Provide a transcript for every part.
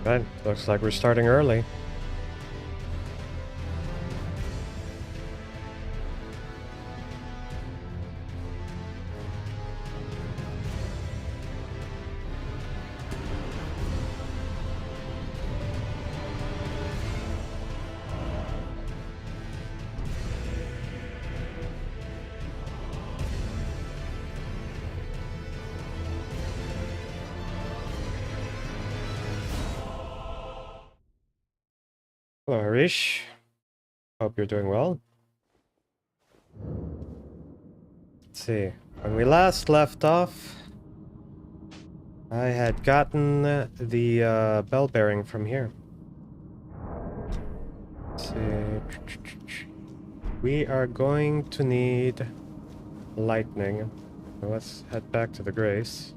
Right, looks like we're starting early. Hello, Harish. Hope you're doing well. Let's see. When we last left off, I had gotten the bell bearing from here. Let's see. We are going to need lightning. So let's head back to the Grace.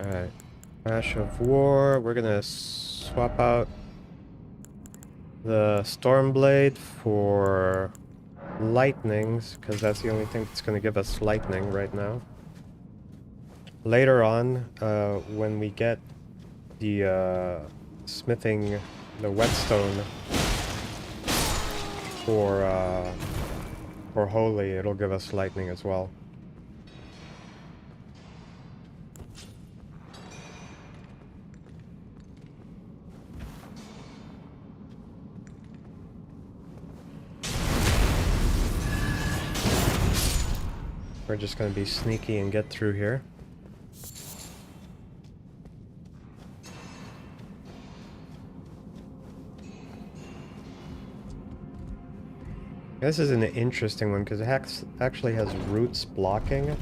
Alright. Ash of War. We're gonna swap out the Stormblade for lightnings, because that's the only thing that's gonna give us lightning right now. Later on, when we get the smithing, the whetstone for holy, it'll give us lightning as well. We're just gonna be sneaky and get through here. This is an interesting one because it actually has roots blocking,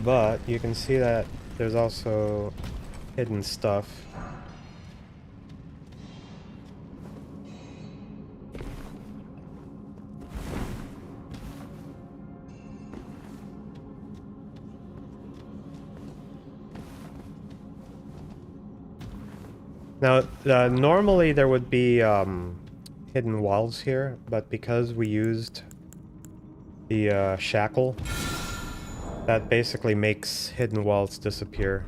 but you can see that there's also hidden stuff. Now, normally there would be hidden walls here, but because we used the shackle, that basically makes hidden walls disappear.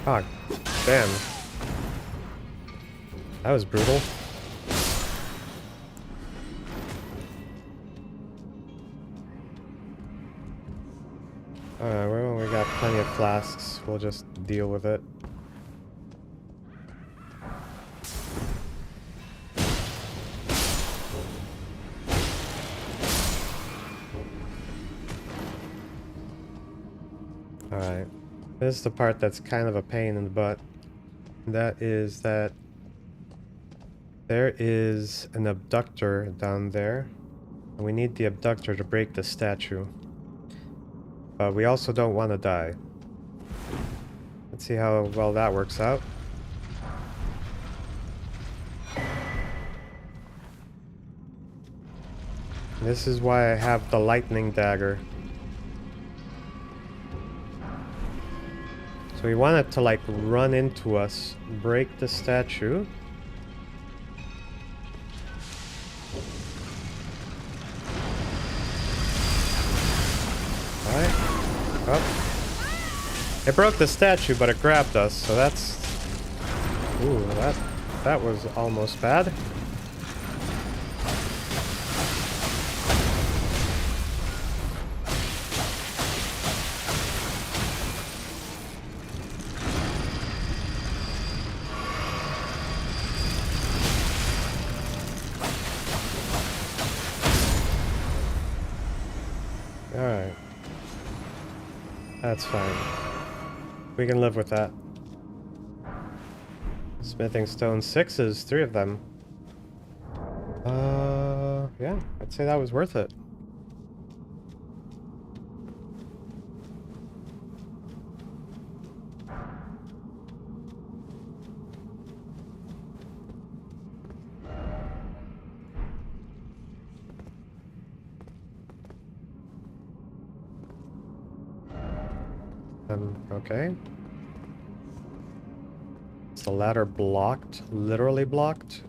Ah, damn. That was brutal. Well, we got plenty of flasks. We'll just deal with it. Alright. This is the part that's kind of a pain in the butt. That is that there is an abductor down there. And we need the abductor to break the statue. But we also don't want to die. Let's see how well that works out. This is why I have the lightning dagger. So we want it to like run into us, break the statue. Alright. Oh. It broke the statue, but it grabbed us, so that's... Ooh, that was almost bad. Alright. That's fine. We can live with that. Smithing stone 6s, 3 of them. Yeah, I'd say that was worth it. Okay. Is the ladder blocked? Literally blocked?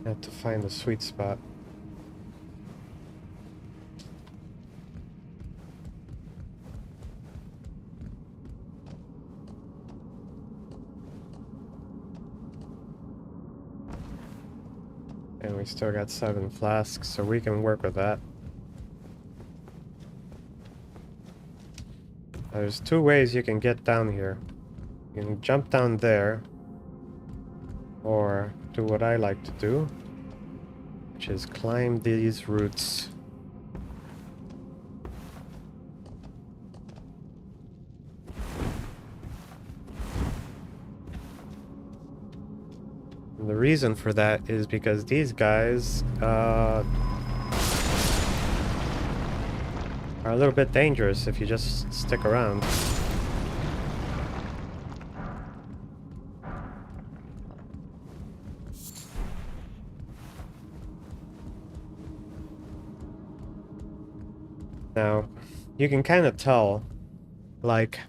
I have to find the sweet spot. And we still got 7 flasks, so we can work with that. There's 2 ways you can get down here. You can jump down there, or do what I like to do, which is climb these roots. And the reason for that is because these guys are a little bit dangerous if you just stick around. Now, you can kind of tell, like,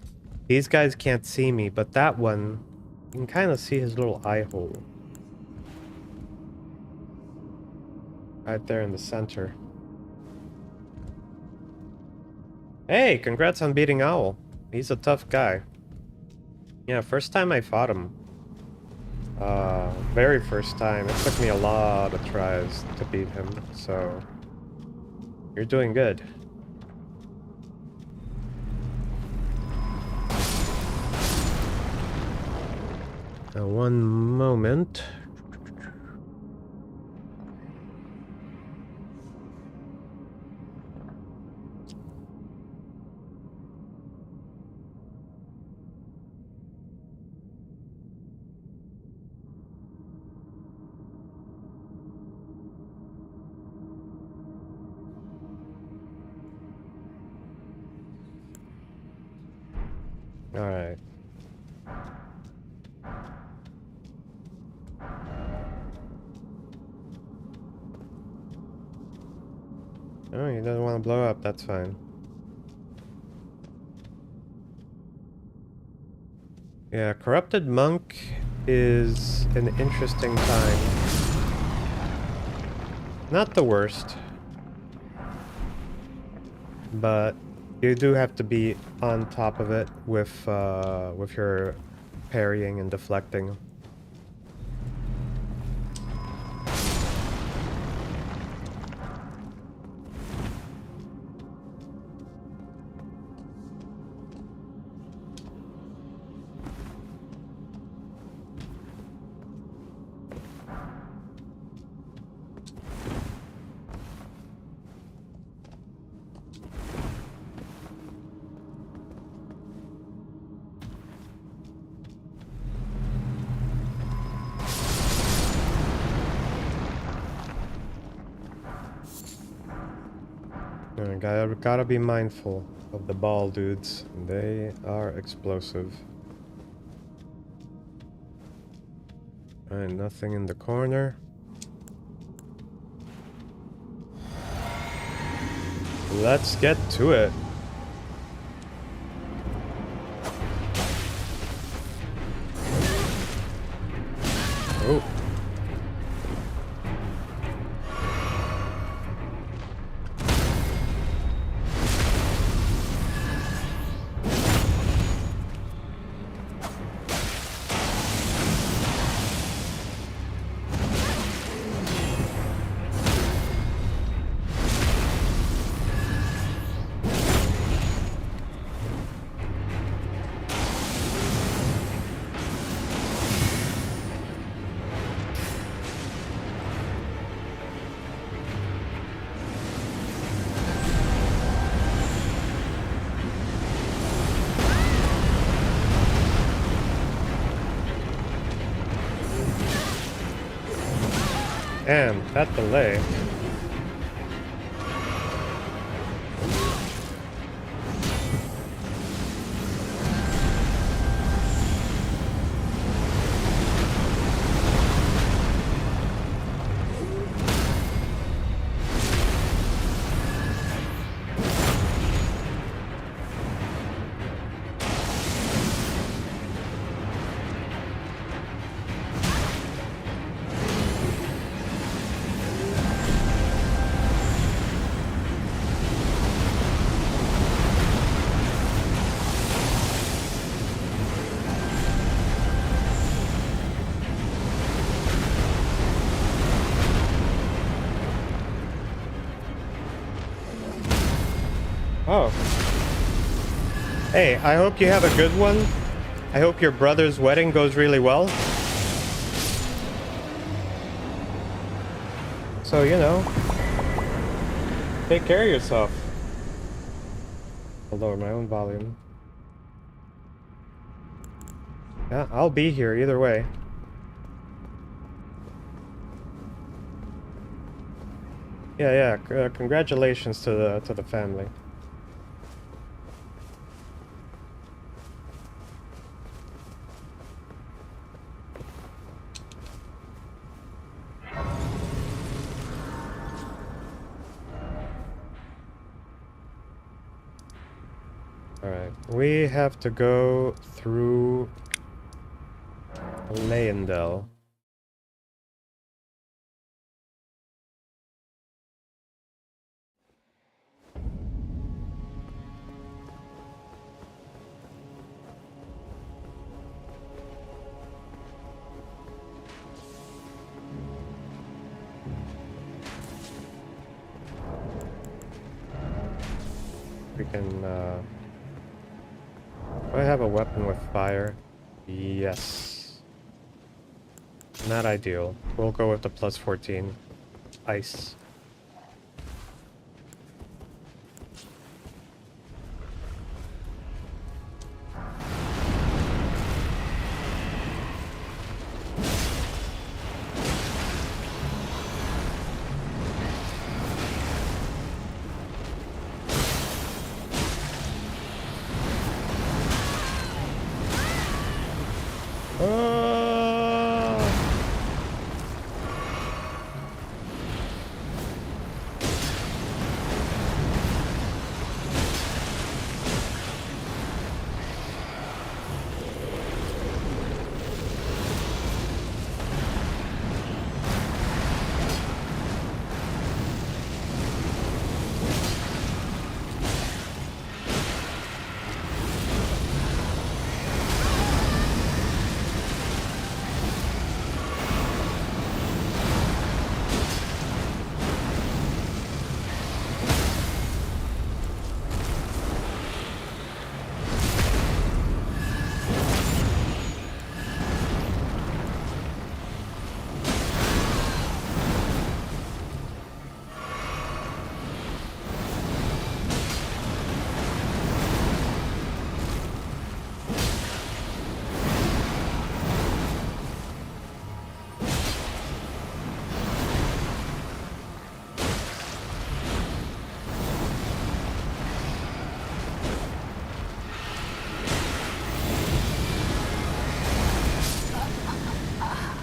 these guys can't see me, but that one, you can kind of see his little eye hole. Right there in the center. Hey, congrats on beating Owl. He's a tough guy. Yeah, first time I fought him. Very first time. It took me a lot of tries to beat him, so... You're doing good. Now, one moment. All right. Oh, he doesn't want to blow up. That's fine. Yeah, Corrupted Monk is an interesting time. Not the worst, but you do have to be on top of it with your parrying and deflecting. Gotta be mindful of the ball dudes. They are explosive. Alright, nothing in the corner. Let's get to it. Oh. And that delay. Oh. Hey, I hope you have a good one. I hope your brother's wedding goes really well. So, you know, take care of yourself. I'll lower my own volume. Yeah, I'll be here either way. Yeah, congratulations to the family. Alright, we have to go through Leyendell. We can, do I have a weapon with fire? Yes. Not ideal. We'll go with the plus 14. Ice.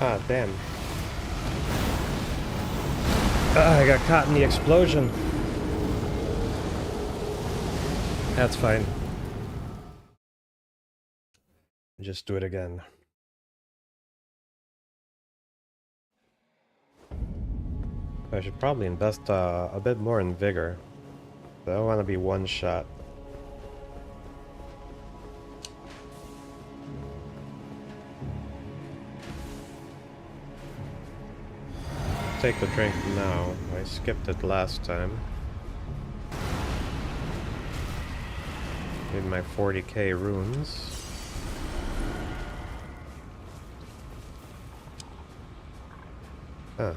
Ah, damn. I got caught in the explosion. That's fine. Just do it again. I should probably invest a bit more in vigor. I don't want to be one shot. Take the drink now. I skipped it last time. Need my 40k runes. Huh.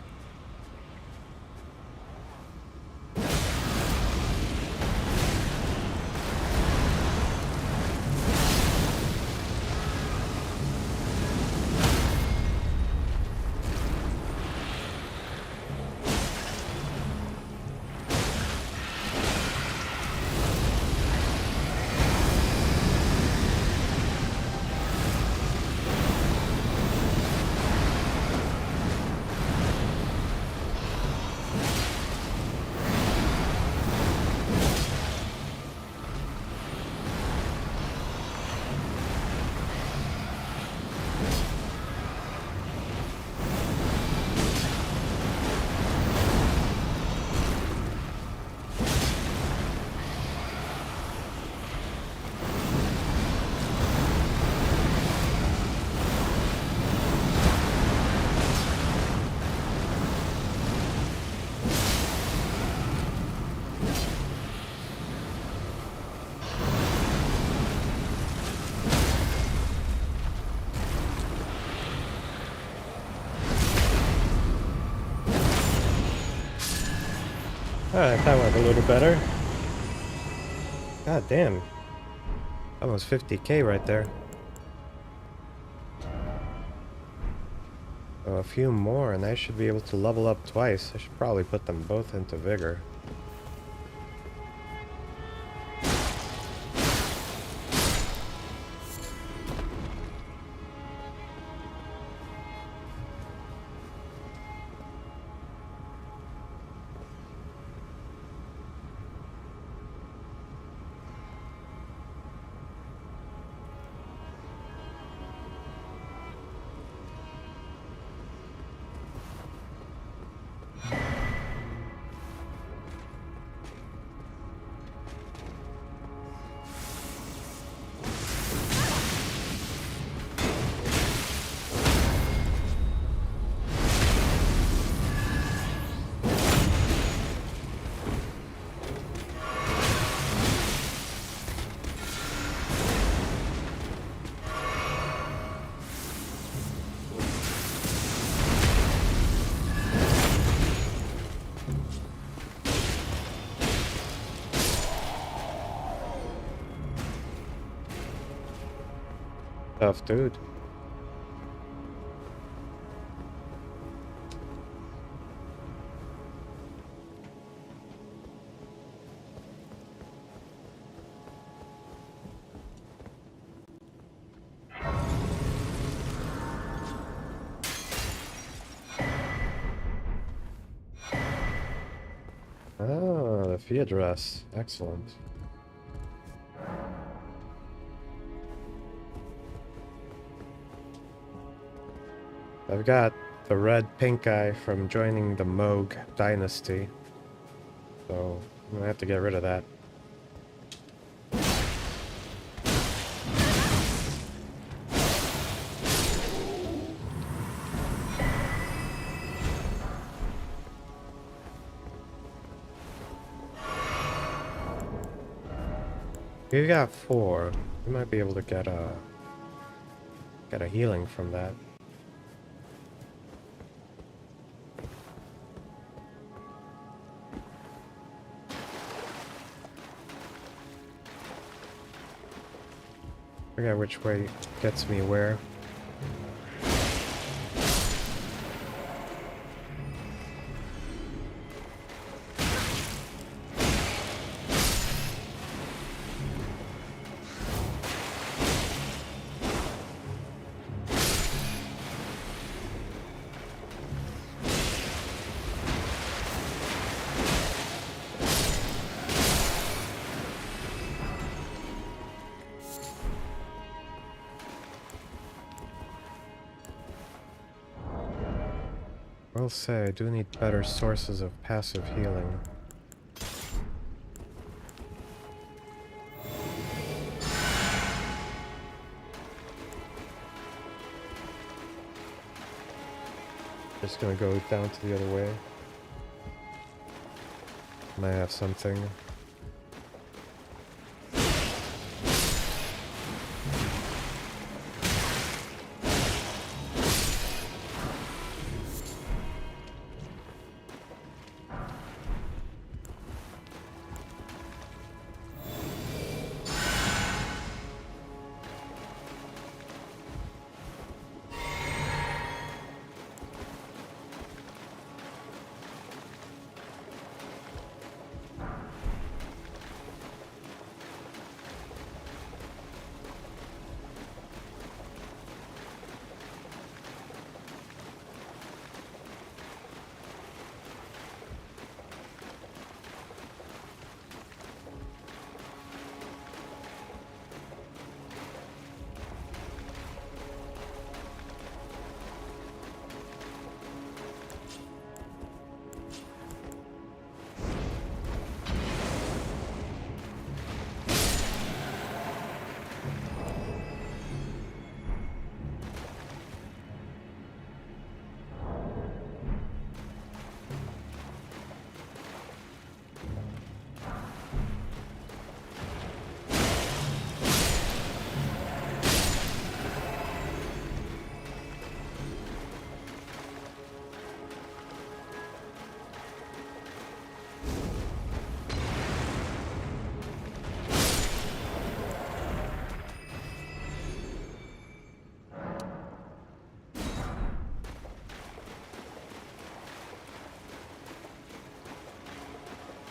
Alright, that went a little better. God damn. Almost 50k right there. So a few more and I should be able to level up twice. I should probably put them both into vigor. Tough dude. Ah, the fee address. Excellent. I've got the red pink eye from joining the Moog dynasty. So I'm gonna have to get rid of that. We got 4. We might be able to get a healing from that. I forget which way gets me where. I'll say I do need better sources of passive healing. Just gonna go down to the other way. Might have something.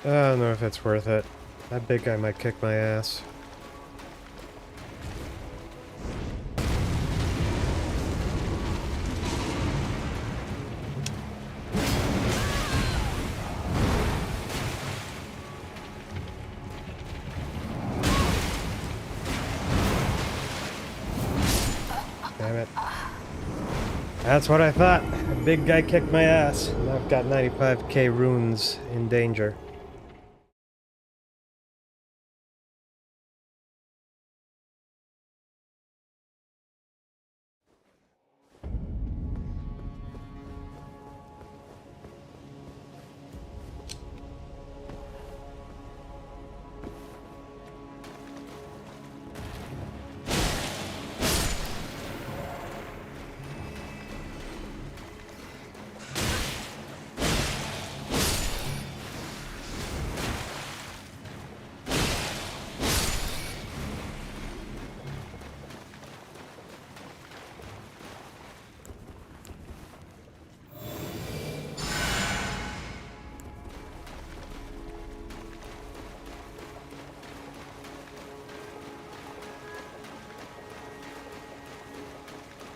I don't know if it's worth it. That big guy might kick my ass. Damn it. That's what I thought. A big guy kicked my ass. Now I've got 95k runes in danger.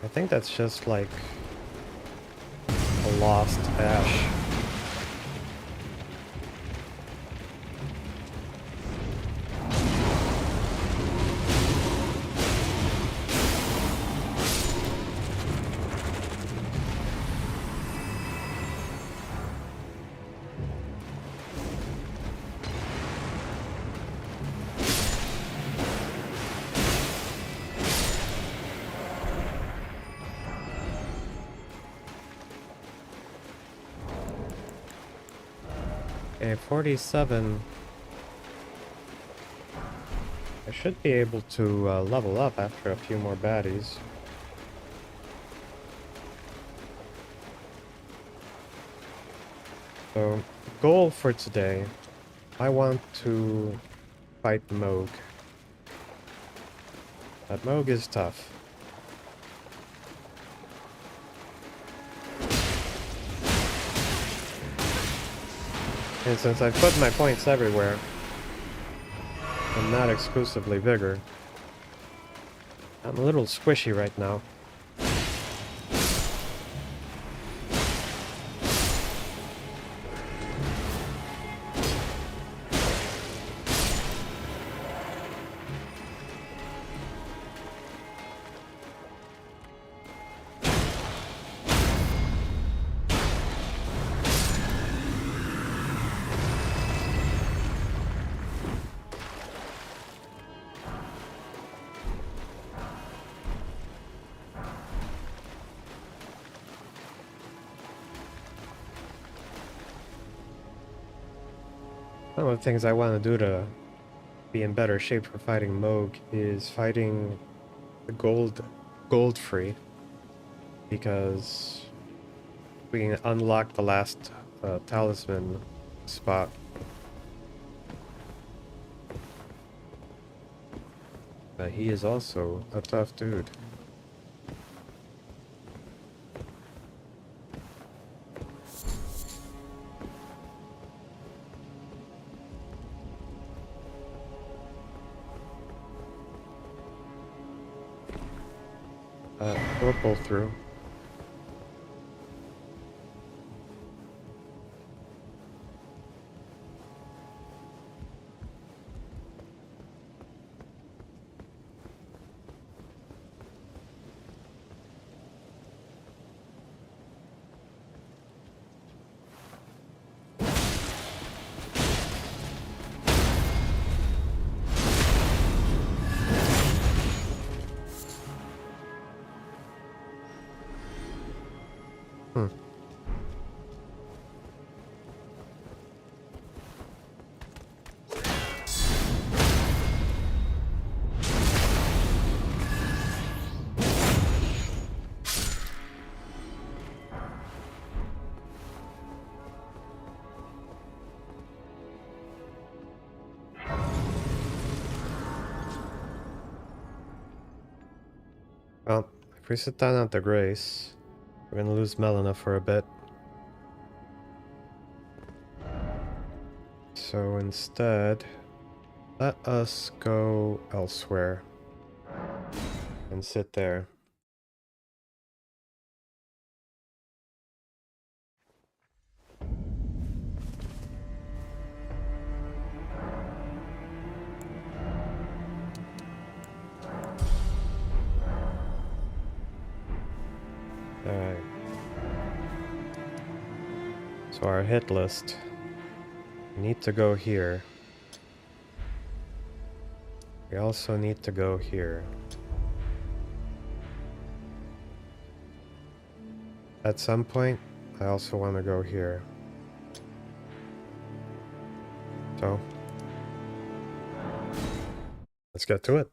I think that's just like a lost ash. Okay, 47. I should be able to level up after a few more baddies. So, goal for today, I want to fight Moog. But Moog is tough. And since I've put my points everywhere, and not exclusively vigor, I'm a little squishy right now. One of the things I want to do to be in better shape for fighting Moog is fighting the gold free, because we can unlock the last talisman spot. But he is also a tough dude. We'll pull through. Hmm. Well, if we sit down at the Grace, we're gonna lose Melina for a bit. So instead, let us go elsewhere and sit there. Alright. So our hit list. We need to go here. We also need to go here. At some point, I also want to go here. So, let's get to it.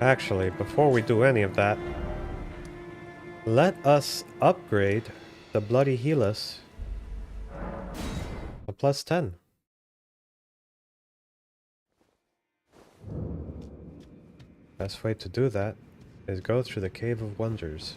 Actually, before we do any of that, let us upgrade the Bloody Helus to +10. Best way to do that is go through the Cave of Wonders.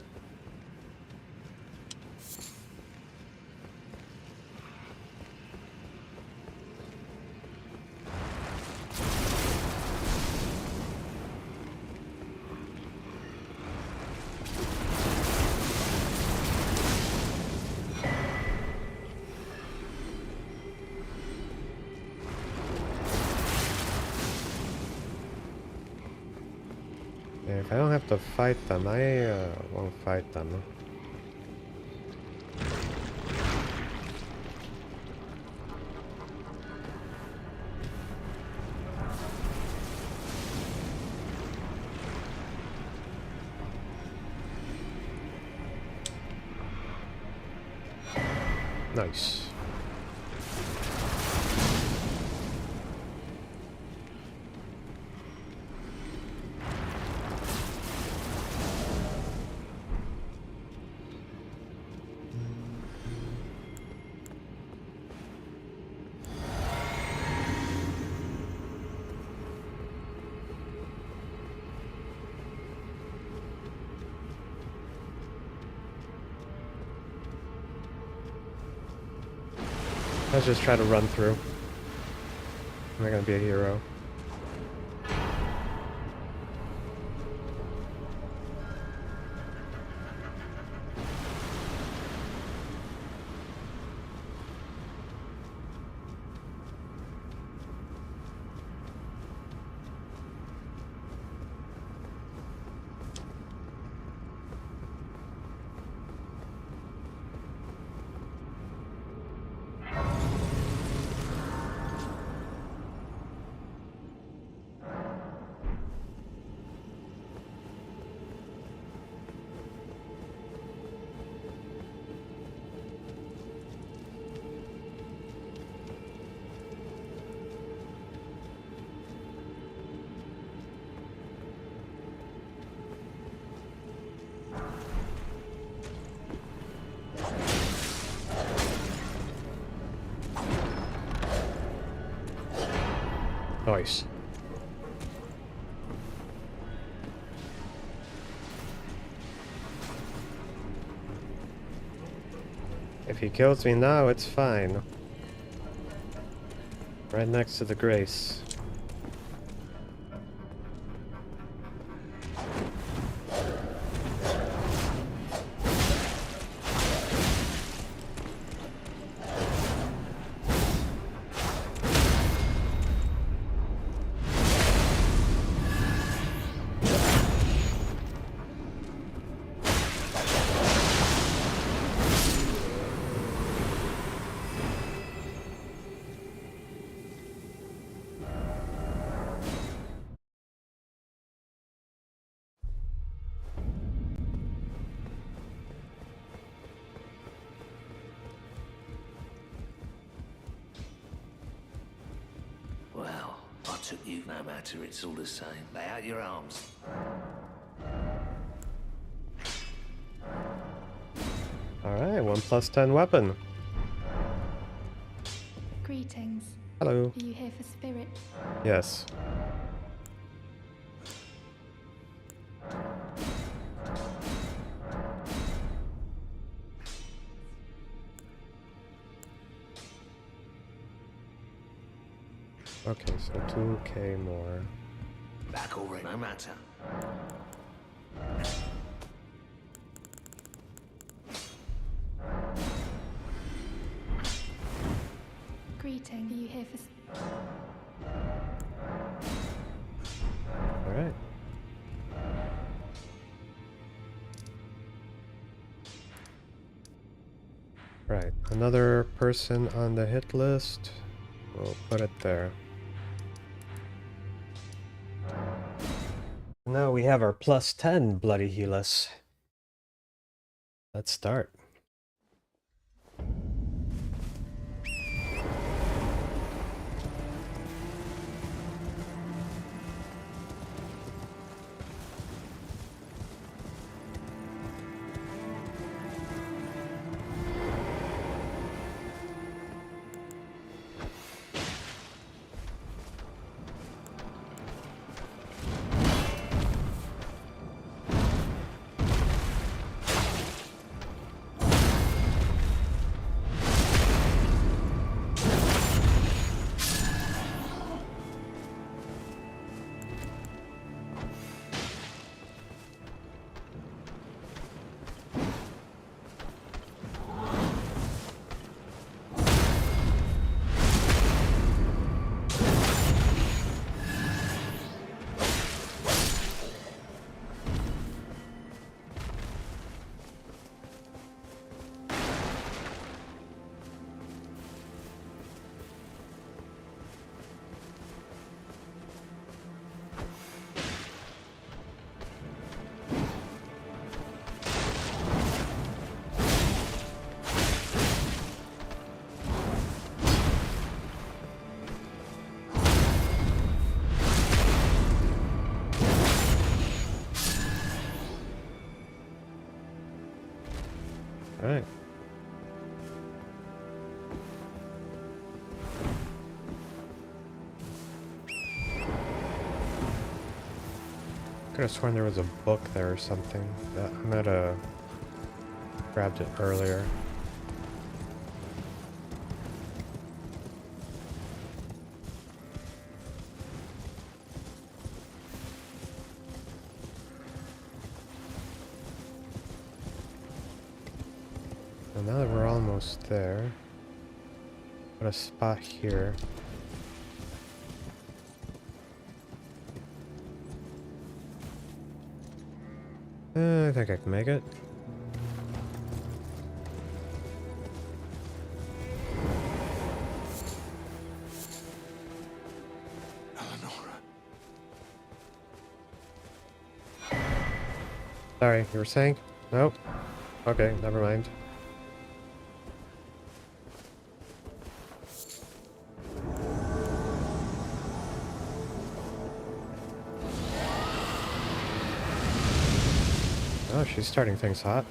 If I don't have to fight them, I won't fight them. Nice. Let's just try to run through. I'm not gonna be a hero. Nice. If he kills me now, it's fine. Right next to the Grace. Well, I took you no matter, it's all the same. Lay out your arms. Alright, 1+10 weapon. Greetings. Hello. Are you here for spirit? Yes. Okay, so 2k more. Back already, no matter. Greetings. Are you here for Alright. Right, another person on the hit list. We'll put it there. Now we have our plus 10 Bloody Healus. Let's start. Alright. Could have sworn there was a book there or something. That I might have grabbed it earlier. And now that we're almost there, put a spot here. I think I can make it. Sorry, you were saying? Nope. Okay, never mind. Oh, she's starting things hot.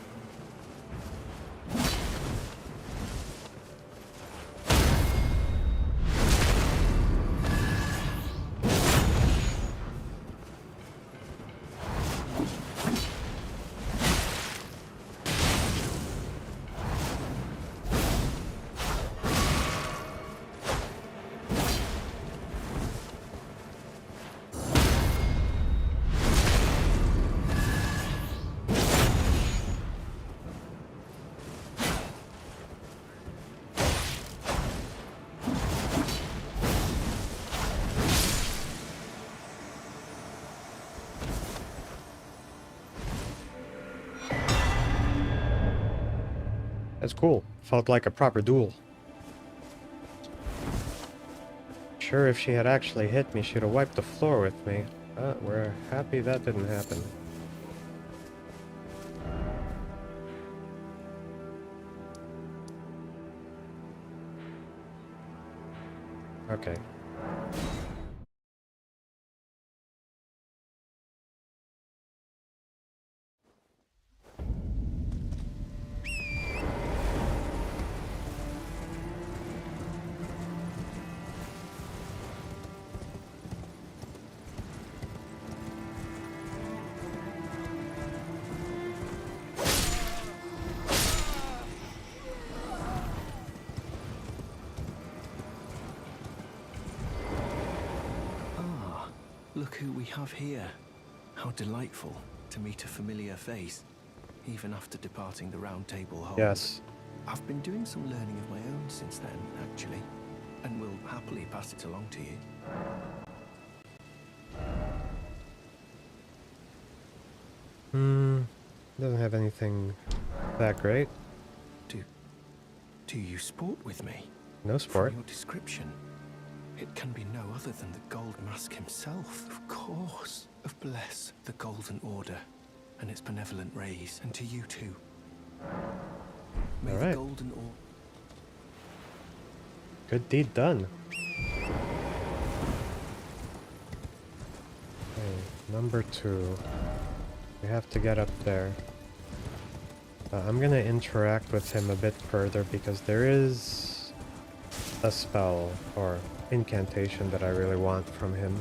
That's cool. Felt like a proper duel. Sure, if she had actually hit me, she'd have wiped the floor with me. But we're happy that didn't happen. Okay. Look who we have here. How delightful to meet a familiar face, even after departing the Round Table Hall. Yes. I've been doing some learning of my own since then, actually, and will happily pass it along to you. Doesn't have anything that great. Do you sport with me? No sport. From your description, it can be no other than the Gold Mask himself. Of course. Bless the Golden Order and its benevolent rays, and to you too. May All the right. Golden Order... Good deed done. Okay, number 2. We have to get up there. I'm gonna interact with him a bit further because there is a spell or incantation that I really want from him.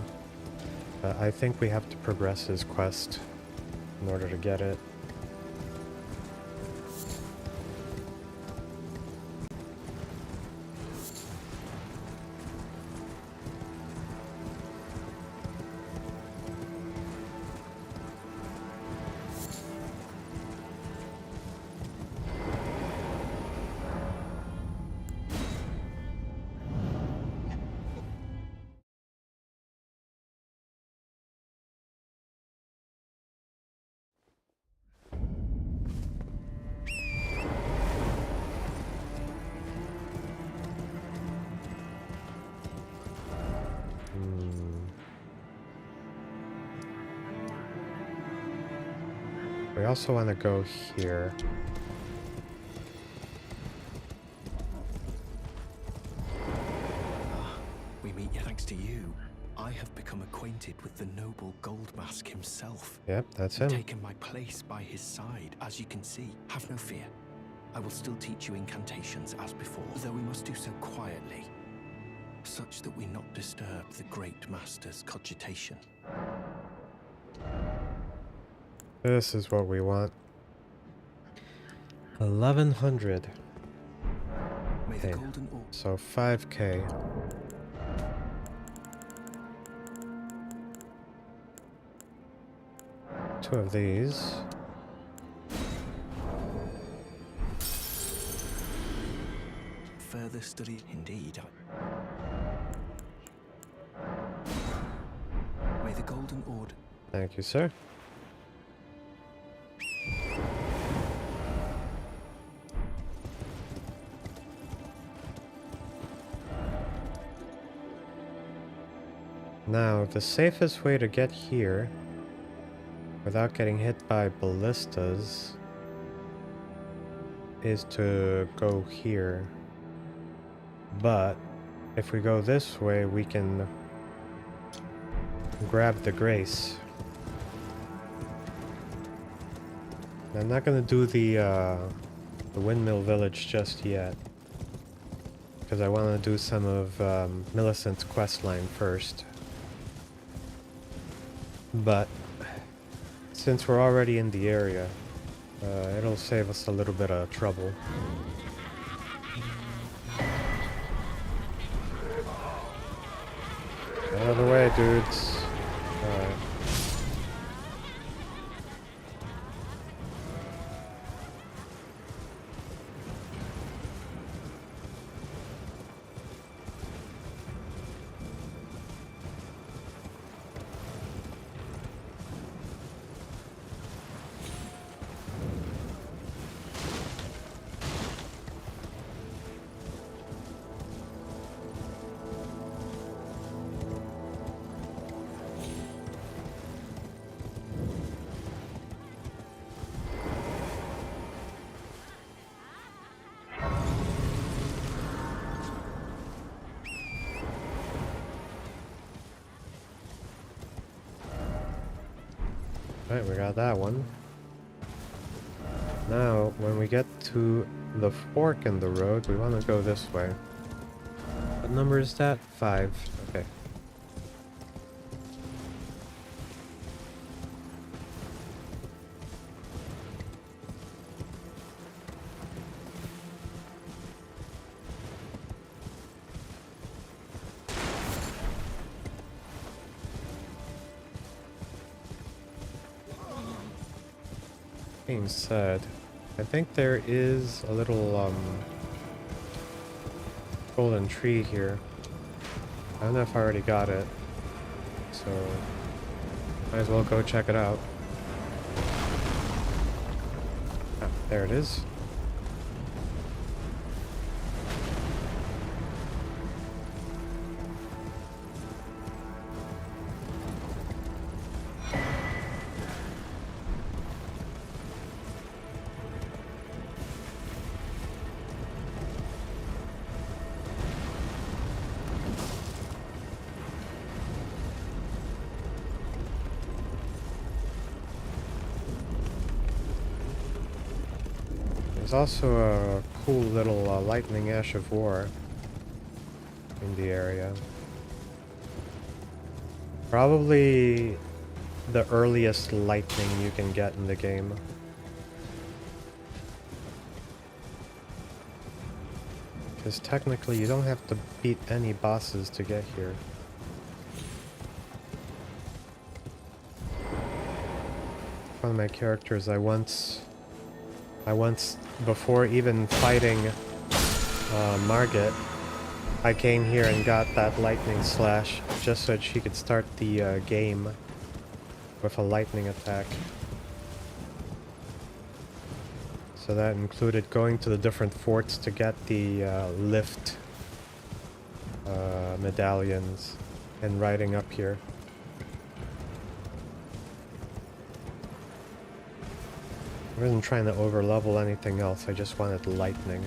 I think we have to progress his quest in order to get it. We also want to go here. We meet you thanks to you. I have become acquainted with the noble Gold Mask himself. Yep, that's and him. taken my place by his side, as you can see. Have no fear. I will still teach you incantations as before, though we must do so quietly, such that we not disturb the Great Master's cogitation. This is what we want. 1100. May the Okay, Golden Order... so 5k. Two of these. Further study, indeed. May the Golden Order... Thank you, sir. Now, the safest way to get here without getting hit by ballistas is to go here. But if we go this way, we can grab the Grace. I'm not gonna do the Windmill Village just yet, because I want to do some of Millicent's questline first. But since we're already in the area, it'll save us a little bit of trouble. Out of the way, dudes. Alright. Right, we got that one. Now, when we get to the fork in the road, we want to go this way. What number is that? 5. Okay. Being said, I think there is a little golden tree here. I don't know if I already got it, so might as well go check it out. Ah, there it is. There's also a cool little lightning ash of war in the area. Probably the earliest lightning you can get in the game. Because technically you don't have to beat any bosses to get here. One of my characters I once before even fighting Margit, I came here and got that lightning slash just so that she could start the game with a lightning attack. So that included going to the different forts to get the lift medallions and riding up here. I wasn't trying to overlevel anything else, I just wanted lightning.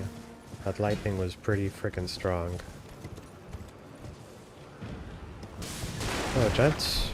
That lightning was pretty freaking strong. Hello, gents.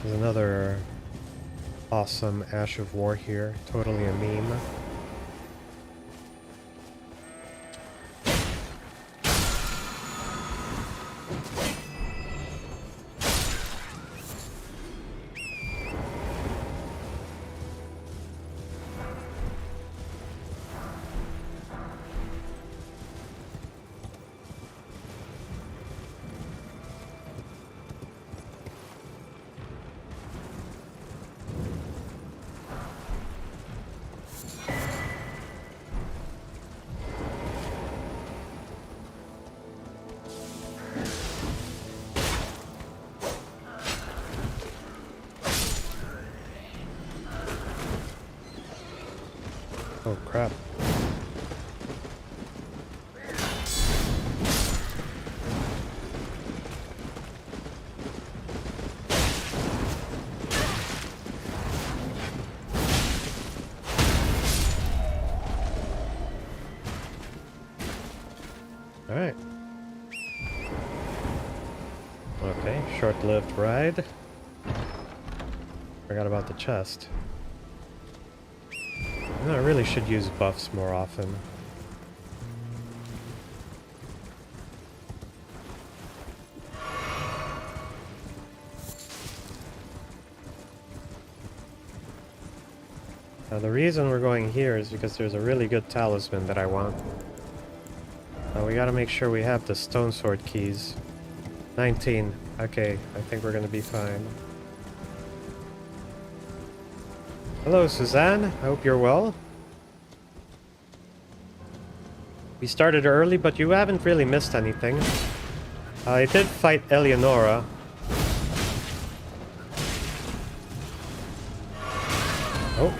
There's another awesome Ash of War here, totally a meme. Oh crap. Alright. Okay, short-lived ride. Forgot about the chest. No, I really should use buffs more often. Now the reason we're going here is because there's a really good talisman that I want. Now we gotta make sure we have the stone sword keys. 19. Okay, I think we're gonna be fine. Hello, Suzanne. I hope you're well. We started early, but you haven't really missed anything. I did fight Eleonora. Oh.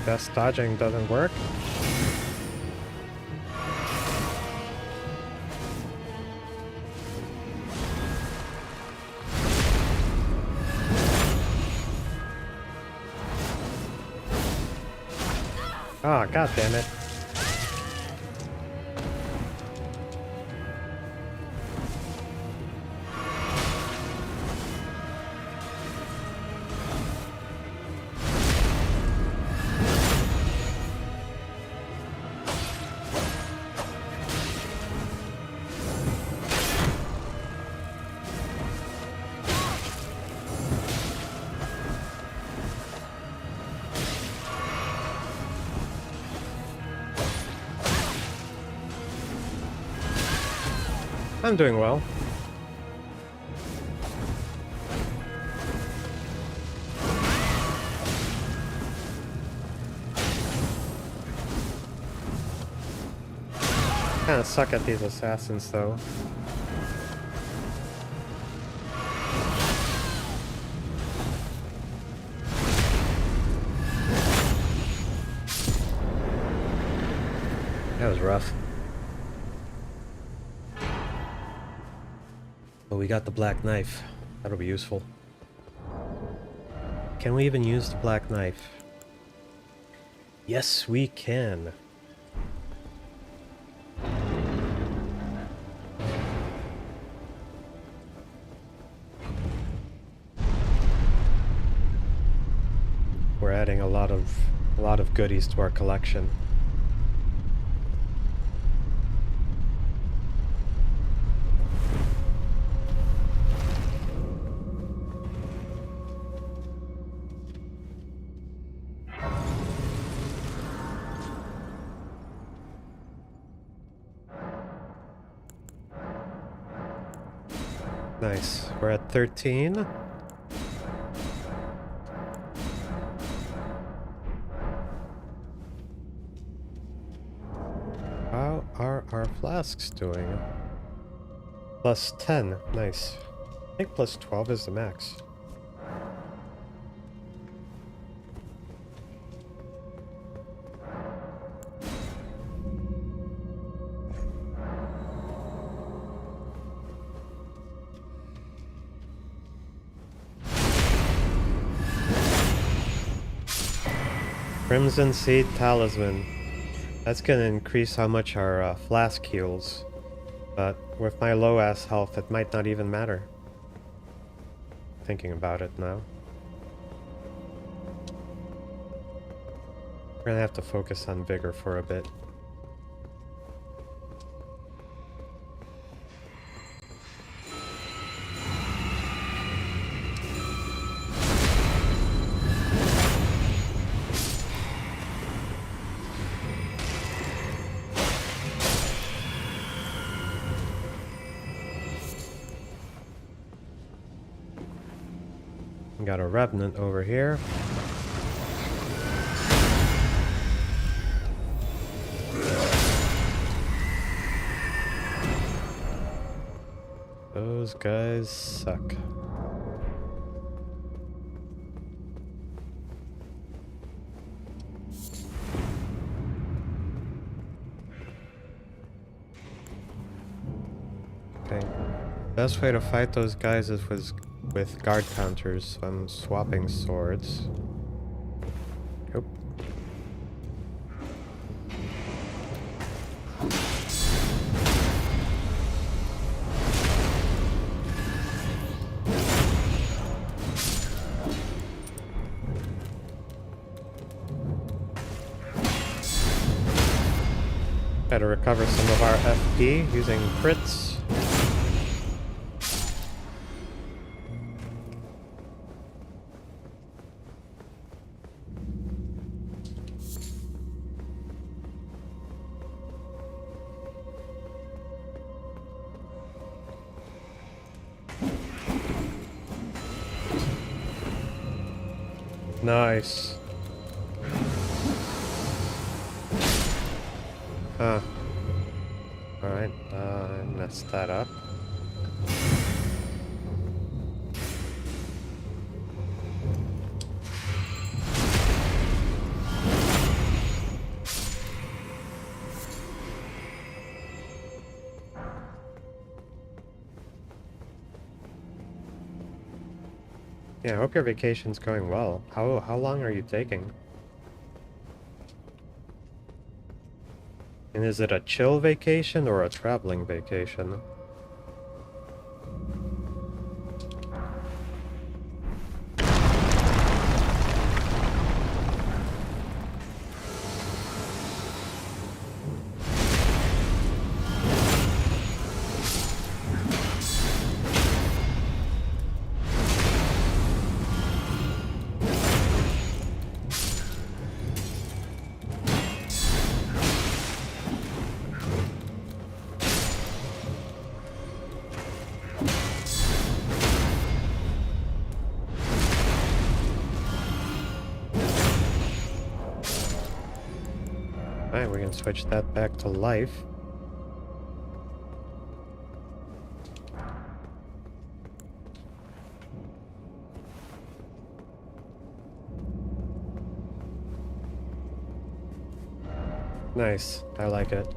Guess dodging doesn't work. Ah, god damn it. I'm doing well. Kinda suck at these assassins though. That was rough. But we got the black knife. That'll be useful. Can we even use the black knife? Yes, we can. We're adding a lot of goodies to our collection. Nice. We're at 13. How are our flasks doing? Plus 10. Nice. I think plus 12 is the max. Crimson Seed Talisman. That's gonna increase how much our flask heals. But with my low ass health, it might not even matter. Thinking about it now. We're gonna have to focus on vigor for a bit. Got a revenant over here. Those guys suck. Okay. Best way to fight those guys is with guard counters, so I'm swapping swords. Nope. Try to recover some of our FP using crits. Nice. Huh. Alright, I messed that up. Yeah, I hope your vacation's going well. How long are you taking? And is it a chill vacation or a traveling vacation? Alright, we can switch that back to life. Nice, I like it.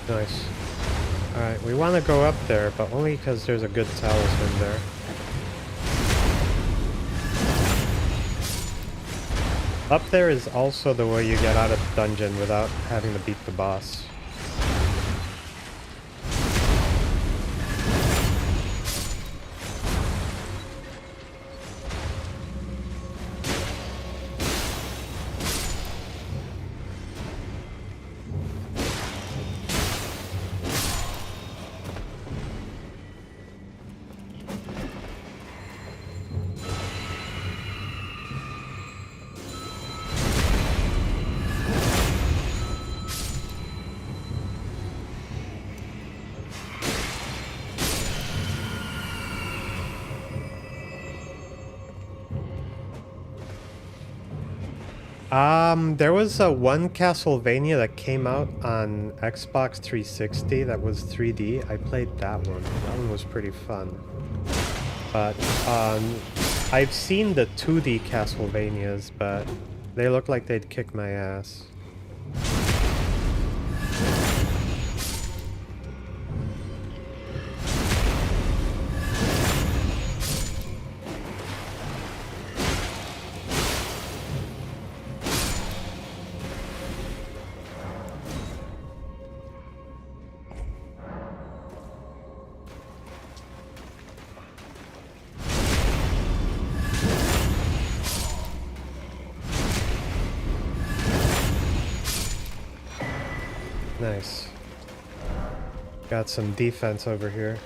Nice. Alright, we want to go up there, but only because there's a good talisman there. Up there is also the way you get out of the dungeon without having to beat the boss. There was a one Castlevania that came out on Xbox 360 that was 3D. I played that one. That one was pretty fun. But, I've seen the 2D Castlevanias, but they look like they'd kick my ass. Nice. Got some defense over here.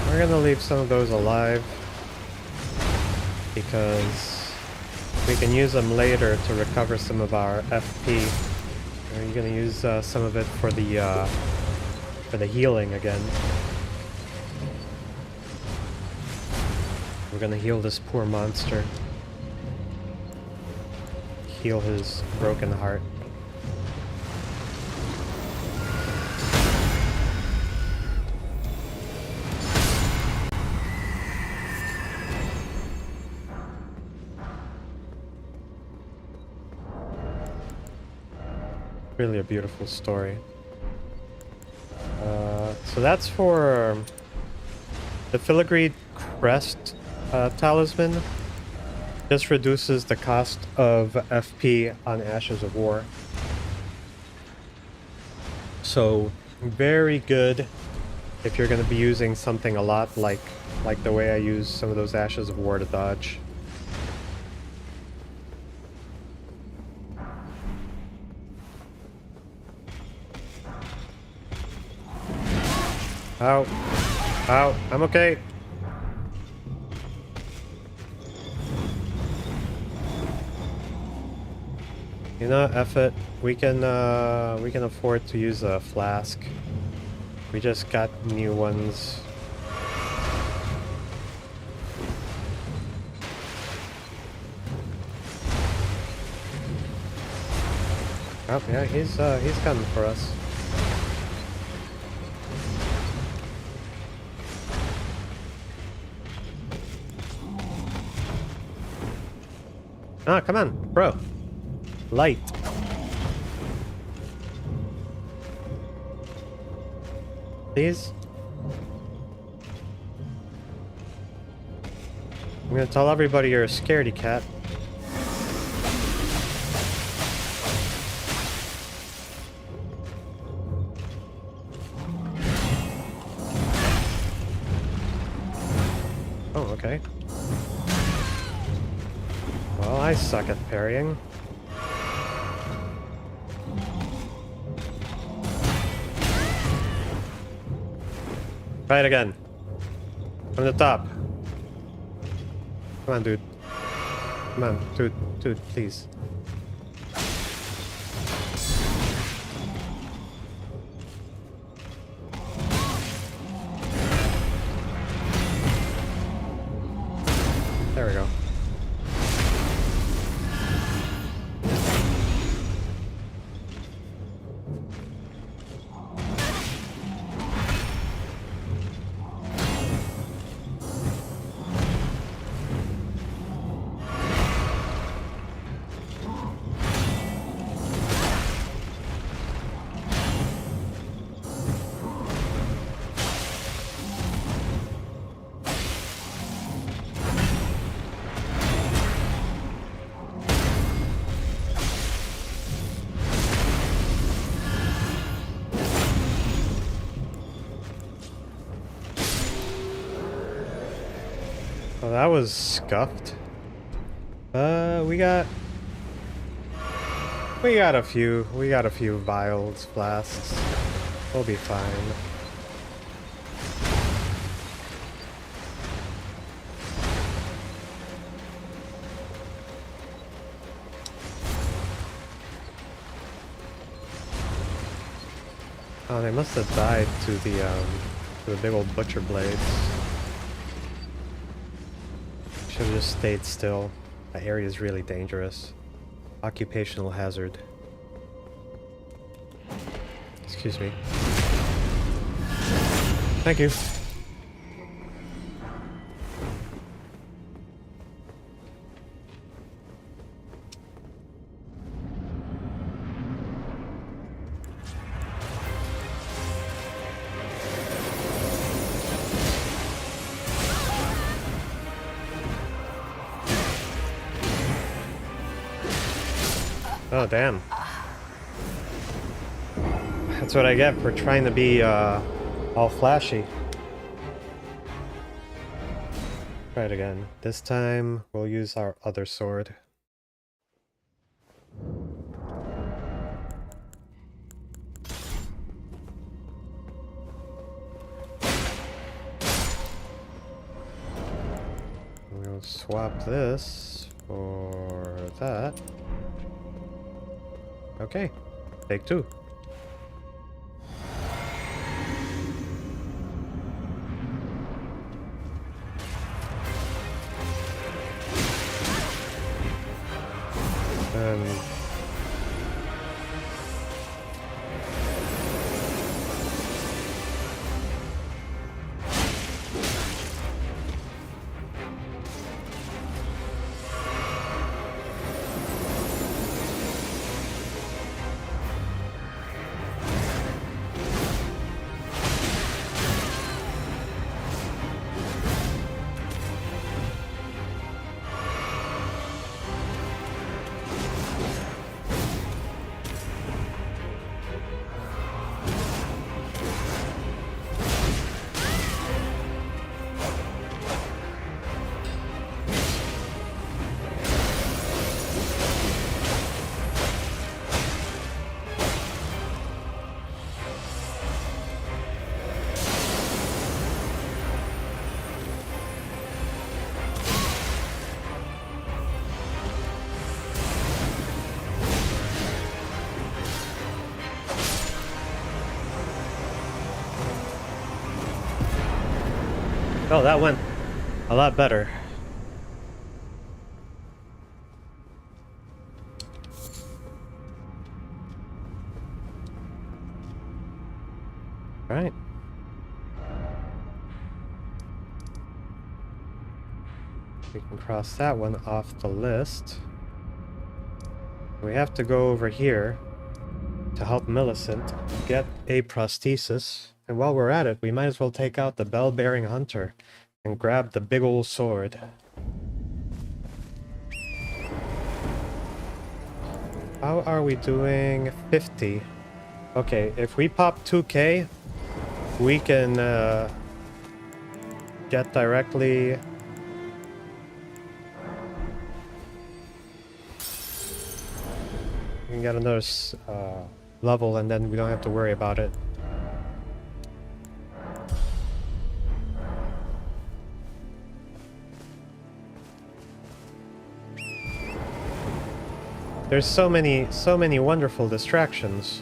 We're gonna leave some of those alive because we can use them later to recover some of our FP. We're gonna use some of it for the healing again. We're gonna heal this poor monster. Heal his broken heart. Really a beautiful story. So that's for the filigree crest talisman. Just reduces the cost of FP on Ashes of War. So very good if you're going to be using something a lot like the way I use some of those Ashes of War to dodge. Ow. Ow. I'm okay. You know, F it. We can afford to use a flask. We just got new ones. Oh yeah, he's coming for us. Ah, come on, bro. Light. Please? I'm gonna tell everybody you're a scaredy cat. Oh, okay. Well, I suck at parrying. Try it again. From the top. Come on, dude. Come on, dude, please. There we go. Oh, that was scuffed. We got a few vials, flasks. We'll be fine. Oh, they must have died to the big old butcher blades. Should have just stayed still. That area is really dangerous. Occupational hazard. Excuse me. Thank you. Oh, damn. That's what I get for trying to be all flashy. Try it again. This time we'll use our other sword. We'll swap this for that. Okay, take two. And Oh, that went a lot better. All right. We can cross that one off the list. We have to go over here to help Millicent get a prosthesis. And while we're at it, we might as well take out the bell-bearing hunter and grab the big old sword. How are we doing? 50. Okay, if we pop 2k, we can get directly... We can get another level and then we don't have to worry about it. There's so many wonderful distractions.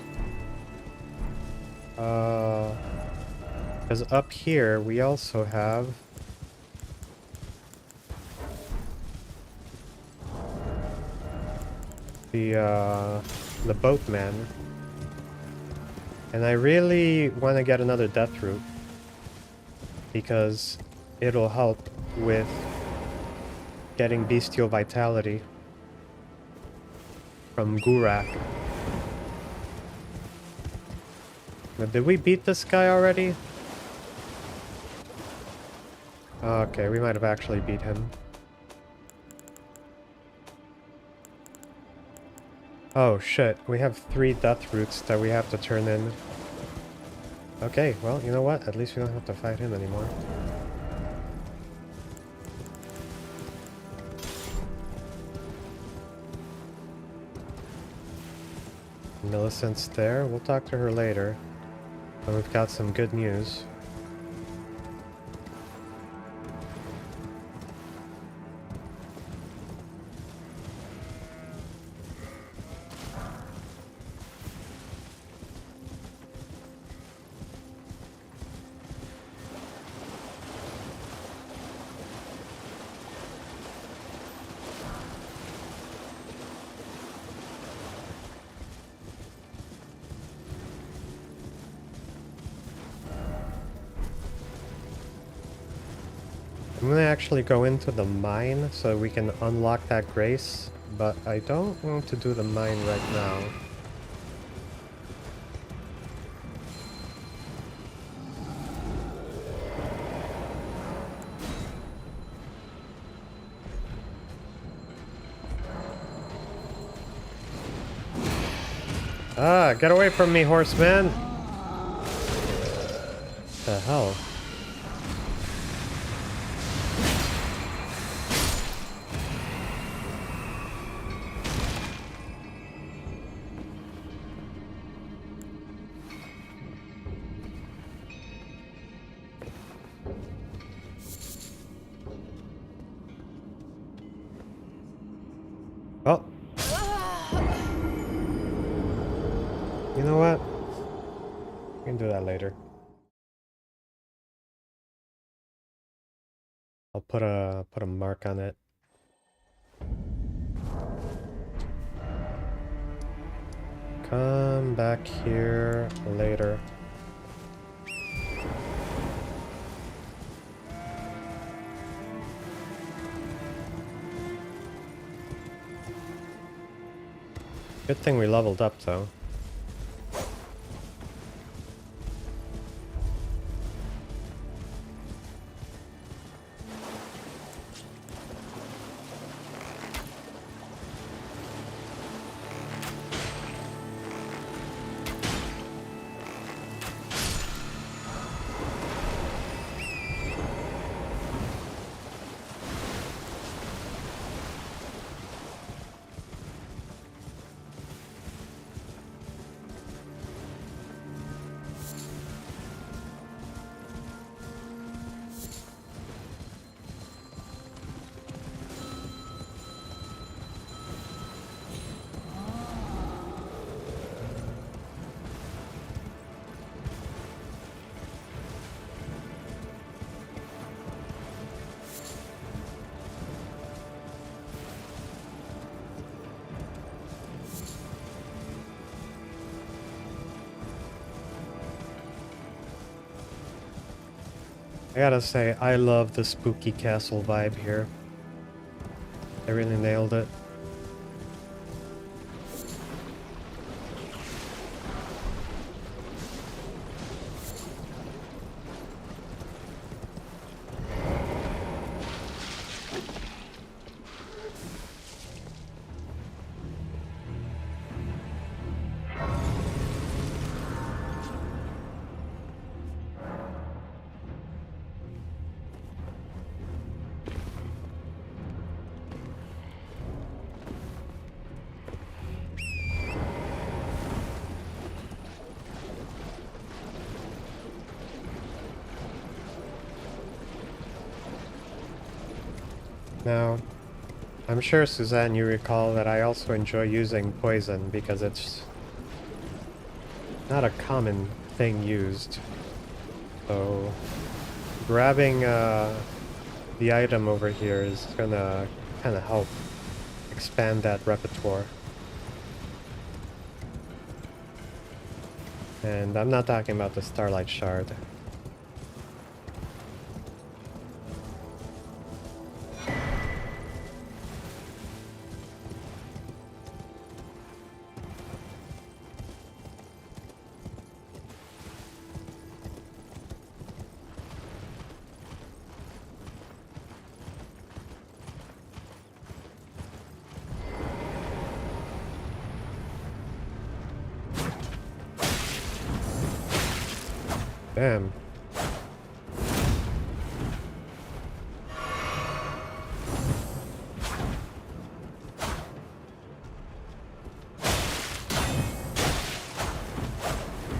Because up here we also have the boatman, and I really want to get another death root because it'll help with getting bestial vitality from Gurak. Now, did we beat this guy already? Okay, we might have actually beat him. Oh shit, we have 3 death roots that we have to turn in. Okay, well, you know what? At least we don't have to fight him anymore. Millicent's there. We'll talk to her later. But we've got some good news. I'm gonna actually go into the mine so we can unlock that grace, but I don't want to do the mine right now. Ah, get away from me, horseman! What the hell? Oh. You know what? We can do that later. I'll put a mark on it. Come back here later. Good thing we leveled up though. I gotta say, I love the spooky castle vibe here. They really nailed it. Now, I'm sure, Suzanne, you recall that I also enjoy using poison because it's not a common thing used. So, grabbing the item over here is gonna kind of help expand that repertoire. And I'm not talking about the Starlight Shard. Damn.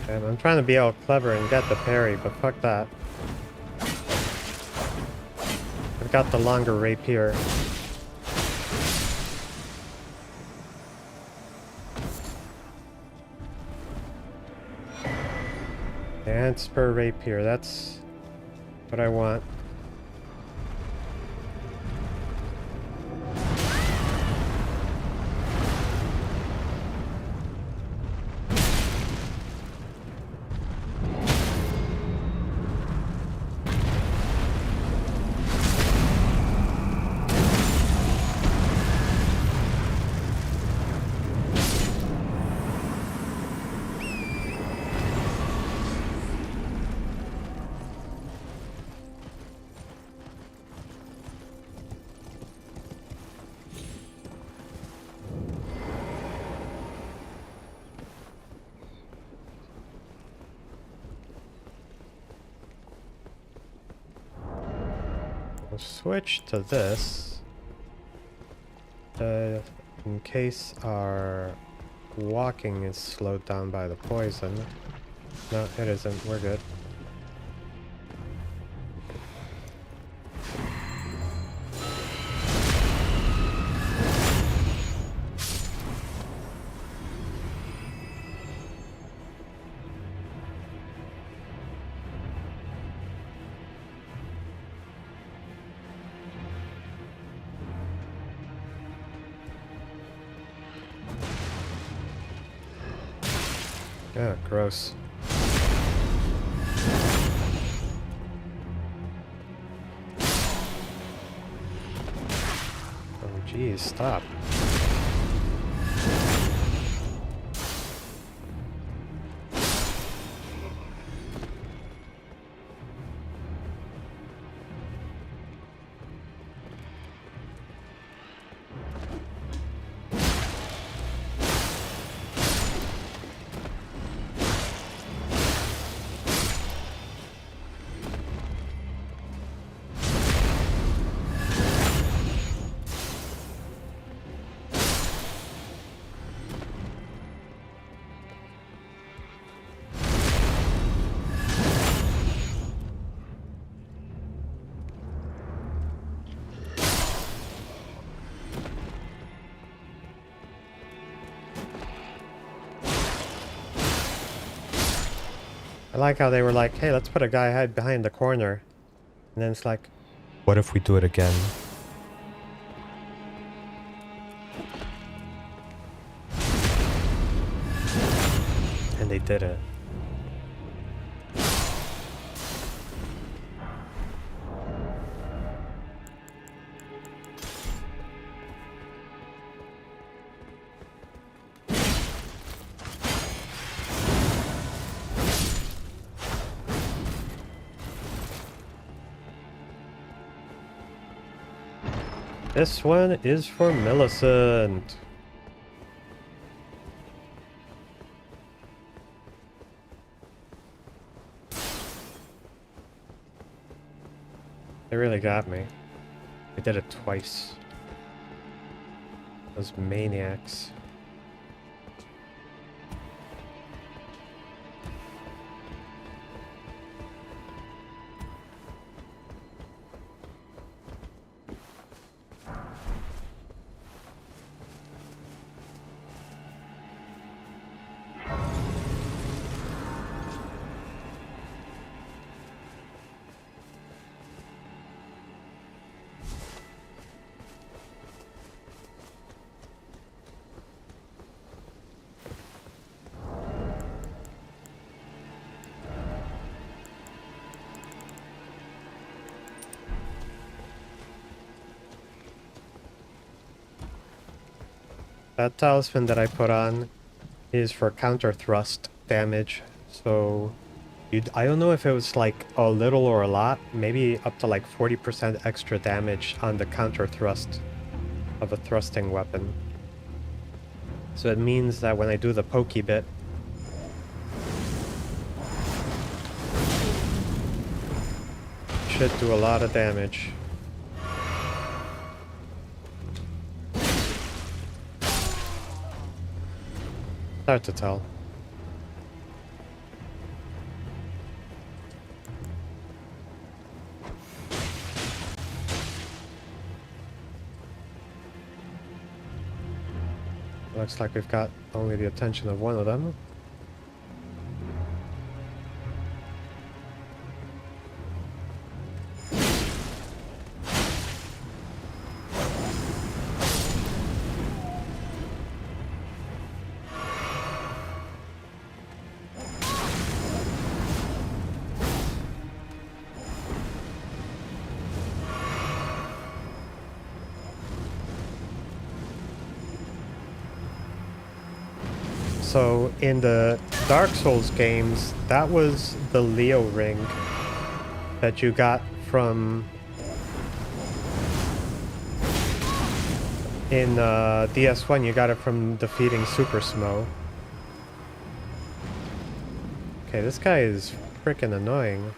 Damn, I'm trying to be all clever and get the parry, but fuck that. I've got the longer rapier. And spur rapier, that's what I want. We'll switch to this in case our walking is slowed down by the poison. No, it isn't. We're good. Yeah, gross. Oh, geez, stop. I like how they were like, hey, let's put a guy hide behind the corner. And then it's like, what if we do it again? And they did it. This one is for Millicent. They really got me. They did it twice. Those maniacs. That talisman that I put on is for counter thrust damage, so I don't know if it was like a little or a lot, maybe up to like 40% extra damage on the counter thrust of a thrusting weapon. So it means that when I do the pokey bit, should do a lot of damage. Hard to tell. Looks like we've got only the attention of one of them. So in the Dark Souls games, that was the Leo ring that you got from in DS1. You got it from defeating Super Smo. Okay, this guy is freaking annoying.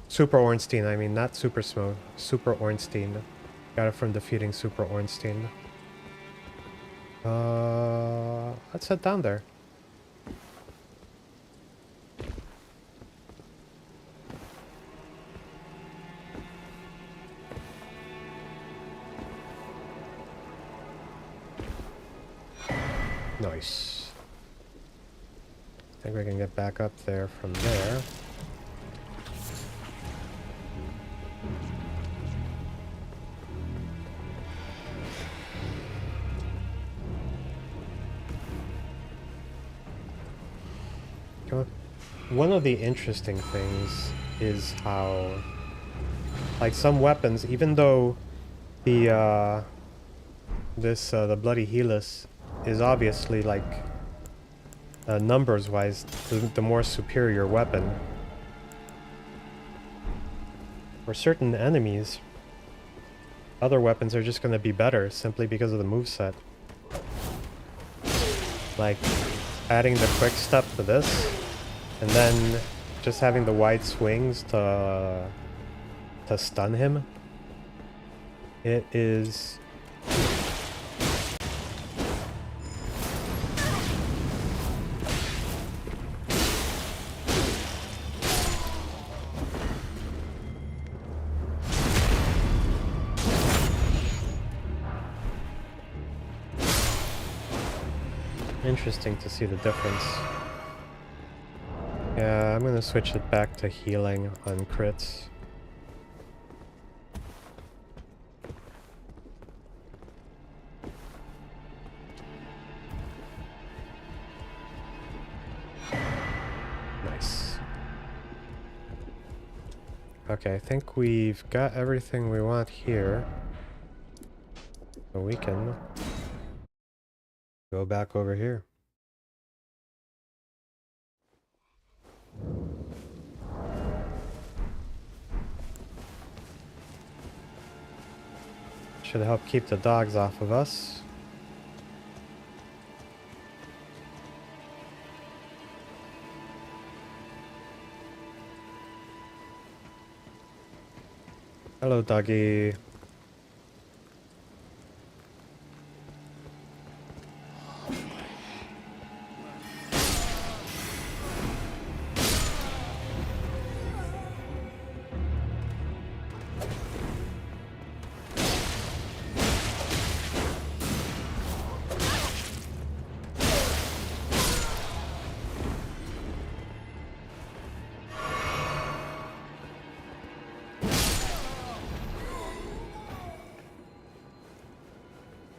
Super Ornstein, I mean, not Super Smo. Super Ornstein. Got it from defeating Super Ornstein. Let's head down there. Nice. I think we can get back up there from there. One of the interesting things is how, like, some weapons, even though the the Bloody Helix is obviously, like, numbers-wise, the more superior weapon, for certain enemies, other weapons are just going to be better simply because of the moveset. Like, adding the quick step to this, and then just having the wide swings to stun him. It is interesting to see the difference. Yeah, I'm gonna switch it back to healing on crits. Nice. Okay, I think we've got everything we want here. So we can go back over here. Should help keep the dogs off of us. Hello, doggy.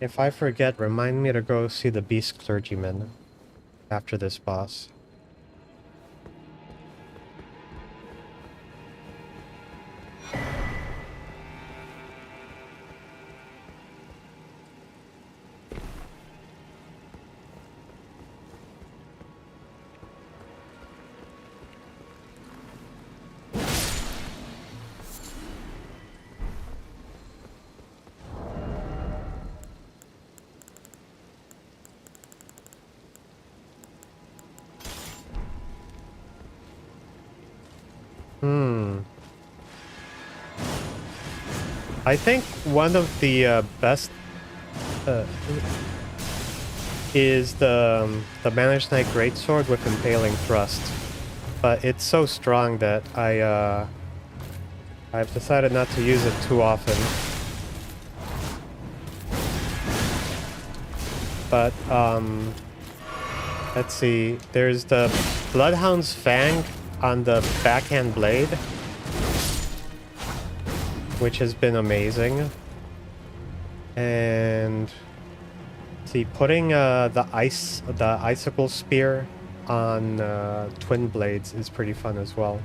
If I forget, remind me to go see the Beast Clergyman after this boss. I think one of the best is the Banished Knight Greatsword with Impaling Thrust, but it's so strong that I've decided not to use it too often. But let's see. There's the Bloodhound's Fang on the backhand blade, which has been amazing. And see, putting the icicle spear on twin blades is pretty fun as well.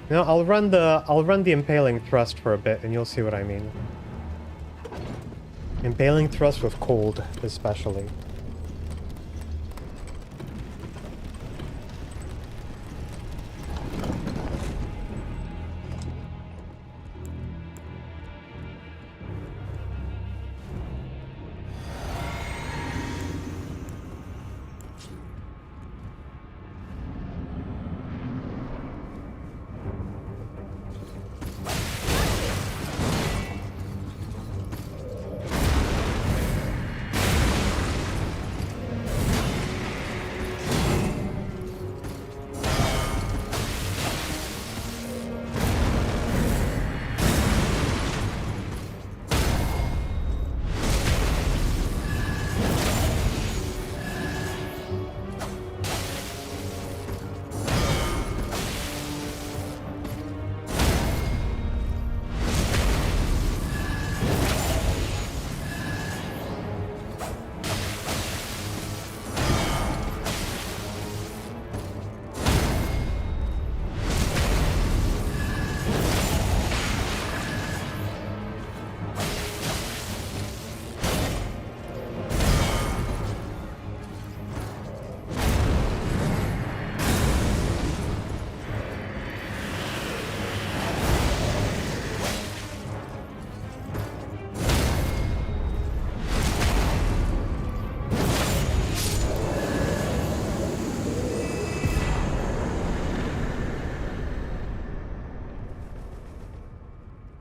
You know, I'll run the Impaling Thrust for a bit, and you'll see what I mean. Impaling Thrust with cold, especially.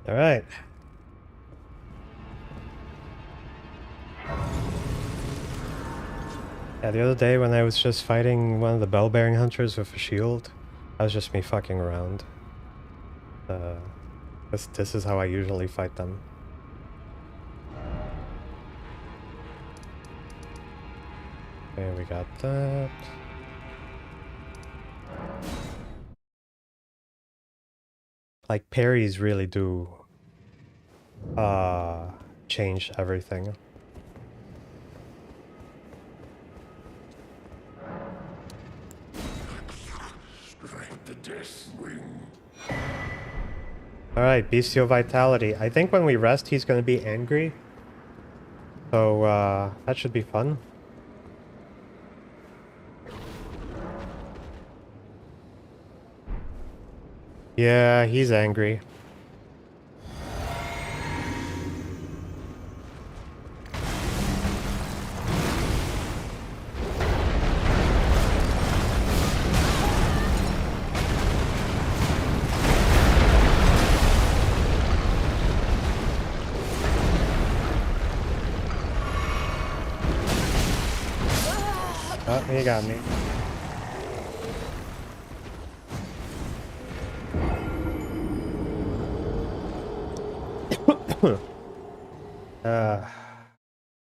All right. Yeah, the other day when I was just fighting one of the bell-bearing hunters with a shield, that was just me fucking around. This is how I usually fight them. Okay, we got that. Like, parries really do change everything. Alright, Bestial Vitality. I think when we rest, he's gonna be angry. So, that should be fun. Yeah, he's angry. Oh, he got me.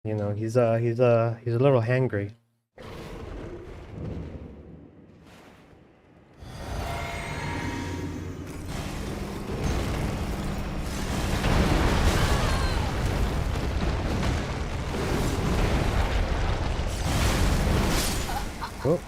You know, he's a little hangry. Oh.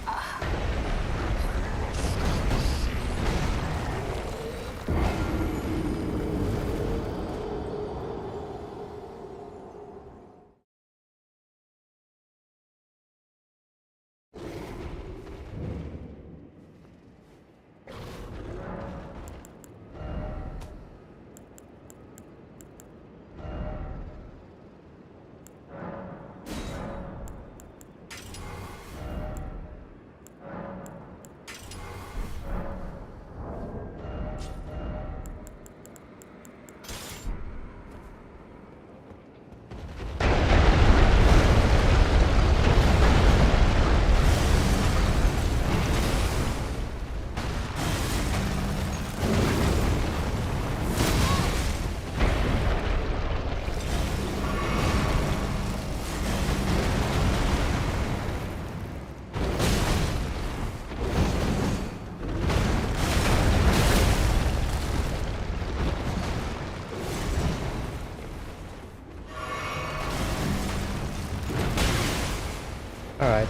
Alright.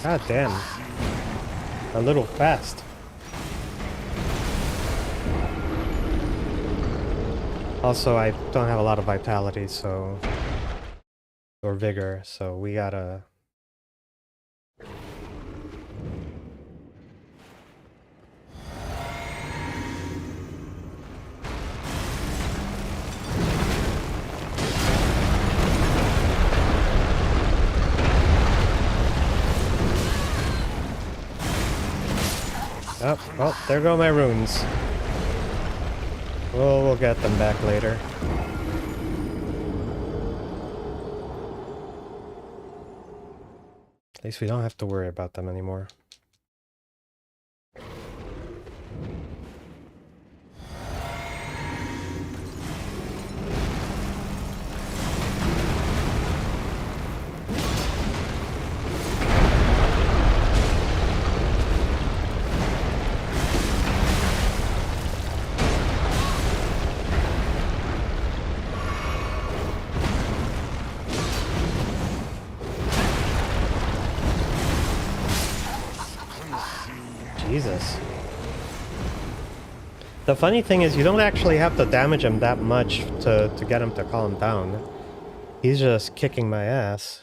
God damn. A little fast. Also, I don't have a lot of vitality, so... or vigor, so we gotta... Oh, well, there go my runes. We'll get them back later. At least we don't have to worry about them anymore. Jesus. The funny thing is, you don't actually have to damage him that much to get him to calm down. He's just kicking my ass.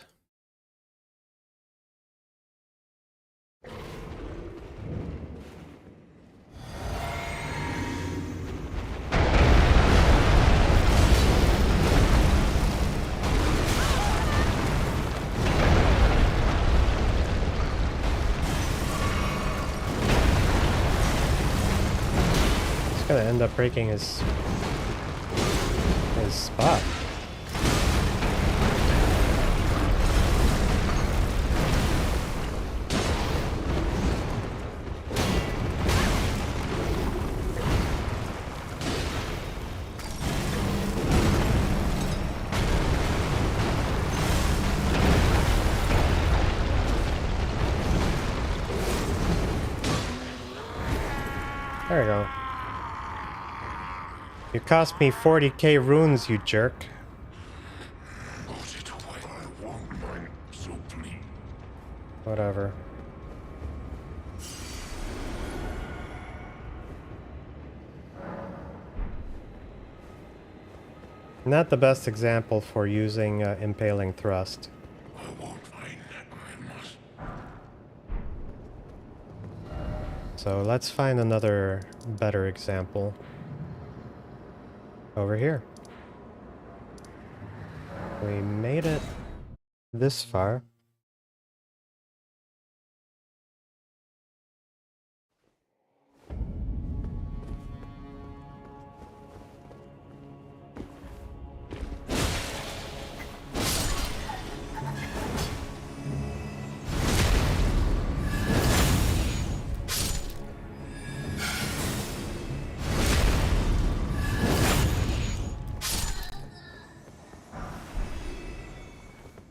Gonna end up breaking his spot. we go. You cost me 40k runes, you jerk. Whatever. Not the best example for using impaling thrust. So let's find another better example. Over here. We made it this far.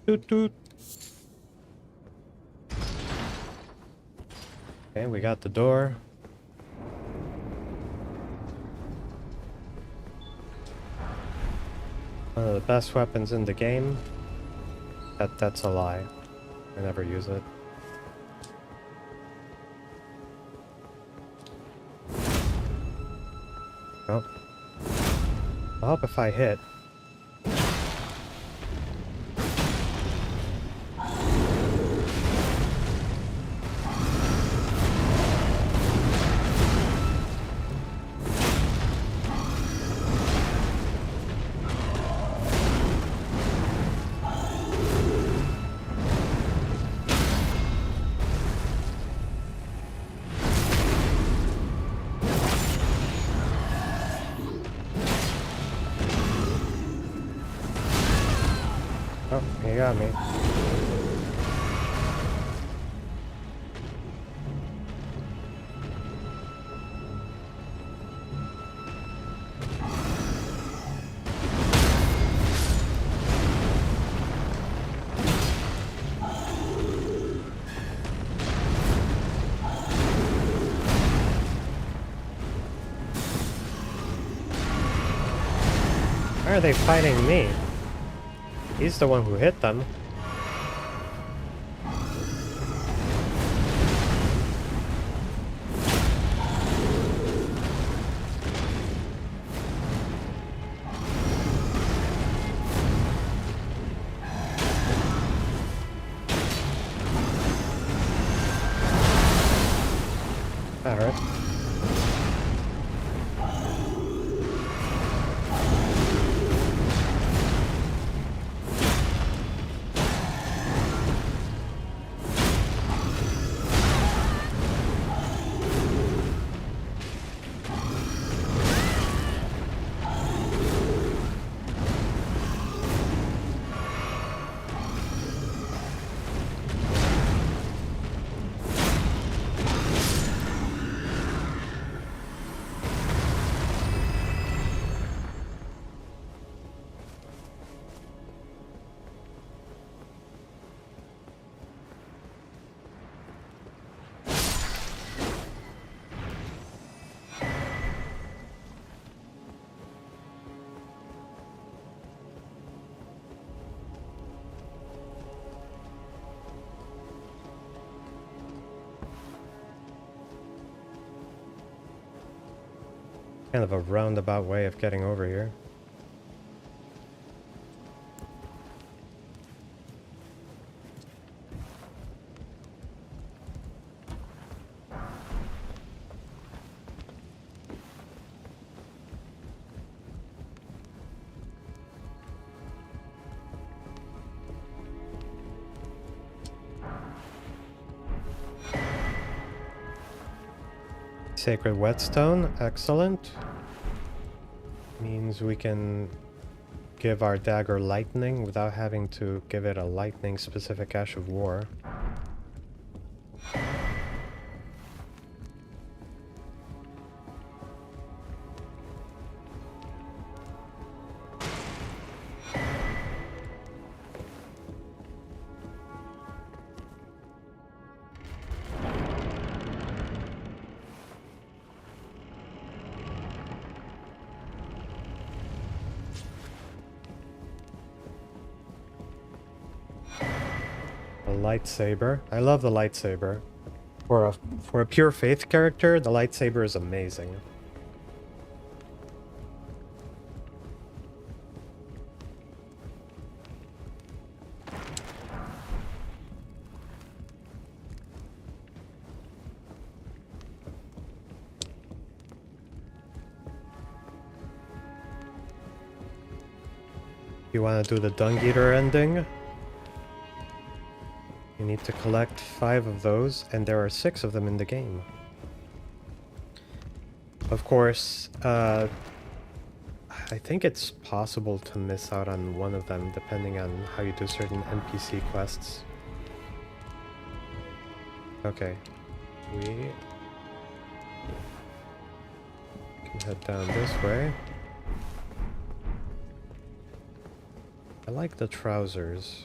Toot toot. Okay, we got the door. One of the best weapons in the game. That's a lie. I never use it. Oh. I hope if I hit. Oh, you got me. Why are they fighting me? He's the one who hit them. That hurt. Kind of a roundabout way of getting over here. Sacred whetstone, excellent. Means we can give our dagger lightning without having to give it a lightning specific ash of war. A lightsaber. I love the lightsaber. For a pure faith character, the lightsaber is amazing. You want to do the Dung Eater ending? You need to collect 5 of those, and there are 6 of them in the game. Of course, I think it's possible to miss out on one of them depending on how you do certain NPC quests. Okay, we can head down this way. I like the trousers.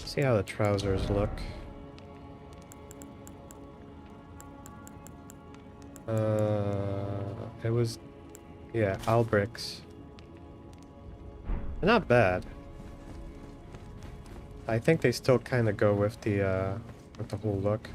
See how the trousers look. It was, yeah, Albricks. Not bad. I think they still kind of go with the whole look.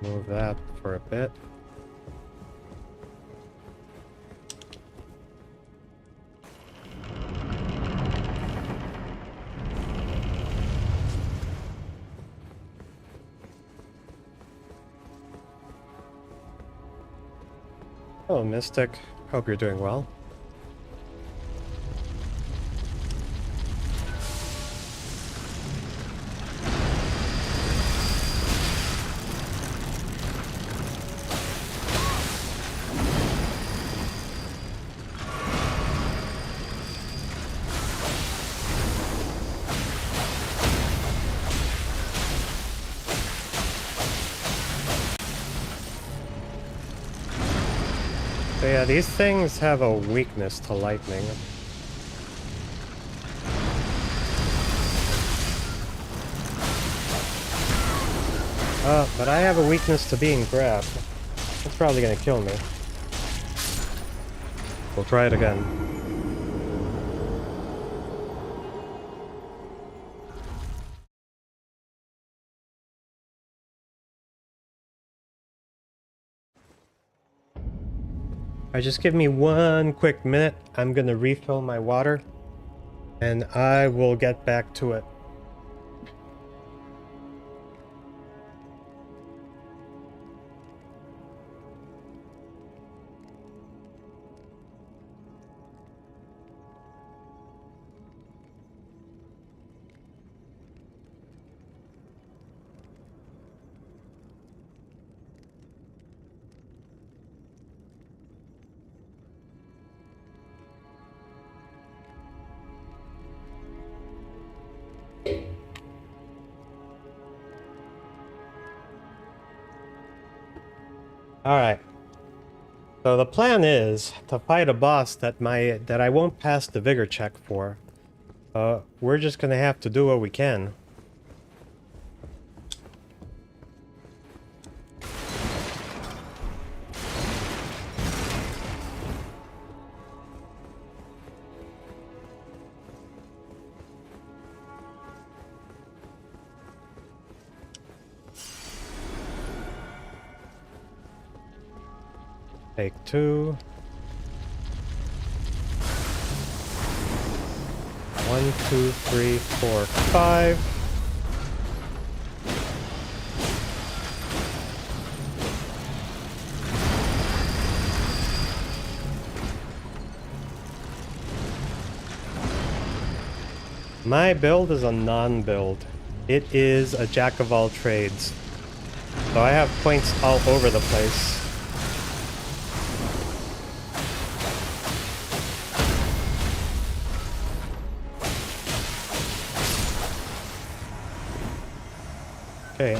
Move that for a bit. Hello, Mystic. Hope you're doing well. So yeah, these things have a weakness to lightning. But I have a weakness to being grabbed. It's probably gonna kill me. We'll try it again. Alright, just give me 1 quick minute. I'm gonna refill my water, and I will get back to it. Alright. So the plan is to fight a boss that I won't pass the vigor check for. We're just gonna have to do what we can. Take 2. 1, 2, 3, 4, 5. My build is a non-build. It is a jack of all trades. So I have points all over the place. Okay.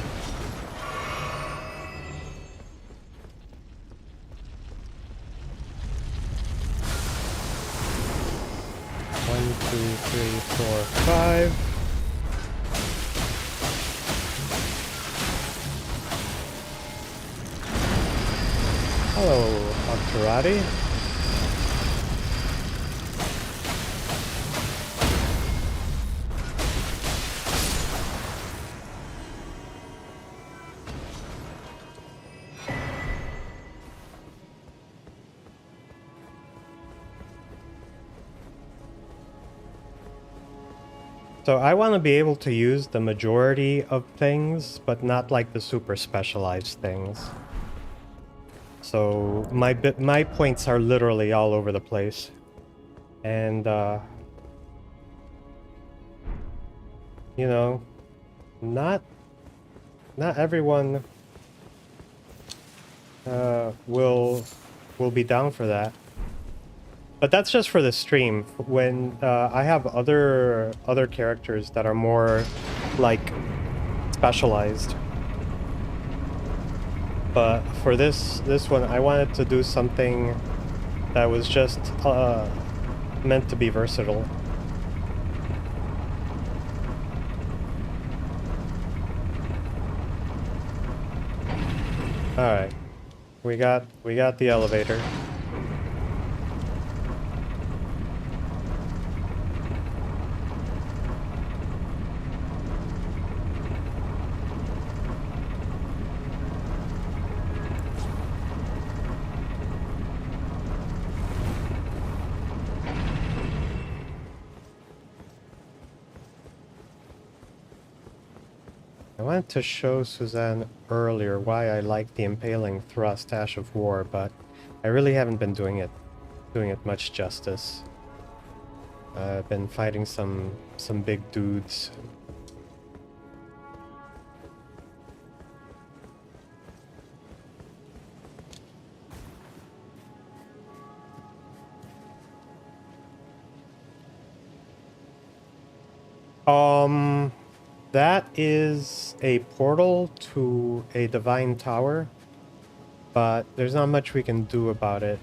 One, two, three, four, five. Hello, Octorati. So I want to be able to use the majority of things, but not like the super specialized things. So my points are literally all over the place. And you know, not everyone will be down for that. But that's just for the stream. When I have other characters that are more like specialized. But for this one, I wanted to do something that was just meant to be versatile. All right, we got the elevator. I wanted to show Suzanne earlier why I like the impaling thrust Ash of War, but I really haven't been doing it much justice. I've been fighting some big dudes. That is a portal to a divine tower, but there's not much we can do about it.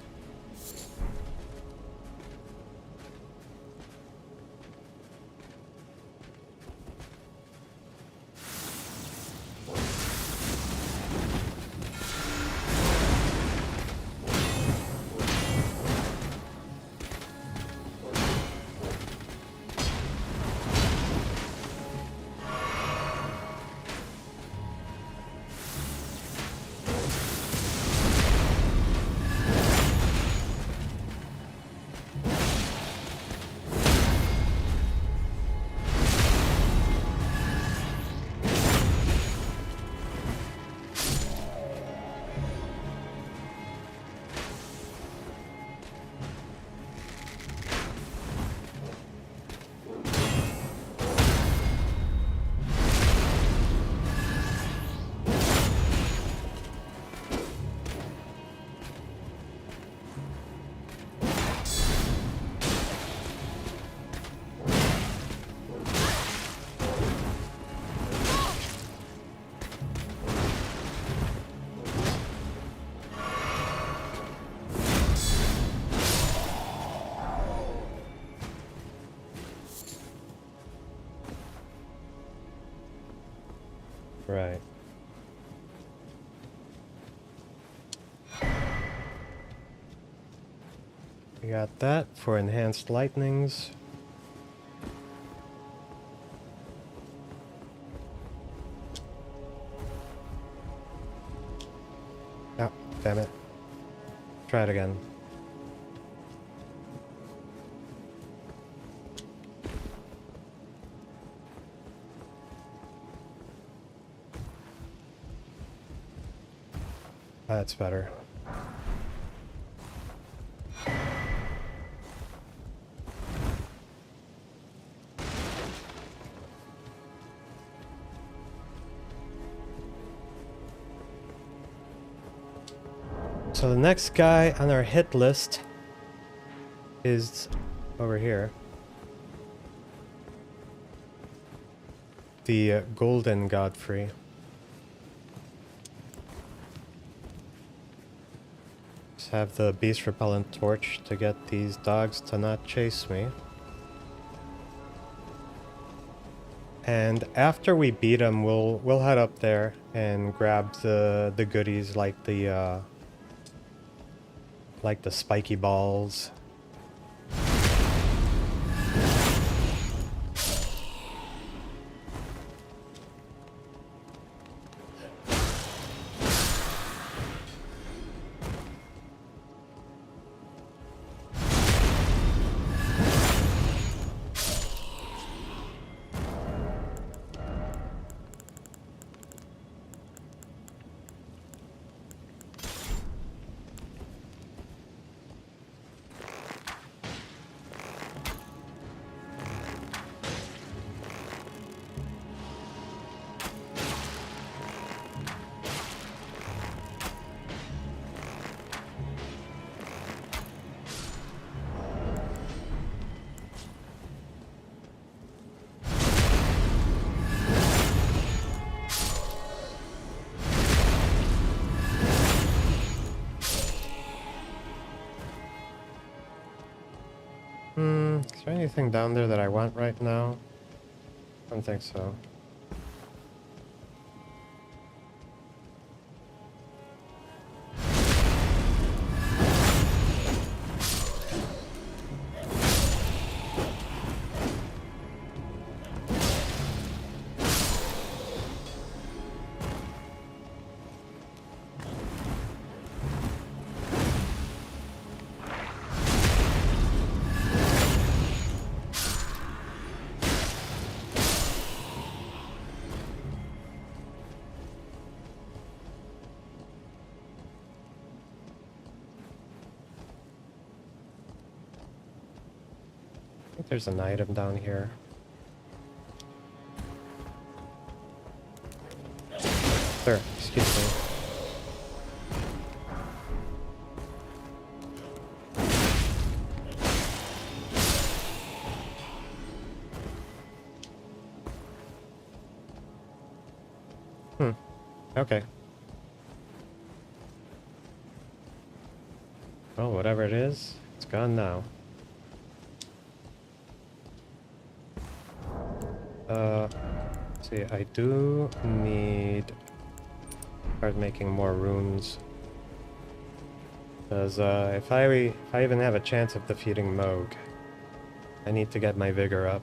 Right. We got that for enhanced lightnings. Oh, damn it. Try it again. That's better. So the next guy on our hit list is over here. The Golden Godfrey. Just have the beast repellent torch to get these dogs to not chase me. And after we beat him, we'll head up there and grab the goodies like the spiky balls. Is there anything down there that I want right now? I don't think so. I think there's an item down here. Sir, excuse me. Okay. Well, whatever it is, it's gone now. Let's see, I do need to start making more runes. Because if I even have a chance of defeating Moog, I need to get my vigor up.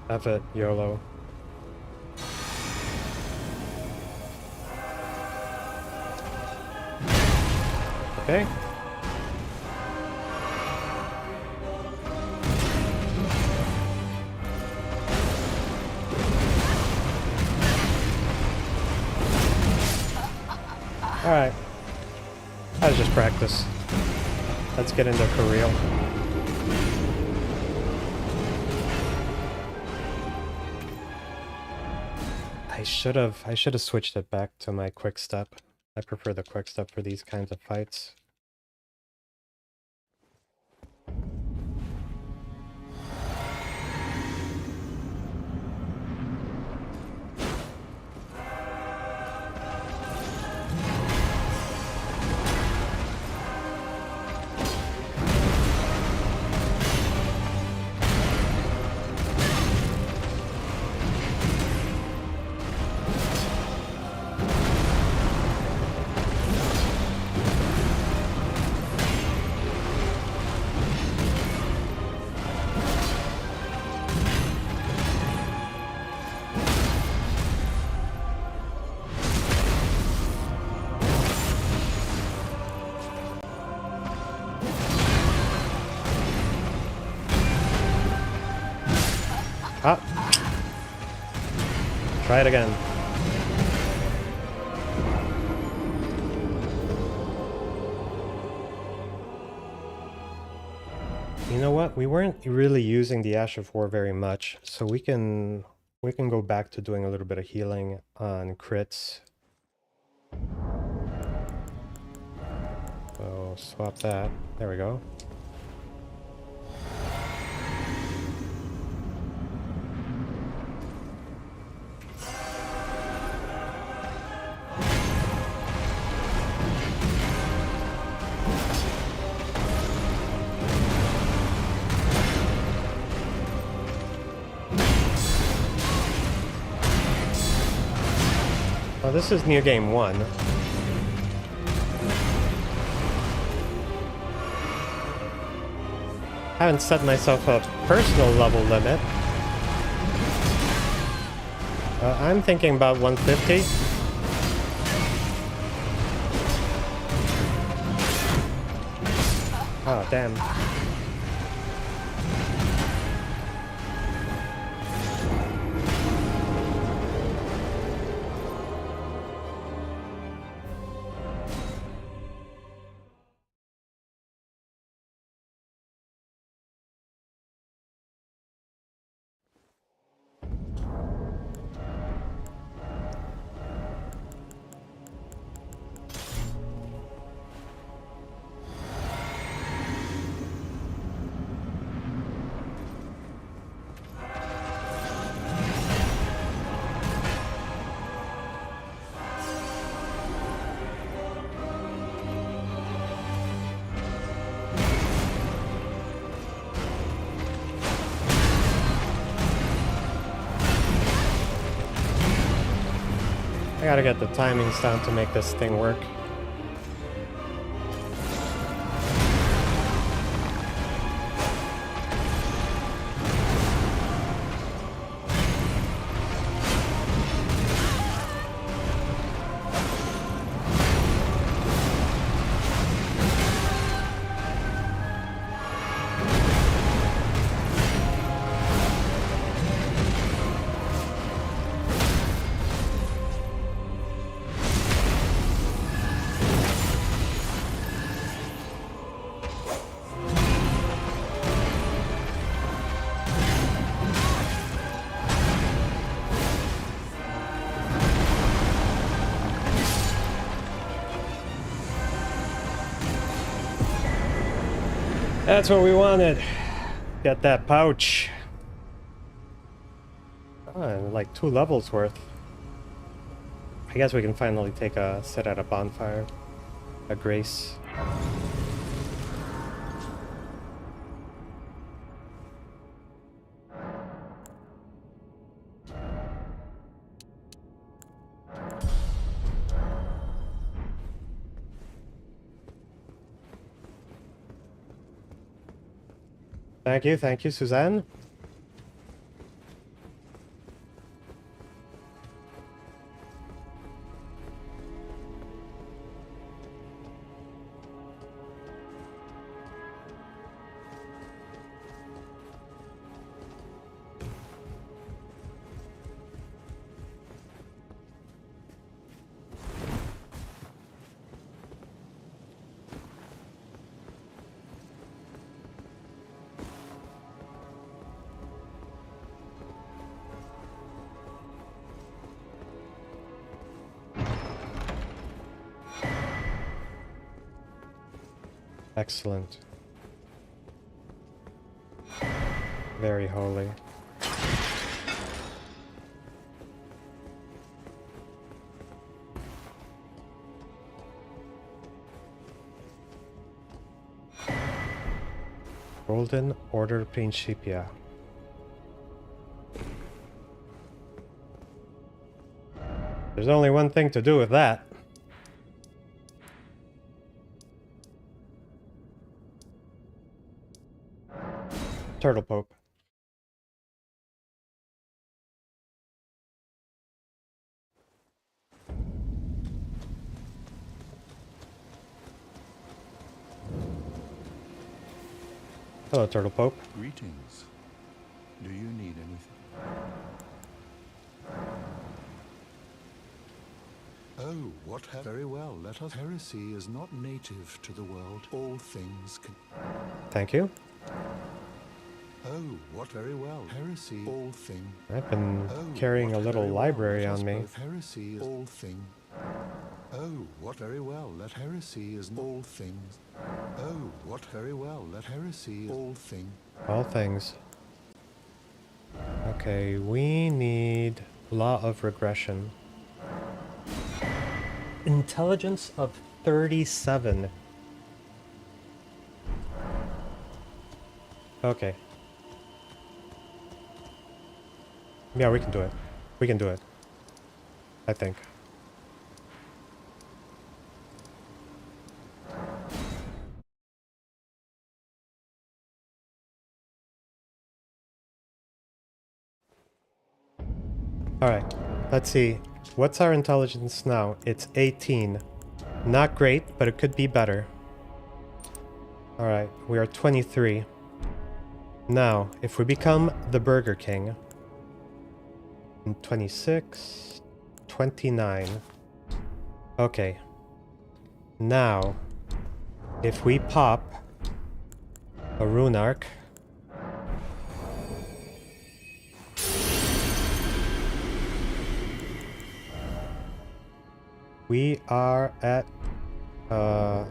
Have it, YOLO. Okay. Alright. That was just practice. Let's get into Korea. I should have switched it back to my quick step. I prefer the quick step for these kinds of fights. Ah! Try it again. You know what? We weren't really using the Ash of War very much, so we can go back to doing a little bit of healing on crits. So swap that. There we go. Oh, this is New Game 1. I haven't set myself a personal level limit. I'm thinking about 150. Oh, damn. I gotta get the timings down to make this thing work. That's what we wanted. Get that pouch. Oh, like 2 levels worth. I guess we can finally take a sit at a bonfire. A grace. Thank you, Suzanne. Excellent. Very holy. Golden Order Principia. There's only one thing to do with that. Turtle Pope. Hello, Turtle Pope. Greetings. Do you need anything? Oh, what very well. Let us. Heresy is not native to the world. All things can. Thank you. Oh, what very well. Heresy, all thing. I've been Oh, carrying a what little very well. library Let us on me. both. Heresy is all thing. Oh, what very well. Let heresy is all things. Oh, what very well. Let heresy is all thing. All things. Okay, we need law of regression. Intelligence of 37. Okay. Yeah, we can do it. We can do it. I think. Alright, let's see. What's our intelligence now? It's 18. Not great, but it could be better. Alright, we are 23. Now, if we become the Burger King... 26... 29... Okay. Now, if we pop a rune arc... We are at...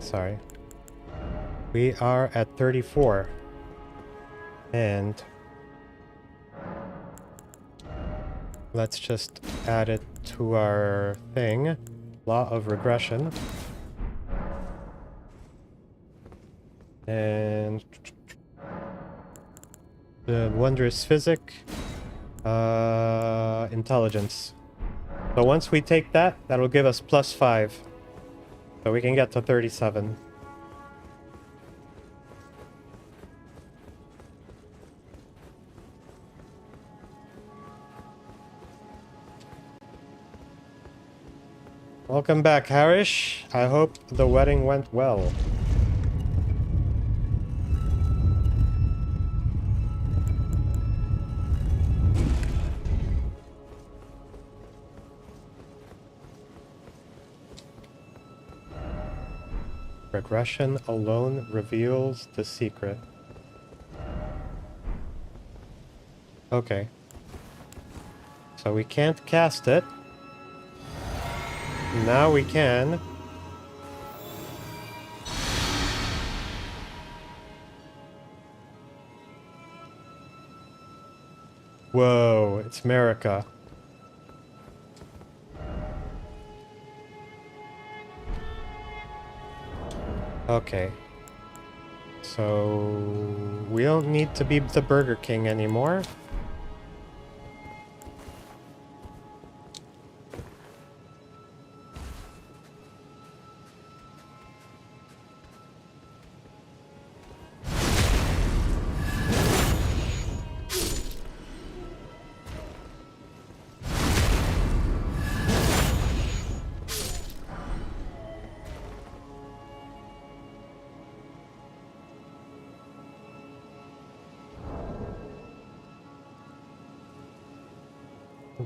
sorry. We are at 34. And... let's just add it to our thing. Law of regression. And... the wondrous physic. Intelligence. So once we take that, that'll give us +5. So we can get to 37. Welcome back, Harish. I hope the wedding went well. Regression alone reveals the secret. Okay. So we can't cast it. Now we can. Whoa, it's America. Okay. So we don't need to be the Burger King anymore.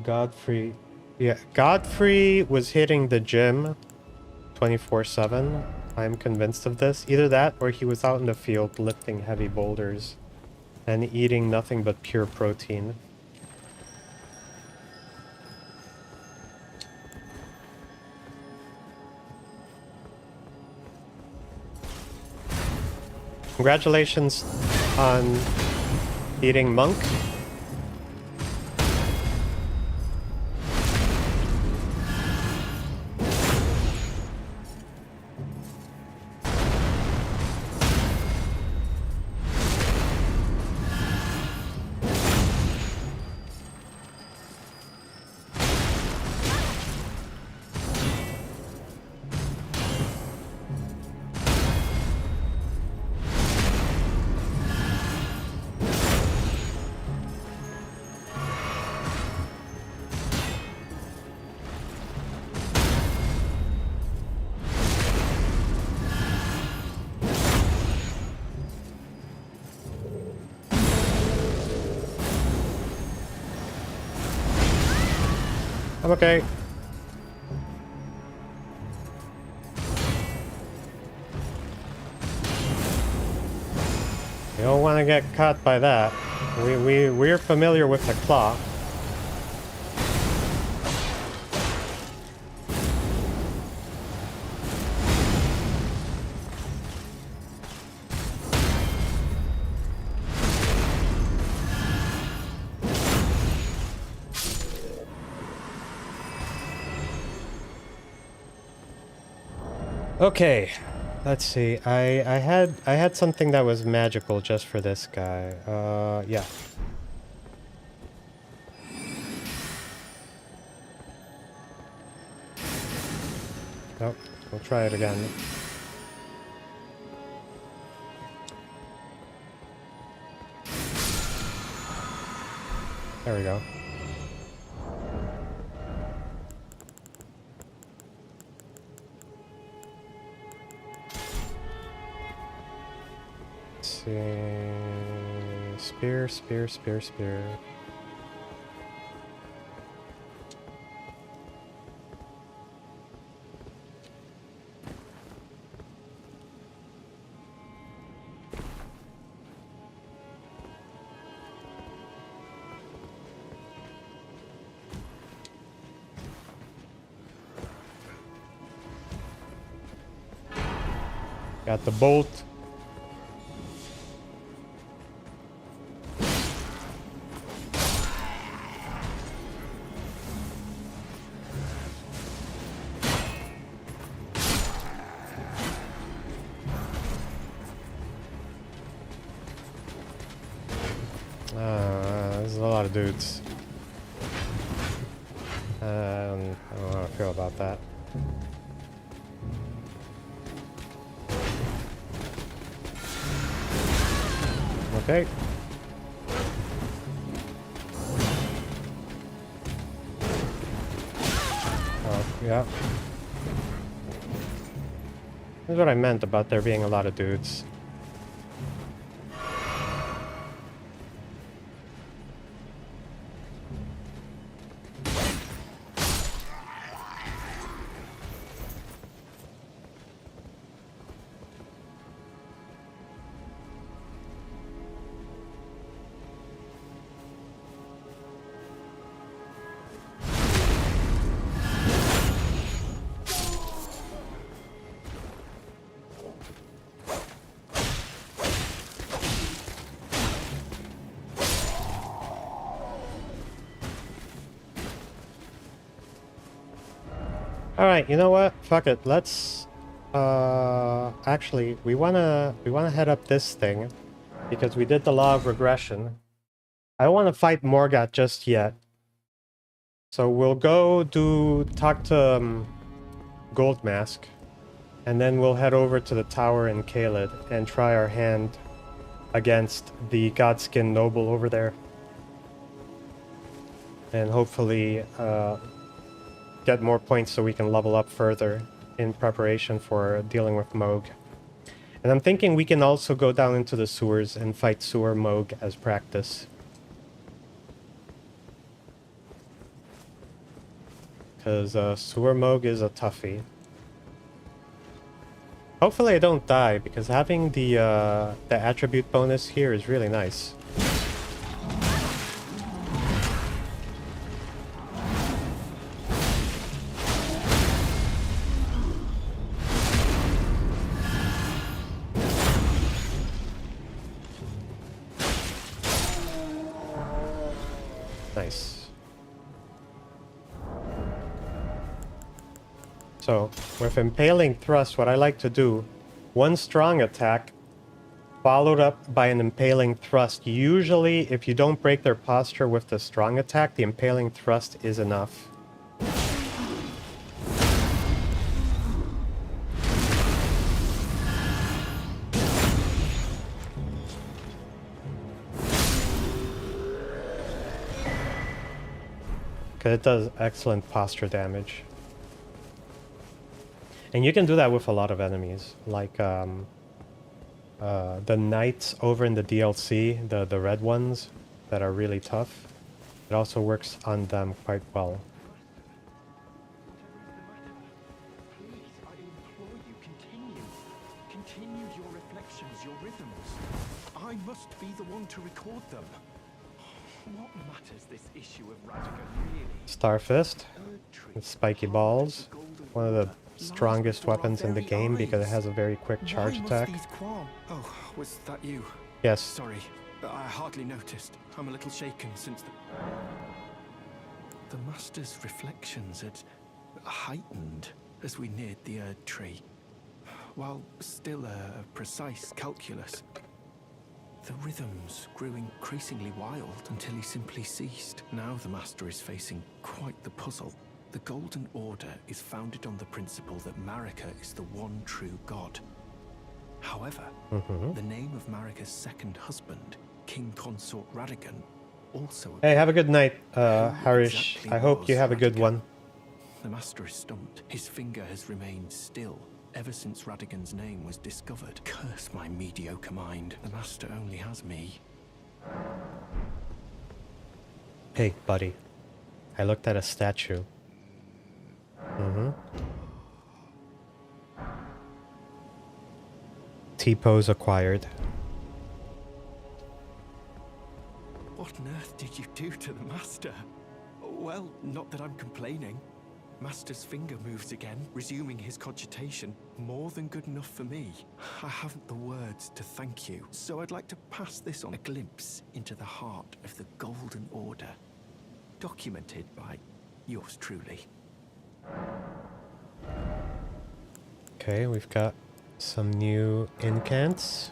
Godfrey. Yeah, Godfrey was hitting the gym 24/7. I'm convinced of this. Either that or he was out in the field lifting heavy boulders and eating nothing but pure protein. Congratulations on beating Monk. I'm okay. You don't want to get caught by that. We're familiar with the claw. Okay, let's see. I had something that was magical just for this guy. Yeah. Nope. We'll try it again. There we go. Let's see. Spear, spear, spear, spear. Got the bolt. There's a lot of dudes. I don't know how I feel about that. Okay. Oh, yeah. That's what I meant about there being a lot of dudes. Alright, you know what? Fuck it. Let's actually we wanna head up this thing because we did the law of regression. I don't wanna fight Morgat just yet. So we'll go talk to Gold Mask, and then we'll head over to the tower in Caelid and try our hand against the Godskin Noble over there. And hopefully get more points so we can level up further in preparation for dealing with Moog. And I'm thinking we can also go down into the sewers and fight Sewer Moog as practice. Because Sewer Moog is a toughie. Hopefully I don't die, because having the attribute bonus here is really nice. Nice. So, with Impaling Thrust, what I like to do, one strong attack followed up by an Impaling Thrust. Usually, if you don't break their posture with the strong attack, the Impaling Thrust is enough. Because it does excellent posture damage. And you can do that with a lot of enemies, like the knights over in the DLC, the red ones that are really tough. It also works on them quite well. reflections, your rhythms. I must be the one to record them. What matters this issue of Radigan really? Starfist. Erdtree, With spiky heart of balls. the golden One of the order, strongest lies before our weapons in the very game because it eyes. has a very quick charge Why must attack. these qualm? Oh, was that you? Yes. Sorry, I hardly noticed. I'm a little shaken since the Master's reflections had heightened as we neared the Erdtree. While still a precise calculus, the rhythms grew increasingly wild until he simply ceased. Now the Master is facing quite the puzzle. The Golden Order is founded on the principle that Marika is the one true god. However, the name of Marika's second husband, King Consort Radigan, also... Hey, have a good night, Who Harish. exactly I hope you was have a good Radigan? one. The Master is stumped. His finger has remained still ever since Radigan's name was discovered. Curse my mediocre mind. The Master only has me. Hey, buddy. I looked at a statue. T-pose acquired. What on earth did you do to the Master? Well, not that I'm complaining. Master's finger moves again, resuming his cogitation. More than good enough for me. I haven't the words to thank you, so I'd like to pass this on. A glimpse into the heart of the Golden Order. Documented by yours truly. Okay, we've got some new incants.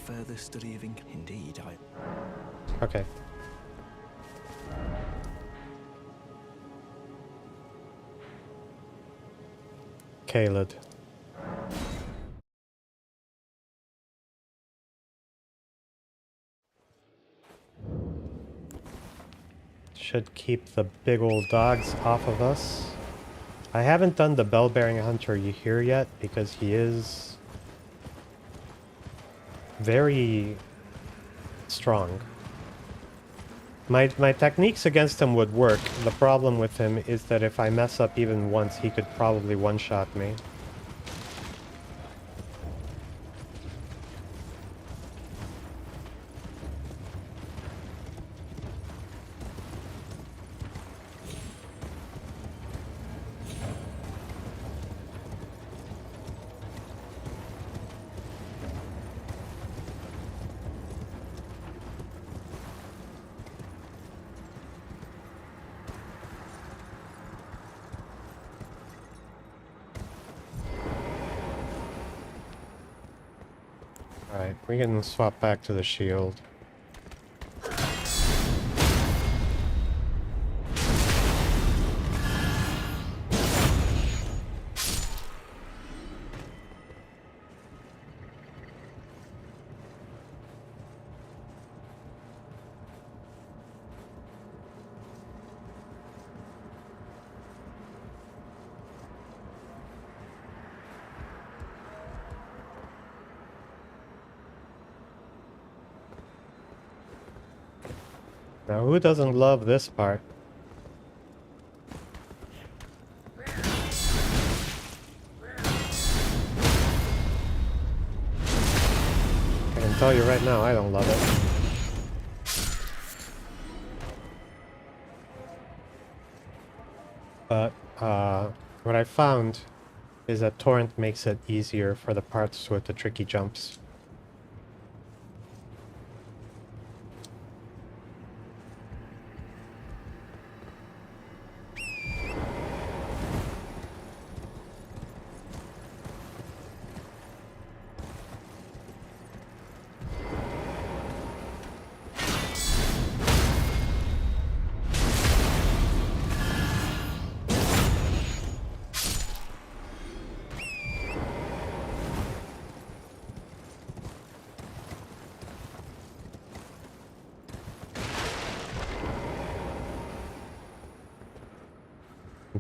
Further study of ink. Indeed, Okay. Caled. Should keep the big old dogs off of us. I haven't done the bell-bearing hunter here yet because he is very strong. My techniques against him would work. The problem with him is that if I mess up even once, he could probably one-shot me. Alright, we can swap back to the shield. Now, who doesn't love this part? I can tell you right now, I don't love it. But, what I found is that Torrent makes it easier for the parts with the tricky jumps.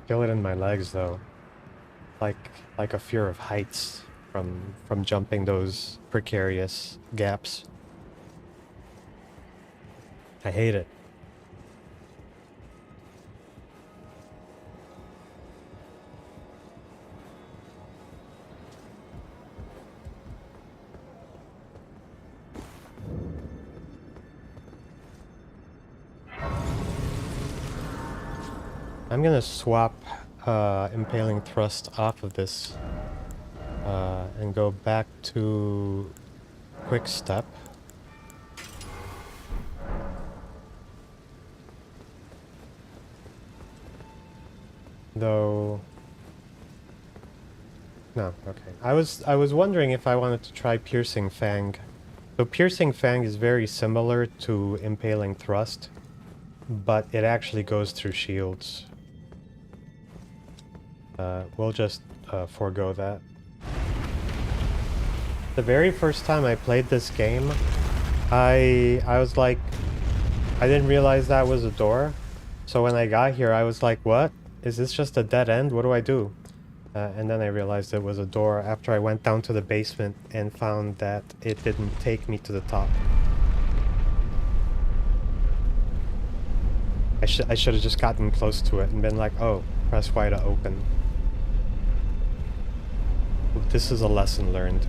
Feel it in my legs though, like a fear of heights from jumping those precarious gaps. I hate it. I'm gonna swap Impaling Thrust off of this and go back to Quick Step. Though... No, okay. I was wondering if I wanted to try Piercing Fang. So Piercing Fang is very similar to Impaling Thrust, but it actually goes through shields. We'll just forego that. The very first time I played this game, I was like, I didn't realize that was a door. So when I got here, I was like, what? Is this just a dead end? What do I do? And then I realized it was a door after I went down to the basement and found that it didn't take me to the top. I should have just gotten close to it and been like, oh, press Y to open. This is a lesson learned.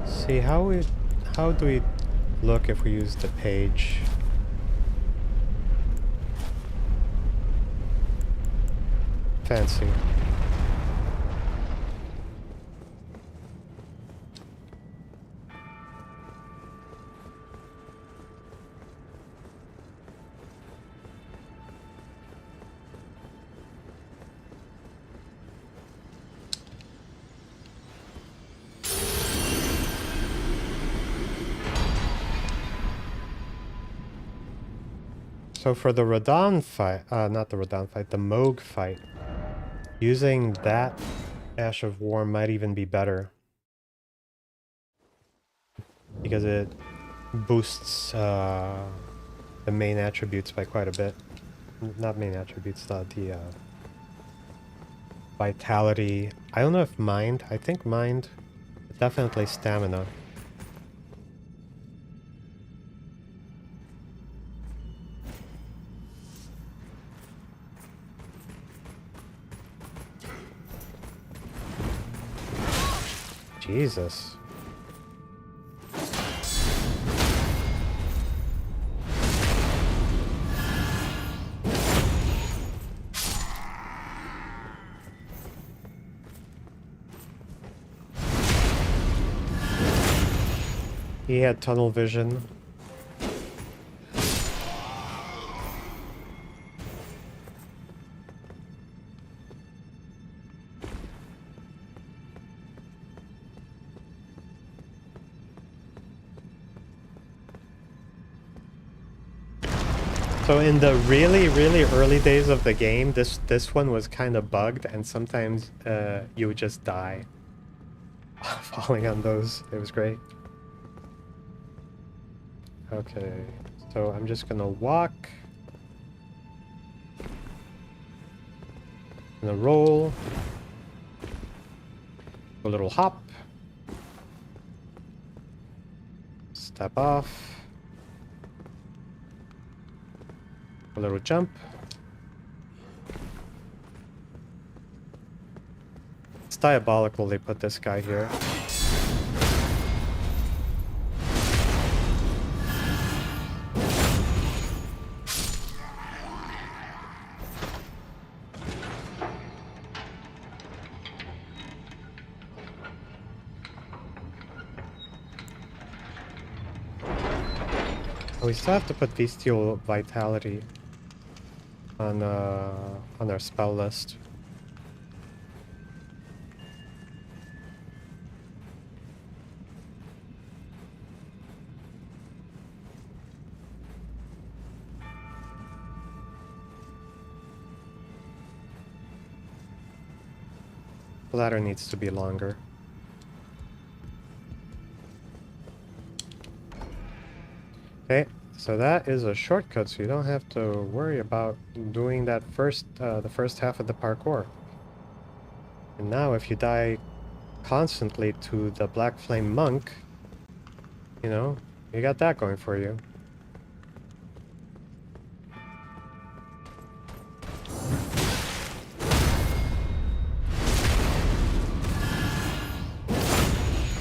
See, how do we look if we use the page? Fancy. So for the Radon fight, not the Radon fight, the Moog fight, using that Ash of War might even be better. Because it boosts the main attributes by quite a bit. Not main attributes, the vitality. I don't know if mind. I think mind. Definitely stamina. Jesus. He had tunnel vision. So in the really early days of the game, this one was kind of bugged, and sometimes you would just die falling on those. It was great. Okay, so I'm just gonna walk. Gonna roll. A little hop. Step off. A little jump. It's diabolical they put this guy here. Oh, we still have to put Bestial Vitality on our spell list. The ladder needs to be longer. Okay, so that is a shortcut, so you don't have to worry about doing that the first half of the parkour. And now if you die constantly to the Black Flame Monk, you know, you got that going for you.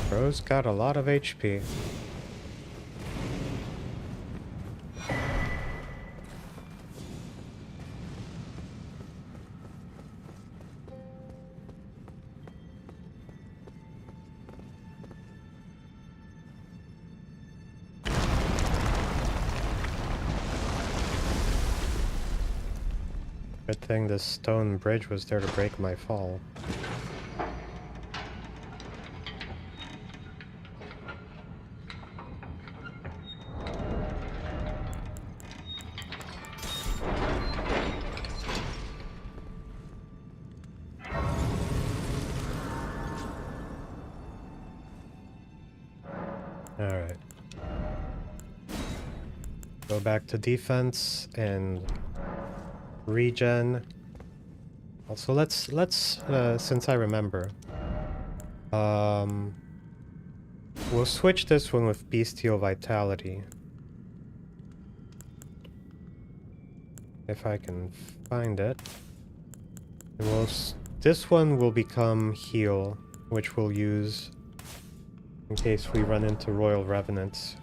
Bro's got a lot of HP. Good thing this stone bridge was there to break my fall. Alright. Go back to defense and regen. Also, let's since I remember, we'll switch this one with Bestial Vitality. If I can find it. And this one will become Heal, which we'll use in case we run into Royal Revenants.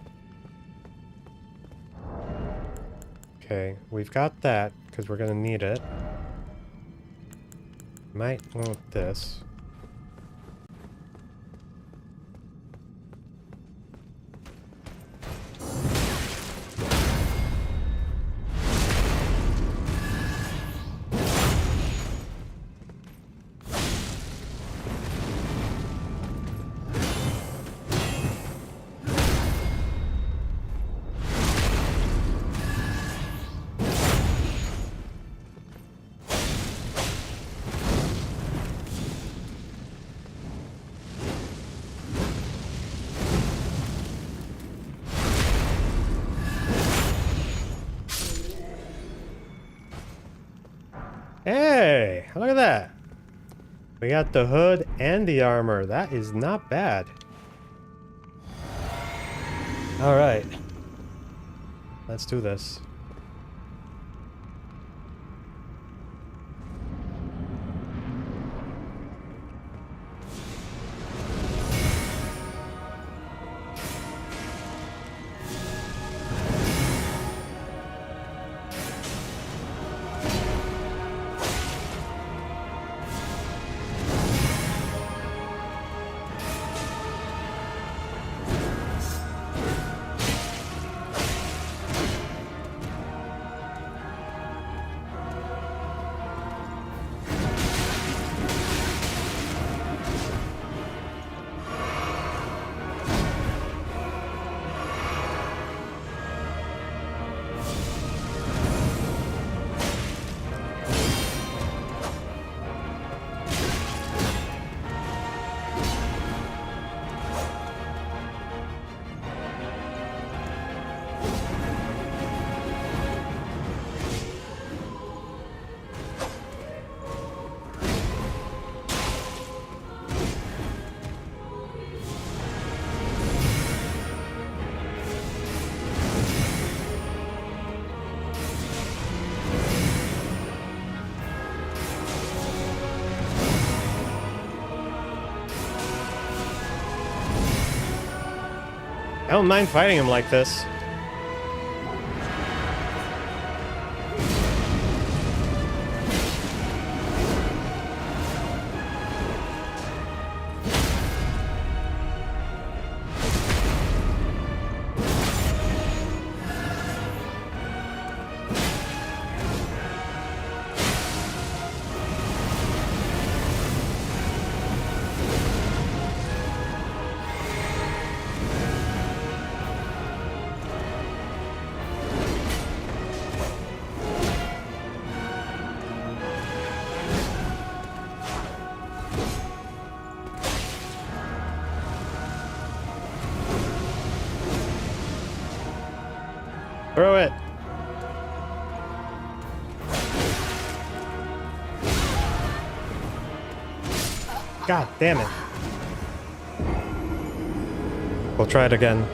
Okay, we've got that, because we're gonna need it. Might want this. Hey, look at that. We got the hood and the armor. That is not bad. All right. Let's do this. I don't mind fighting him like this. Throw it. God damn it. We'll try it again.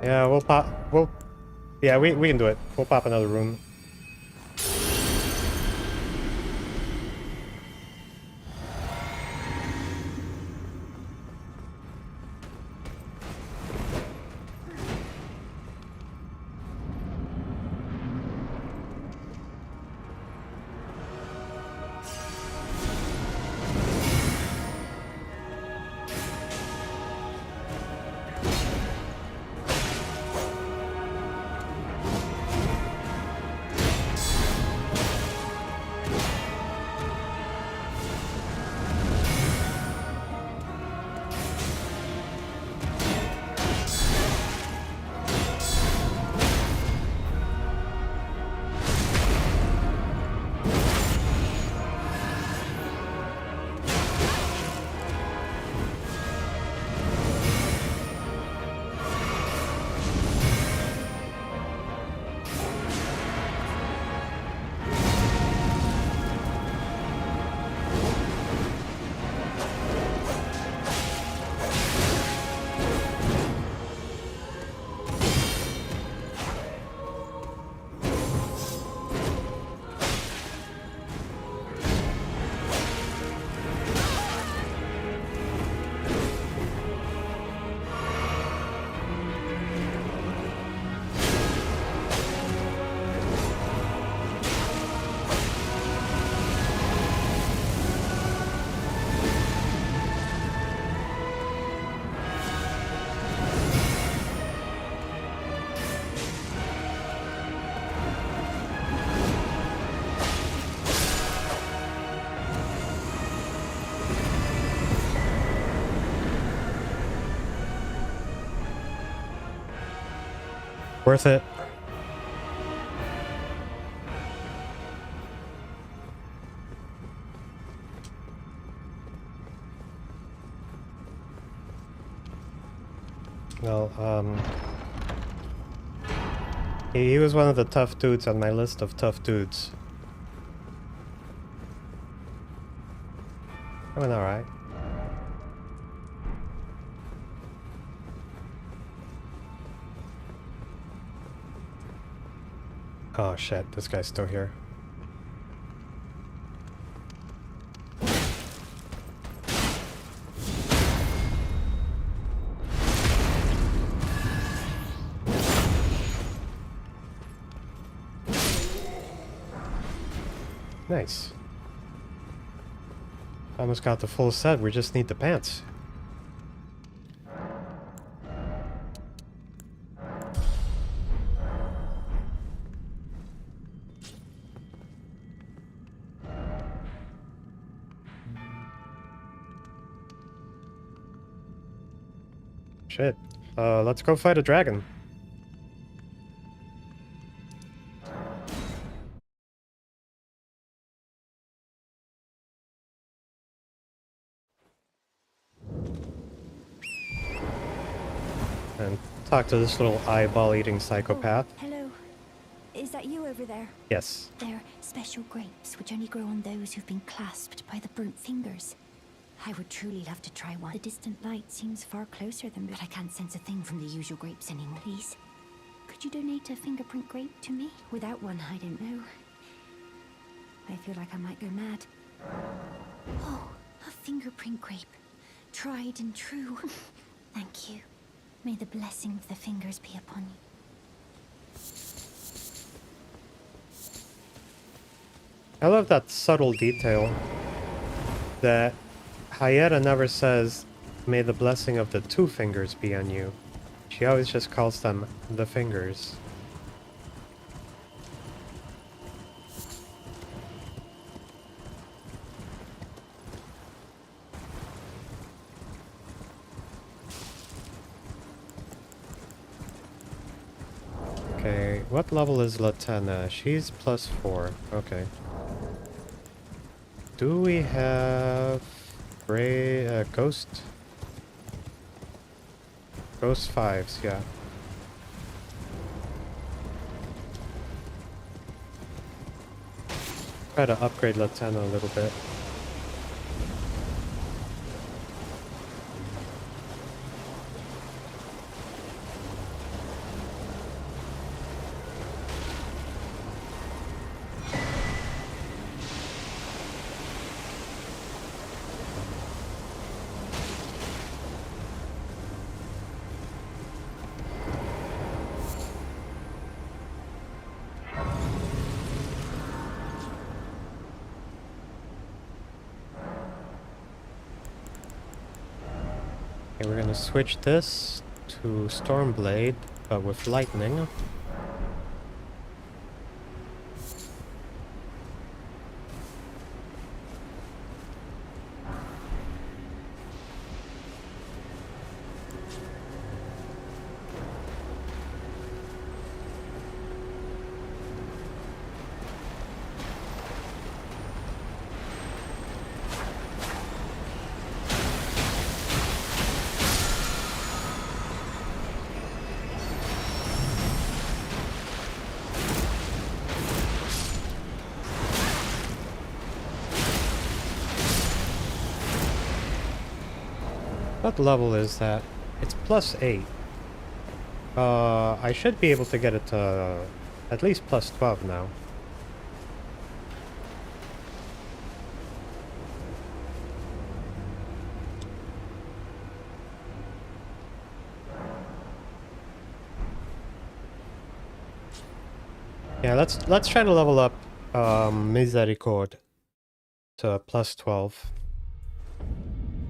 Yeah, yeah, we can do it. We'll pop another rune. Worth it. Well, he was one of the tough dudes on my list of tough dudes. I went alright. Oh shit, this guy's still here. Nice. Almost got the full set, we just need the pants. Shit. Let's go fight a dragon. And talk to this little eyeball-eating psychopath. Oh, hello. Is that you over there? Yes. They're special grapes which only grow on those who've been clasped by the burnt fingers. I would truly love to try one. The distant light seems far closer than, but I can't sense a thing from the usual grapes anymore. Please, could you donate a fingerprint grape to me? Without one, I don't know. I feel like I might go mad. Oh, a fingerprint grape. Tried and true. Thank you. May the blessing of the fingers be upon you. I love that subtle detail that Hayata never says, "May the blessing of the two fingers be on you." She always just calls them the fingers. Okay, what level is Latena? She's +4. Okay. Do we have Ghost? Ghost 5s, yeah. Try to upgrade Latena a little bit. Okay, we're gonna switch this to Stormblade, but with lightning. What level is that? It's +8. I should be able to get it to at least +12 now. Yeah, let's try to level up Misericorde to +12.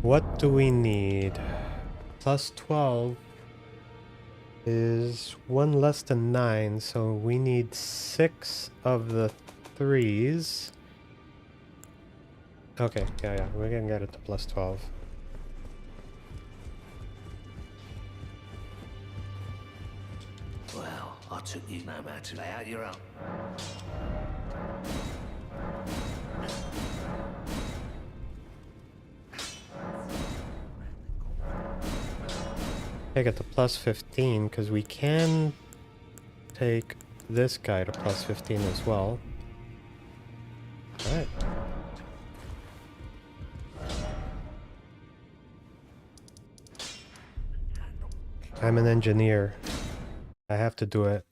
What do we need? +12 is 1 less than 9, so we need 6 of the 3s. Okay, yeah, we can get it to +12. Well, took you no matter. Lay out your own. Take it to plus 15, because we can take this guy to plus 15 as well. Alright. I'm an engineer. I have to do it.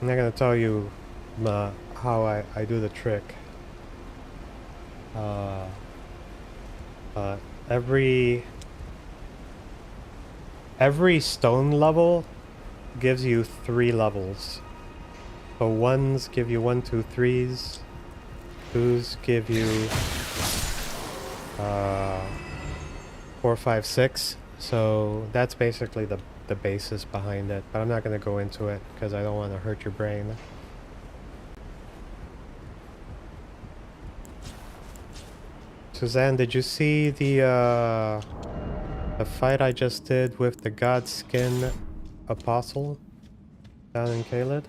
I'm not gonna tell you how I do the trick. Every stone level gives you 3 levels. So ones give you 1, 2, 3s. 2s give you 4, 5, 6. So that's basically the basis behind it. But I'm not going to go into it because I don't want to hurt your brain. Suzanne, did you see the fight I just did with the Godskin Apostle down in Caelid?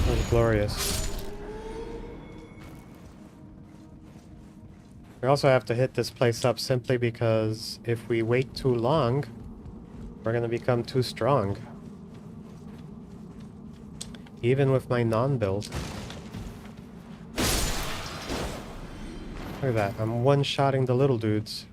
That was glorious. We also have to hit this place up simply because if we wait too long, we're gonna become too strong. Even with my non-build. Look at that, I'm one-shotting the little dudes.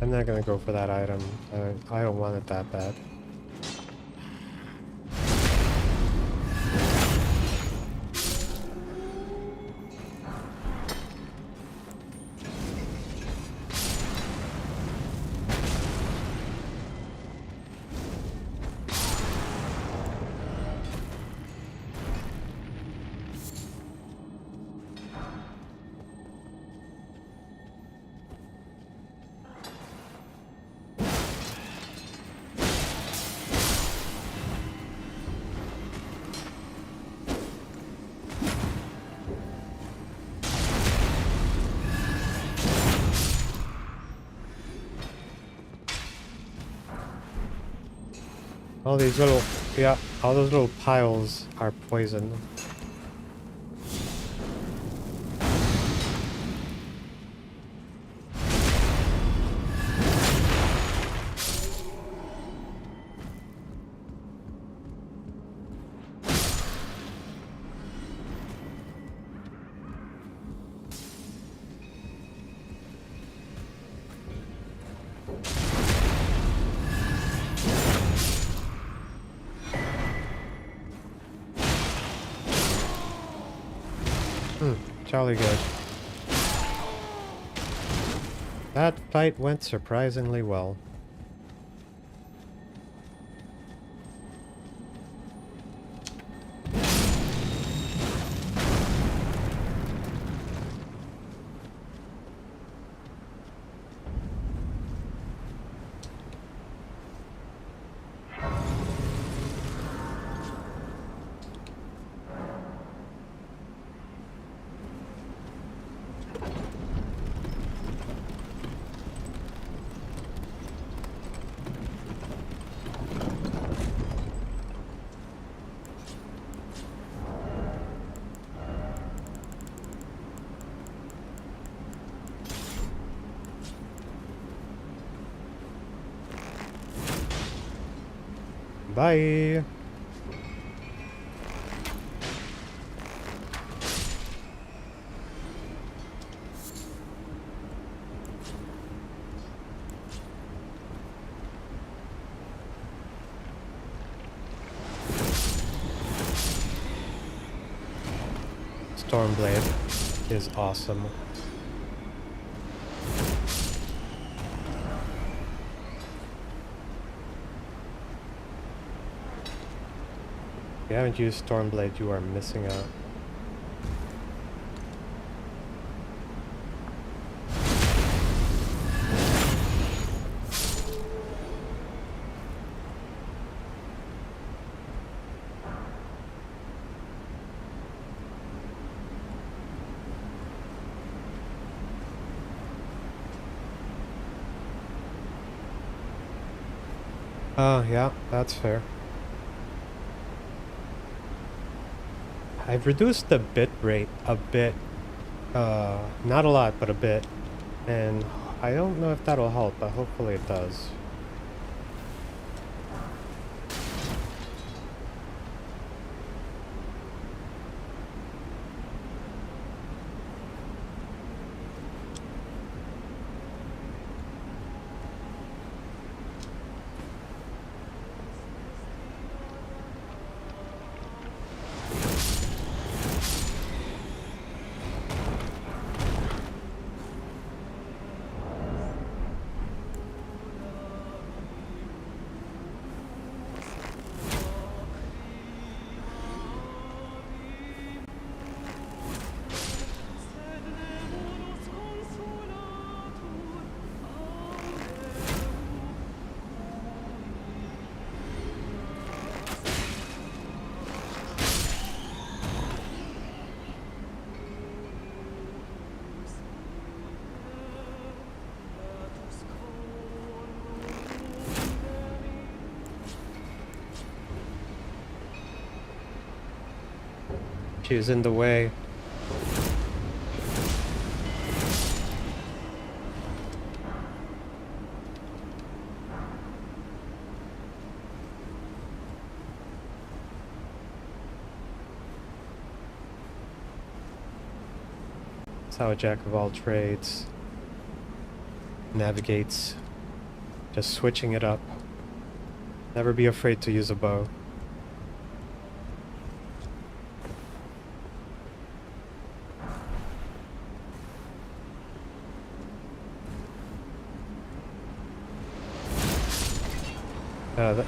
I'm not gonna go for that item. I don't want it that bad. All these little, yeah, all those little piles are poison. Jolly good. That fight went surprisingly well. Bye. Stormblade is awesome. If you haven't used Stormblade, you are missing out. Oh, yeah, that's fair. I've reduced the bit rate a bit. Not a lot, but a bit. And I don't know if that'll help, but hopefully it does. She was in the way. That's how a jack of all trades navigates. Just switching it up. Never be afraid to use a bow.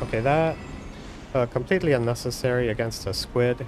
Okay, that completely unnecessary against a squid.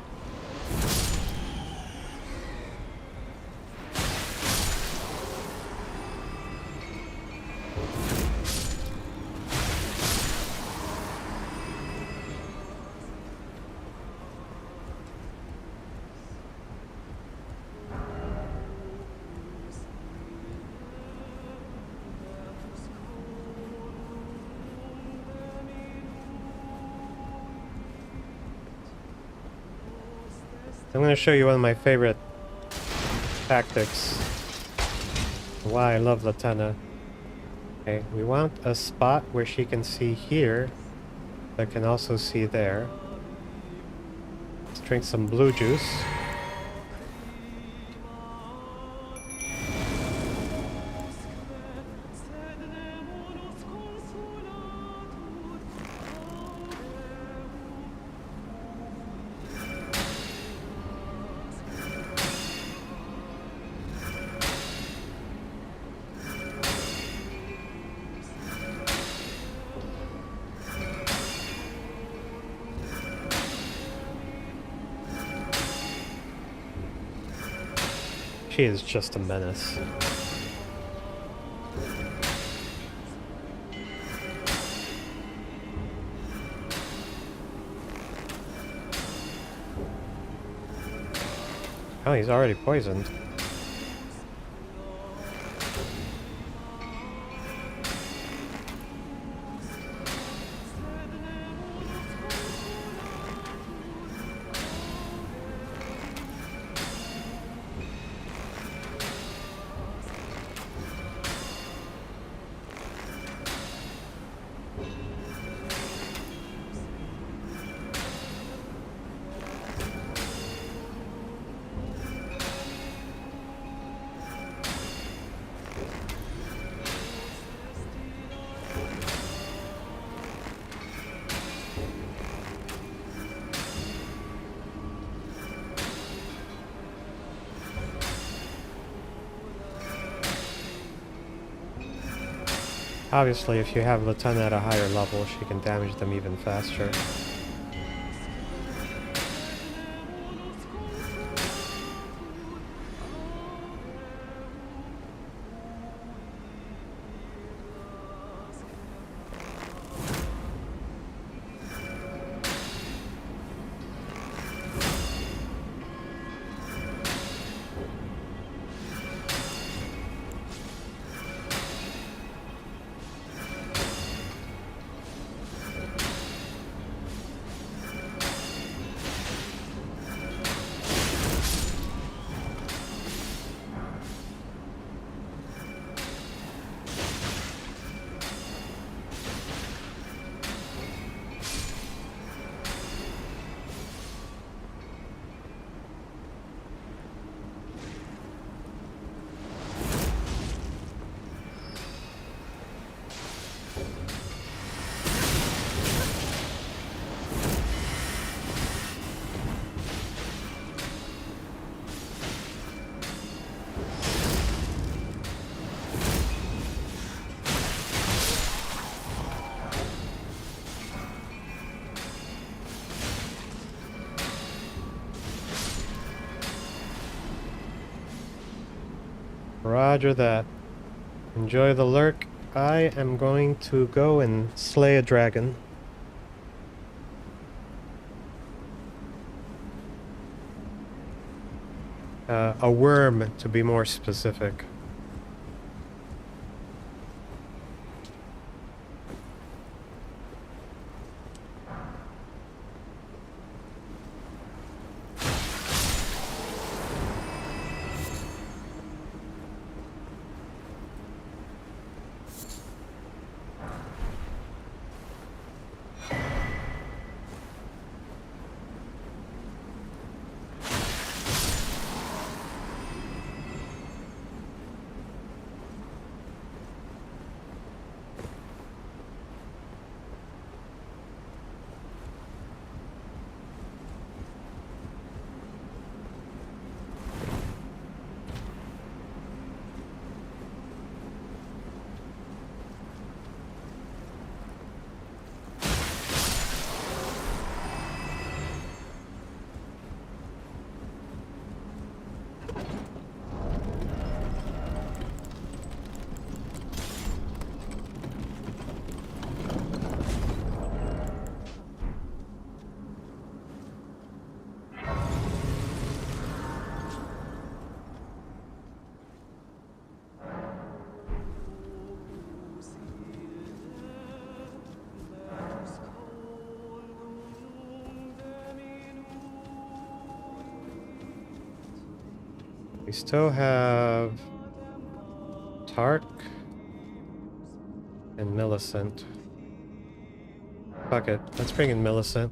I'm going to show you one of my favorite tactics. Why I love Latenna. Okay, we want a spot where she can see here, but can also see there. Let's drink some blue juice. She is just a menace. Oh, he's already poisoned. Obviously, if you have Lieutenant at a higher level, she can damage them even faster. Roger that. Enjoy the lurk. I am going to go and slay a dragon. A worm, to be more specific. We still have Tark and Millicent. Fuck it, let's bring in Millicent.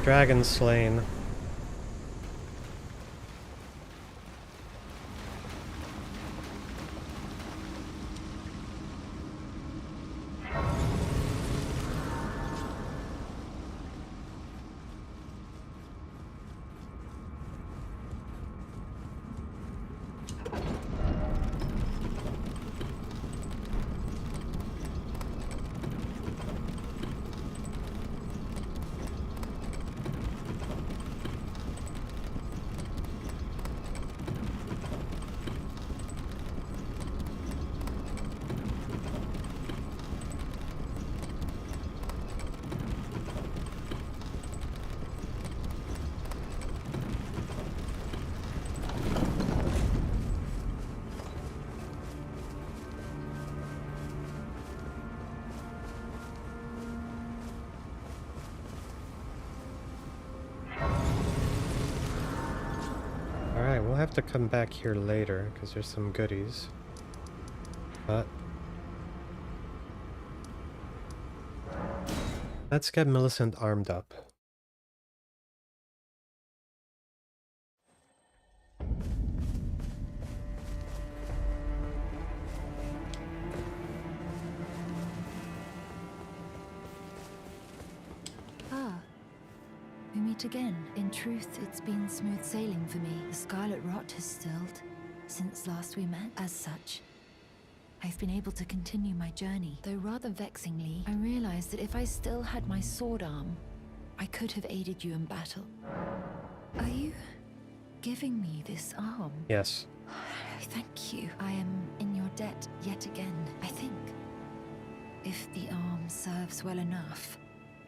Dragon slain. to come back here later because there's some goodies. But let's get Millicent armed up. We meet again. In truth, it's been smooth sailing for me. The scarlet rot has stilled since last we met. As such, I've been able to continue my journey. Though rather vexingly, I realized that if I still had my sword arm, I could have aided you in battle. Are you giving me this arm? Yes. Thank you. I am in your debt yet again, I think. If the arm serves well enough,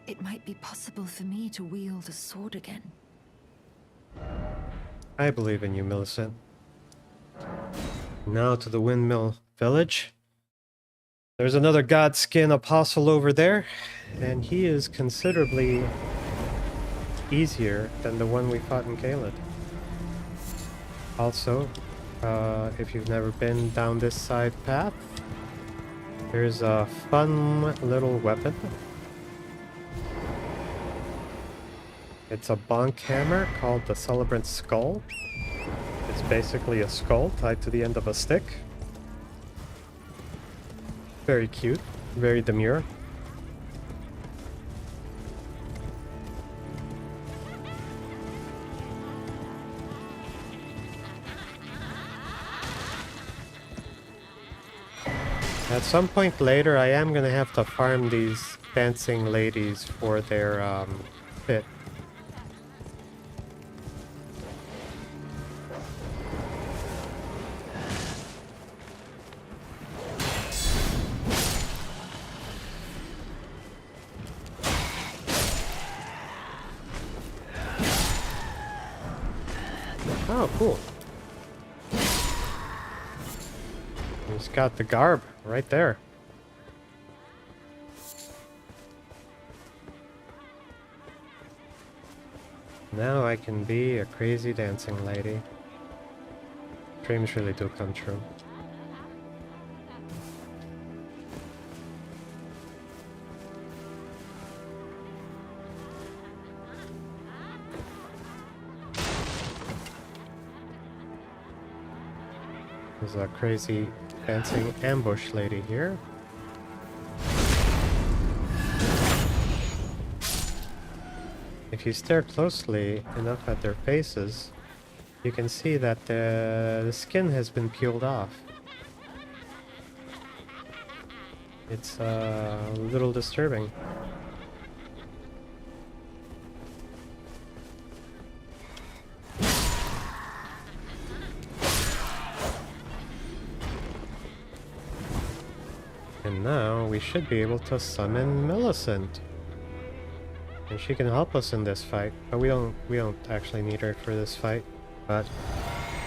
it might be possible for me to wield a sword again. I believe in you, Millicent. Now to the Windmill Village. There's another Godskin apostle over there, and he is considerably easier than the one we fought in Caelid. Also, if you've never been down this side path, there's a fun little weapon. It's a bonk hammer called the Celebrant Skull. It's basically a skull tied to the end of a stick. Very cute, very demure. At some point later, I am gonna have to farm these dancing ladies for their fit. Oh, cool. He's got the garb right there. Now I can be a crazy dancing lady. Dreams really do come true. There's a crazy dancing ambush lady here. If you stare closely enough at their faces, you can see that the skin has been peeled off. It's a little disturbing. And now we should be able to summon Millicent. And she can help us in this fight. But we don't actually need her for this fight. But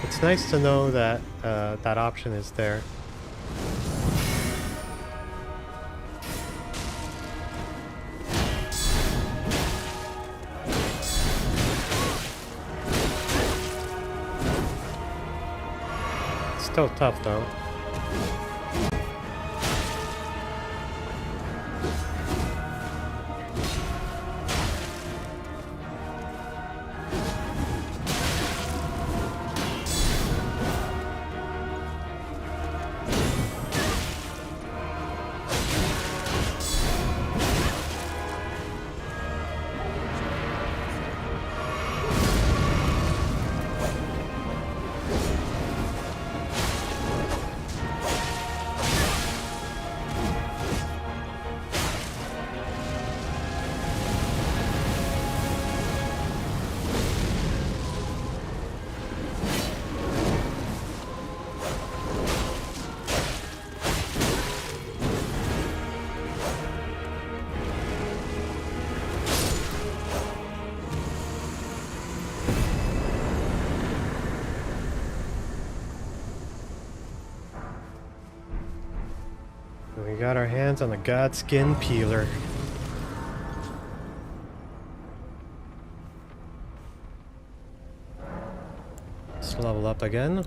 it's nice to know that that option is there. It's still tough though. We got our hands on the Godskin Peeler. Let's level up up again.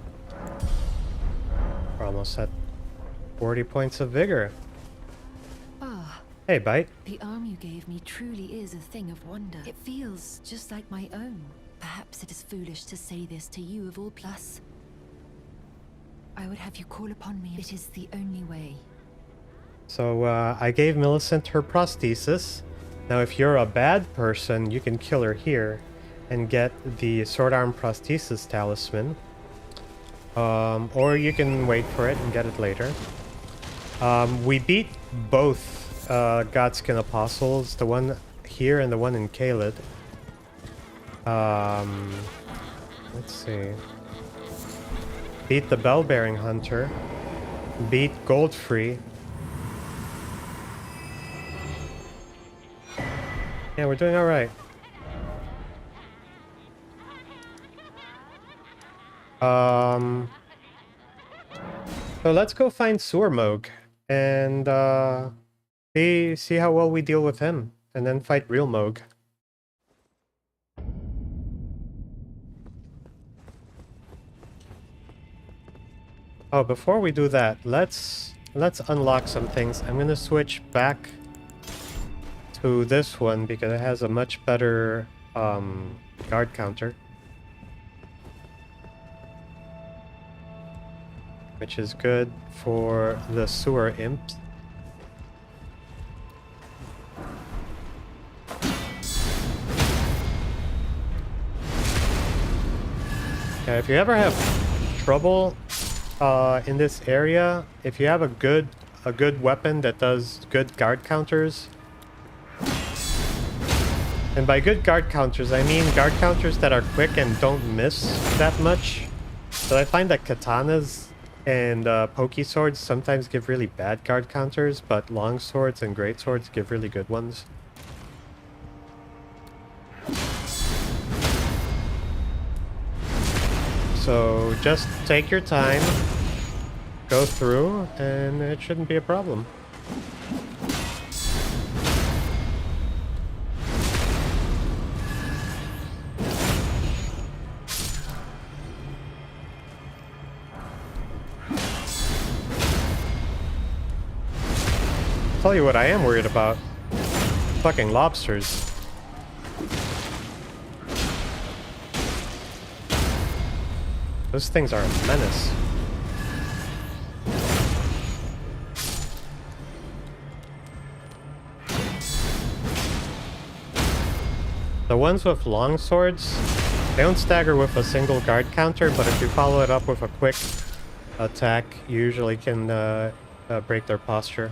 We're almost at 40 points of vigor. Ah, Hey, Bite. the arm you gave me truly is a thing of wonder. It feels just like my own. Perhaps it is foolish to say this to you of all plus. I would have you call upon me. It is the only way. So, I gave Millicent her prosthesis. Now, if you're a bad person, you can kill her here and get the sword arm prosthesis talisman. Or you can wait for it and get it later. We beat both Godskin Apostles, the one here and the one in Caelid. Let's see. Beat the Bell-Bearing Hunter. Beat Goldfree. Yeah, we're doing alright. So let's go find Sewer Moog and see how well we deal with him, and then fight real Moog. Oh, before we do that, let's unlock some things. I'm gonna switch back to this one because it has a much better guard counter, which is good for the sewer imps. Yeah, if you ever have trouble in this area, if you have a good weapon that does good guard counters, and by good guard counters I mean guard counters that are quick and don't miss that much. So I find that katanas and pokey swords sometimes give really bad guard counters, but long swords and great swords give really good ones. So just take your time, go through, and it shouldn't be a problem. Tell you what I am worried about. Fucking lobsters. Those things are a menace. The ones with long swords, they don't stagger with a single guard counter, but if you follow it up with a quick attack, you usually can break their posture.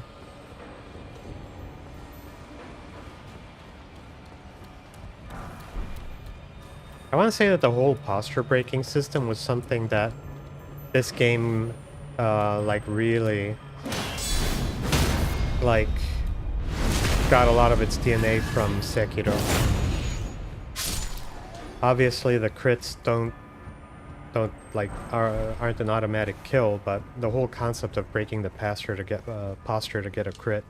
I want to say that the whole posture breaking system was something that this game, like, really, like, got a lot of its DNA from Sekiro. Obviously, the crits aren't an automatic kill, but the whole concept of breaking the posture to get a crit.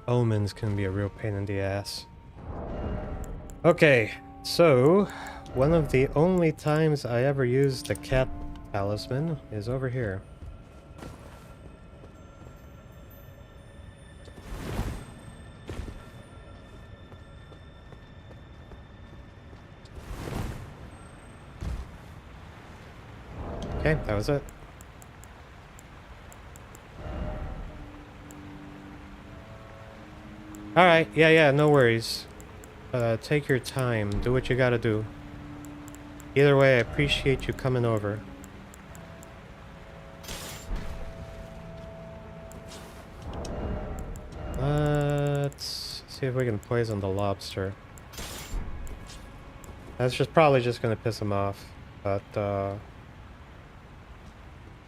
Omens can be a real pain in the ass. Okay, So, one of the only times I ever used the cat talisman is over here. Okay, that was it. Alright, yeah, no worries. Take your time, do what you gotta do. Either way, I appreciate you coming over. Let's see if we can poison the lobster. That's just probably just gonna piss him off, but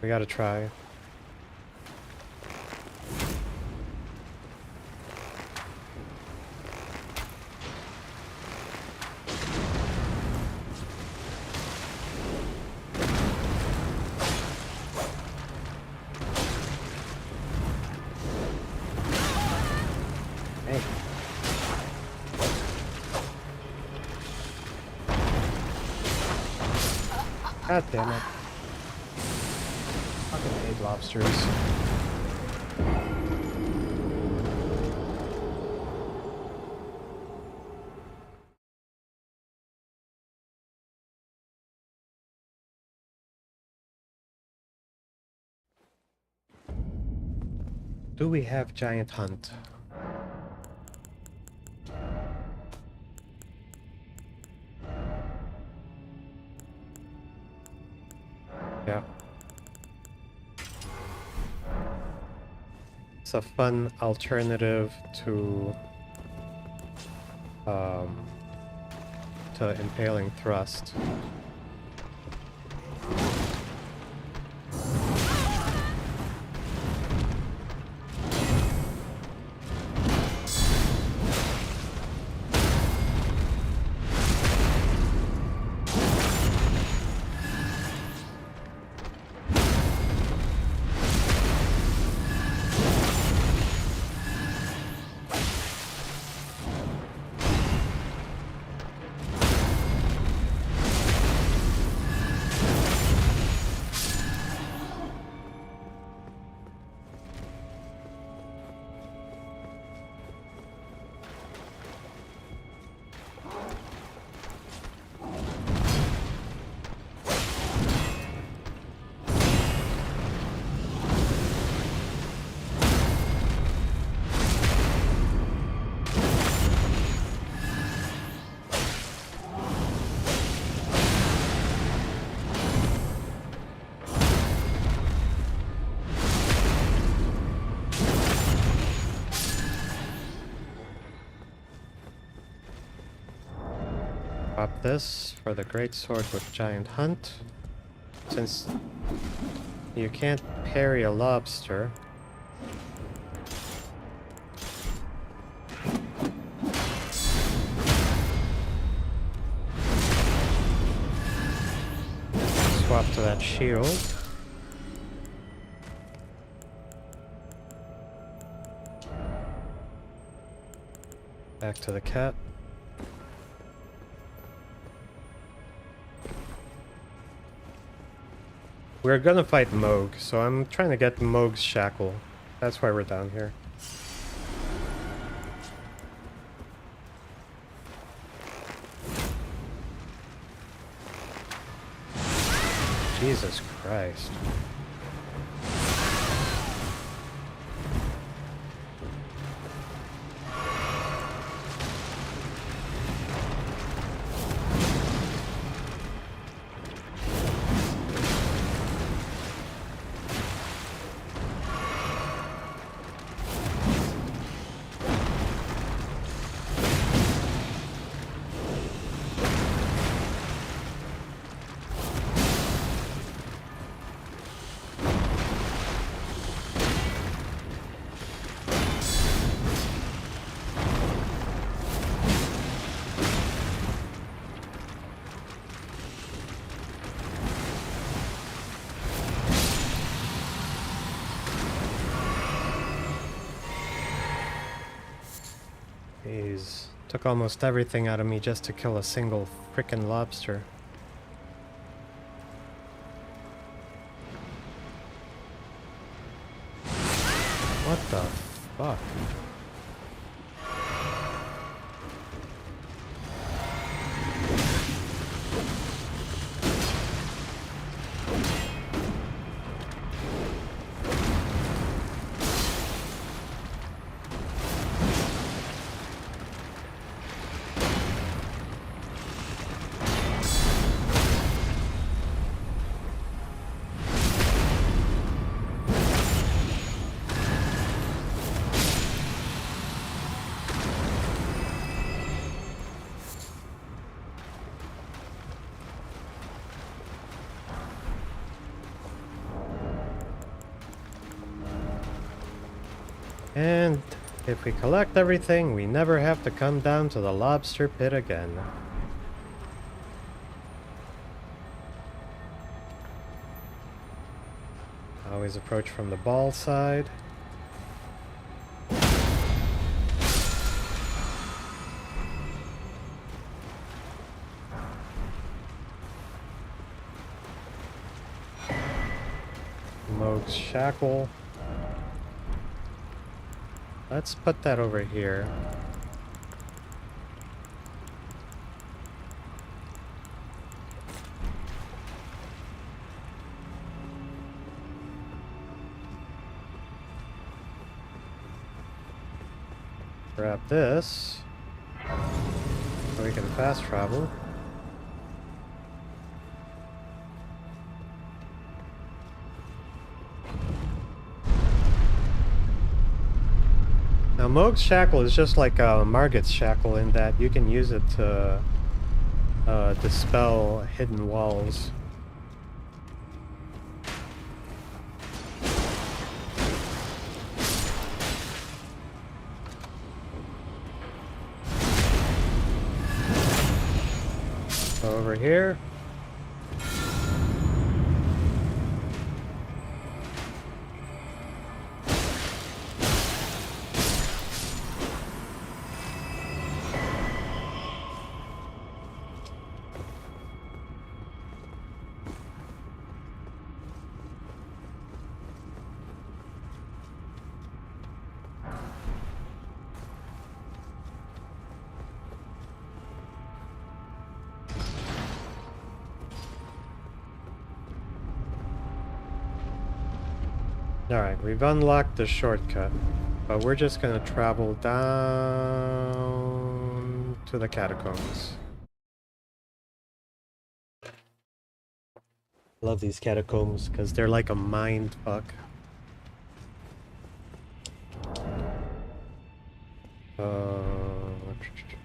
we gotta try. Hey. God damn it. Fucking hate lobsters. Do we have giant hunt? Yeah. It's a fun alternative to impaling thrust. Swap this for the great sword with giant hunt. Since you can't parry a lobster, swap to that shield. Back to the cat. We're gonna fight Moog, so I'm trying to get Moog's shackle. That's why we're down here. Jesus Christ. He's Took almost everything out of me just to kill a single frickin' lobster. What the fuck? And if we collect everything, we never have to come down to the lobster pit again. Always approach from the ball side. Moog's shackle. Let's put that over here. Grab this, so we can fast travel. Now, Moog's shackle is just like Margit's shackle in that you can use it to dispel hidden walls. So over here. Alright, we've unlocked the shortcut, but we're just gonna travel down to the catacombs. Love these catacombs, because they're like a mind fuck.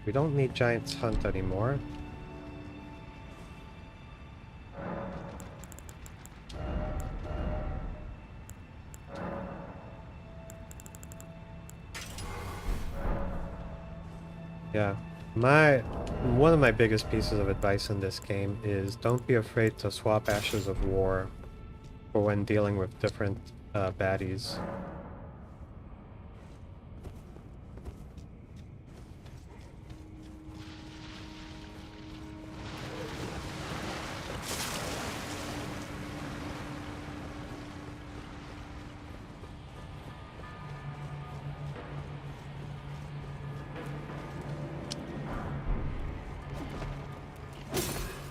We don't need Giant's Hunt anymore. Yeah, one of my biggest pieces of advice in this game is don't be afraid to swap Ashes of War for when dealing with different baddies.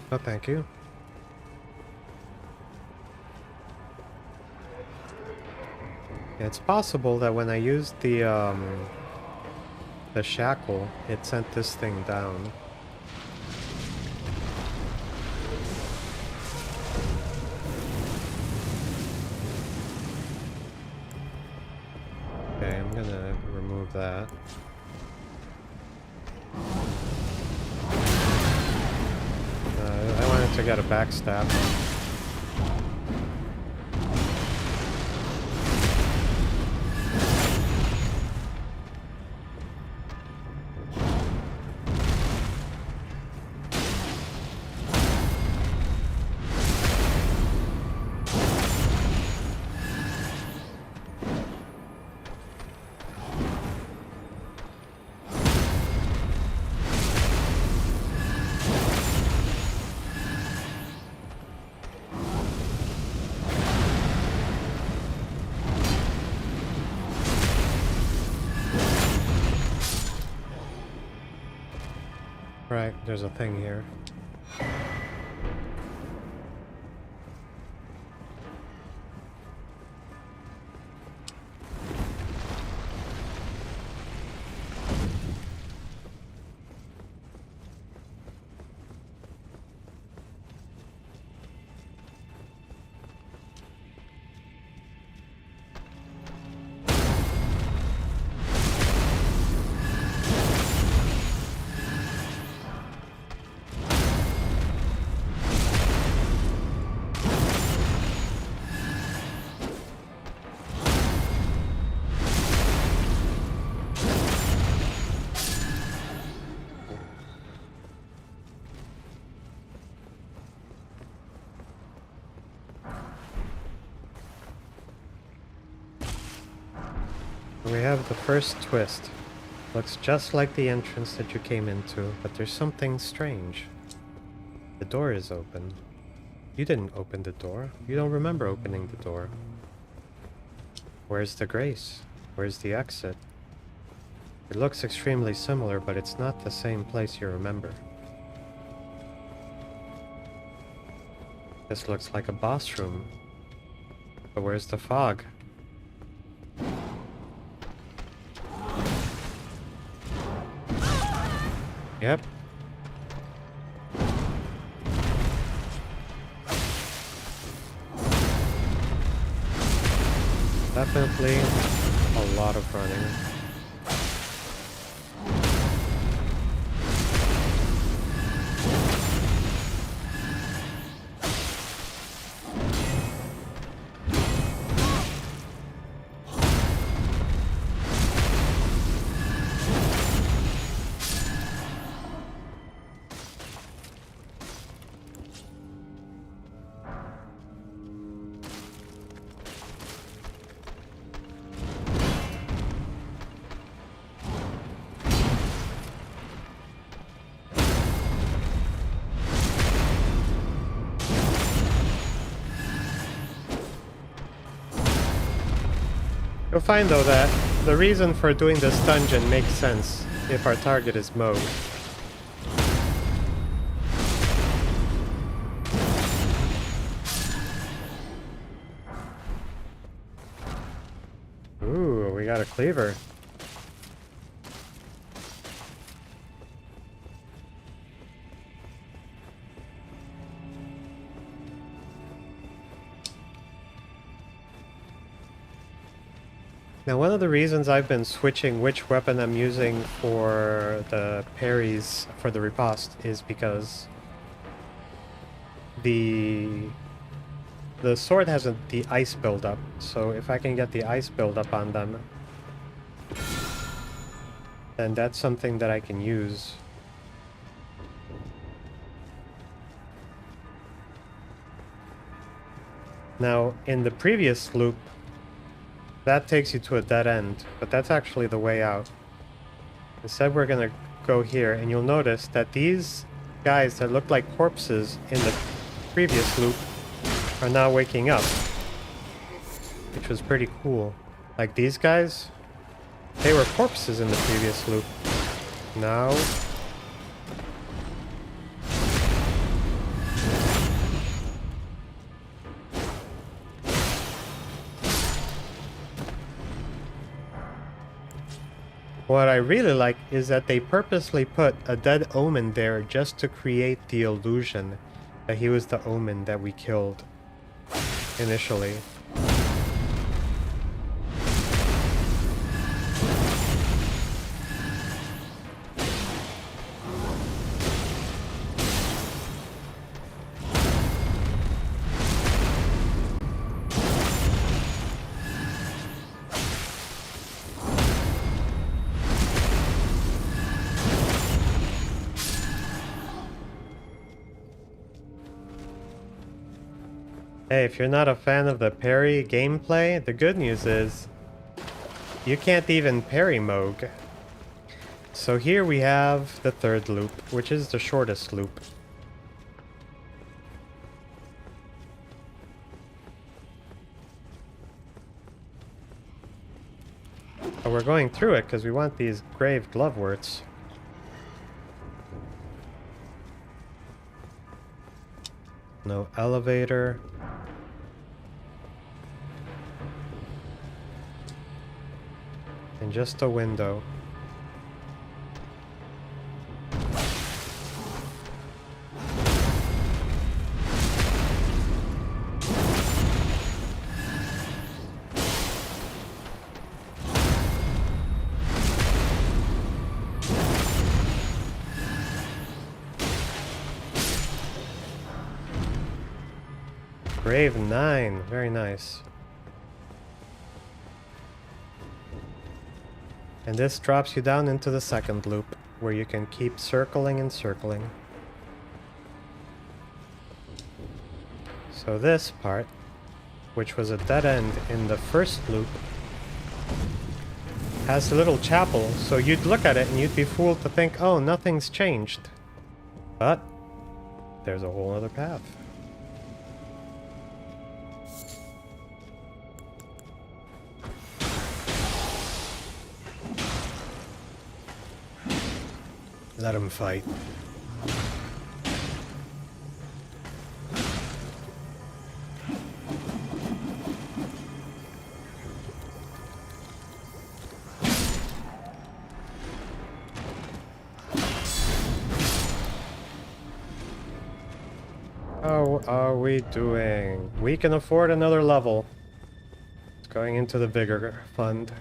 Oh, thank you. Yeah, it's possible that when I used the shackle, it sent this thing down. Okay, I'm gonna remove that. I wanted to get a backstab. right, there's a thing here. We have the first twist. Looks just like the entrance that you came into, but there's something strange. The door is open. You didn't open the door. You don't remember opening the door. Where's the grace? Where's the exit? It looks extremely similar, but it's not the same place you remember. This looks like a boss room. But where's the fog? Yep. Definitely a lot of running. You'll find though that the reason for doing this dungeon makes sense if our target is Moog. Ooh, we got a cleaver. Now, one of the reasons I've been switching which weapon I'm using for the parries for the riposte is because the sword has the ice buildup, so if I can get the ice buildup on them, then that's something that I can use. Now, in the previous loop, that takes you to a dead end, but that's actually the way out. Instead, we're gonna go here, and you'll notice that these guys that looked like corpses in the previous loop are now waking up, which was pretty cool. Like these guys, they were corpses in the previous loop. Now what I really like is that they purposely put a dead omen there just to create the illusion that he was the omen that we killed initially. Hey, if you're not a fan of the parry gameplay, the good news is you can't even parry Moog. So here we have the third loop, which is the shortest loop. But we're going through it because we want these grave gloveworts. No elevator. And just a window. Grave 9, very nice. And this drops you down into the second loop, where you can keep circling and circling. So this part, which was a dead end in the first loop, has a little chapel, so you'd look at it and you'd be fooled to think, oh, nothing's changed. But there's a whole other path. Let him fight. How are we doing? We can afford another level. It's going into the bigger fund.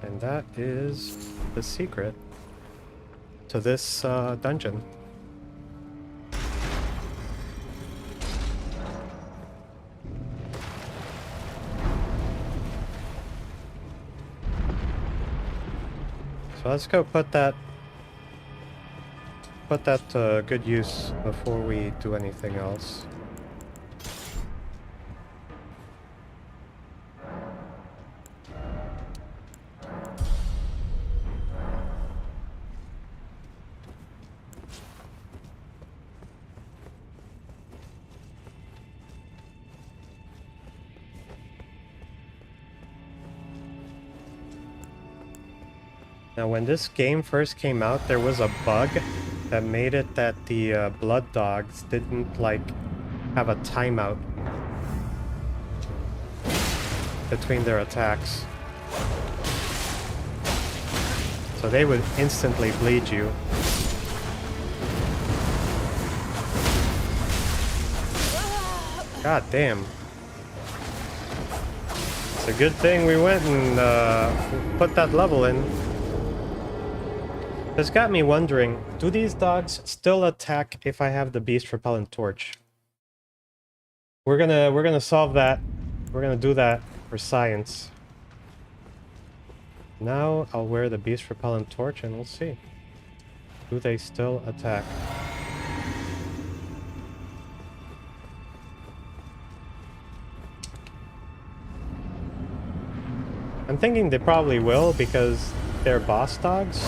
And that is the secret to this dungeon. So let's go put that to good use before we do anything else. Now, when this game first came out, there was a bug that made it that the blood dogs didn't, like, have a timeout between their attacks. So they would instantly bleed you. God damn. It's a good thing we went and put that level in. This got me wondering, do these dogs still attack if I have the beast repellent torch? We're gonna solve that. We're gonna do that for science. Now I'll wear the beast repellent torch and we'll see. Do they still attack? I'm thinking they probably will because they're boss dogs.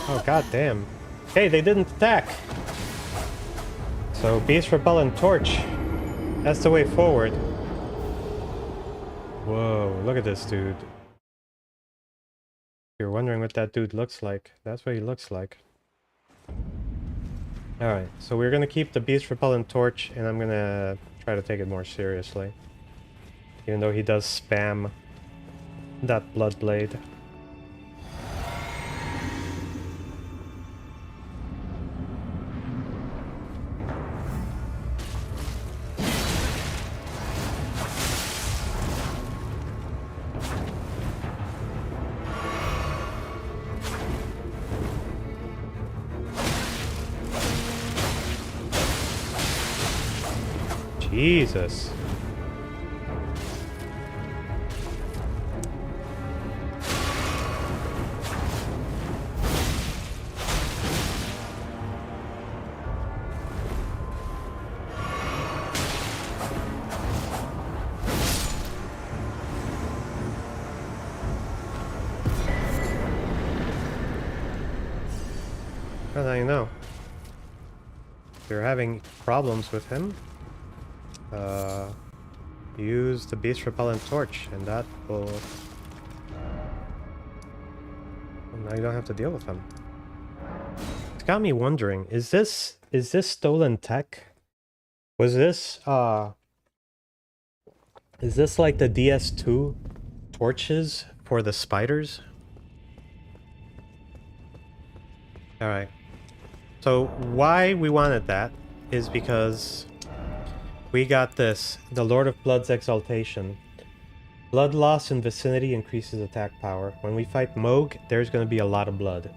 Oh, god damn. Okay, they didn't attack. So, beast repellent torch. That's the way forward. Whoa, look at this dude. If you're wondering what that dude looks like, that's what he looks like. Alright, so we're gonna keep the beast repellent torch, and I'm gonna try to take it more seriously. Even though he does spam that blood blade. Jesus. Well, now you know. If you're having problems with him, use the beast repellent torch, and that will... Well, now you don't have to deal with him. It's got me wondering, is this stolen tech? Was this, is this like the DS2 torches for the spiders? Alright. So why we wanted that is because we got this, the Lord of Blood's Exaltation. Blood loss in vicinity increases attack power. When we fight Moog, there's going to be a lot of blood.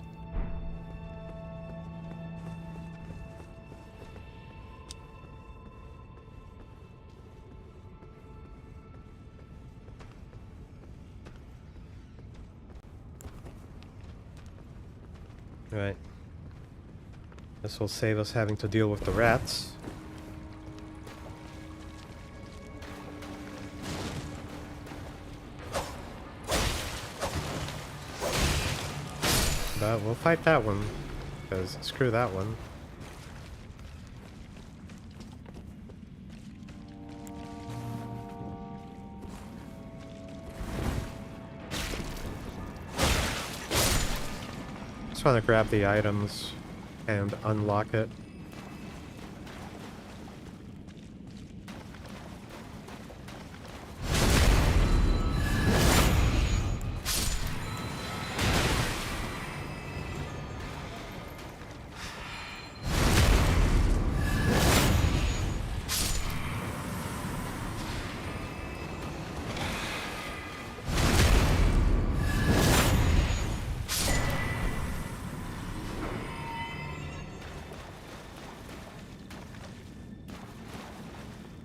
Right. This will save us having to deal with the rats. But we'll fight that one, because screw that one. Just want to grab the items and unlock it.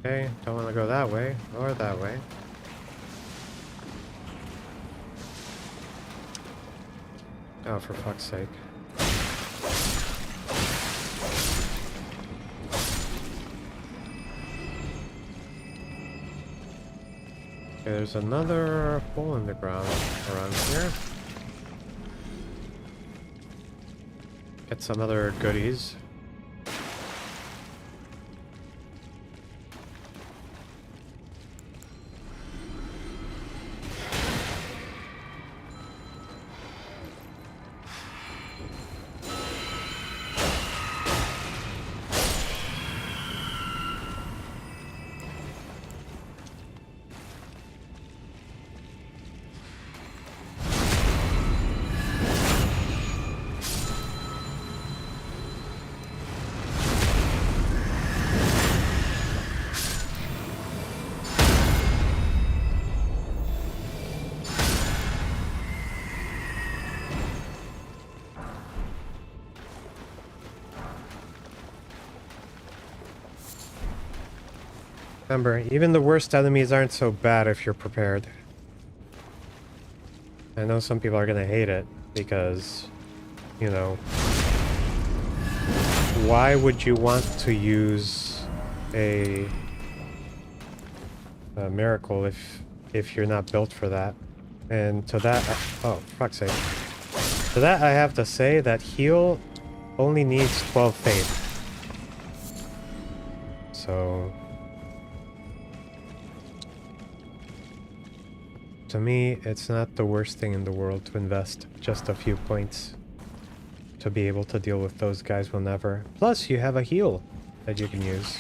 Okay, don't want to go that way, or that way. Oh, for fuck's sake. Okay, there's another hole in the ground around here. Get some other goodies. Remember, even the worst enemies aren't so bad if you're prepared. I know some people are gonna hate it, because, you know... Why would you want to use a miracle if you're not built for that? And to that... oh, for fuck's sake. To that I have to say that heal only needs 12 faith. So... to me, it's not the worst thing in the world to invest just a few points to be able to deal with those guys whenever. Plus, you have a heal that you can use.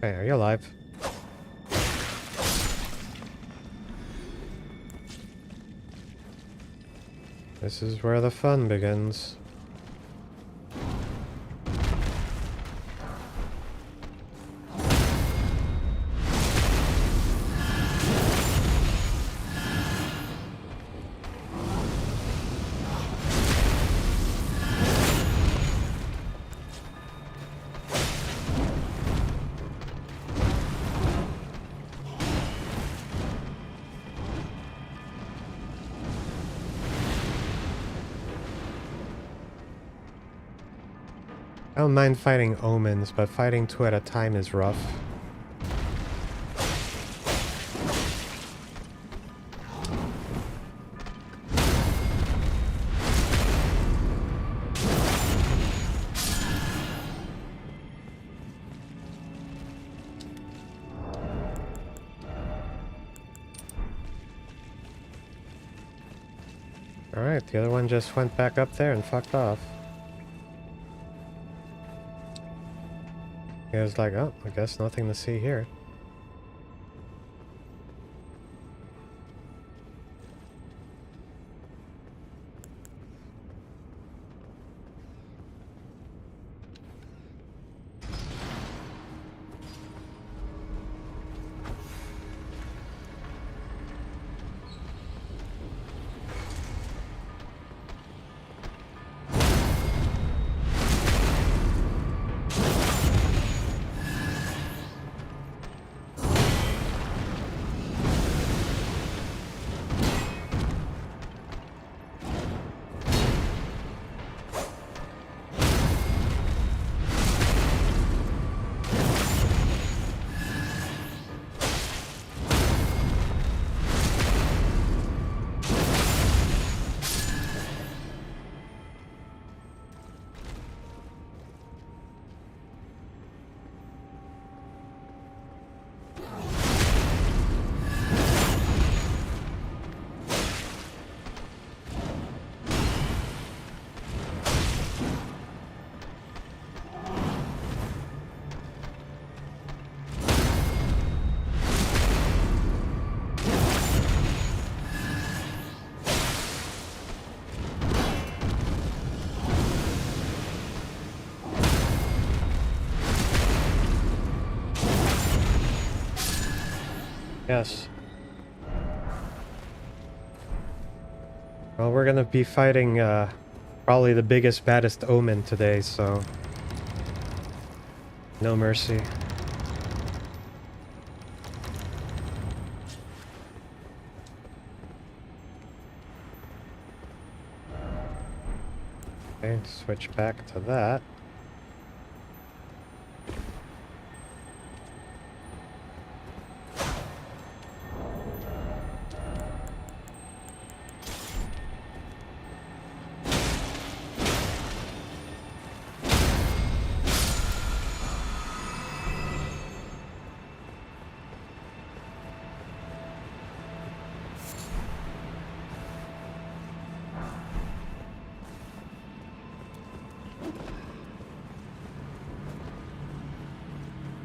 Hey, are you alive? This is where the fun begins. don't mind fighting omens, but fighting two at a time is rough. Alright, the other one just went back up there and fucked off. He was like, oh, I guess nothing to see here. Yes. Well, we're gonna be fighting probably the biggest, baddest omen today, so no mercy. Okay, switch back to that.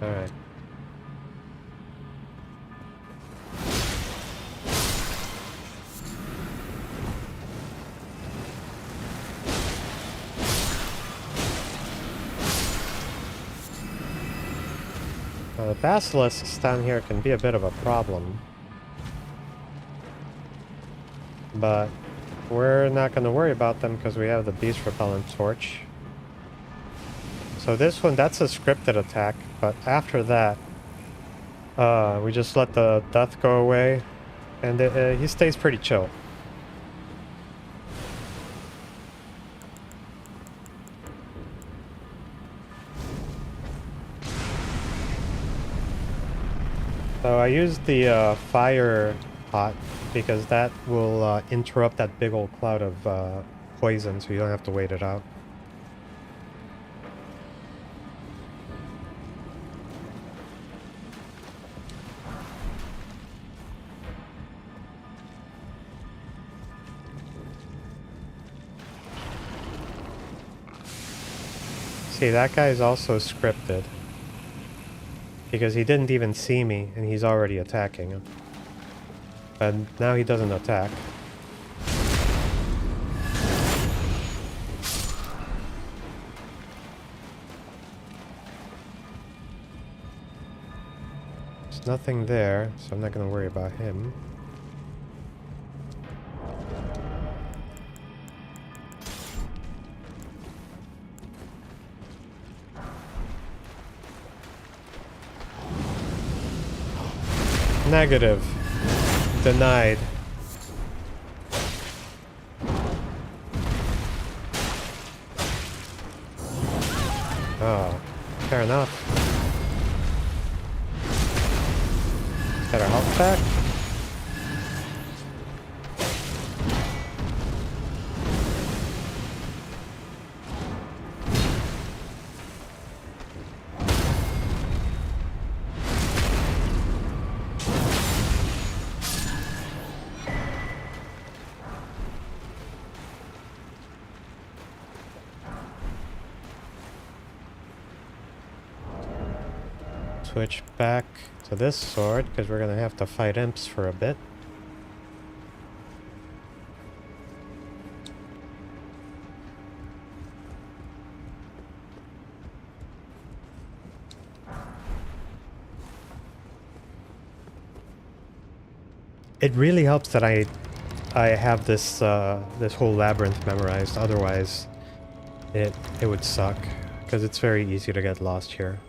Alright. The basilisks down here can be a bit of a problem. But we're not going to worry about them because we have the beast repellent torch. So this one, that's a scripted attack, but after that, we just let the death go away, and he stays pretty chill. So I used the fire pot because that will interrupt that big old cloud of poison, so you don't have to wait it out. See, that guy's also scripted. Because he didn't even see me, and he's already attacking him. And now he doesn't attack. There's nothing there, so I'm not going to worry about him. Negative. Denied. Oh, fair enough. Got our health back. Switch back to this sword, because we're going to have to fight imps for a bit. It really helps that I have this this whole labyrinth memorized. Otherwise, it would suck, because it's very easy to get lost here.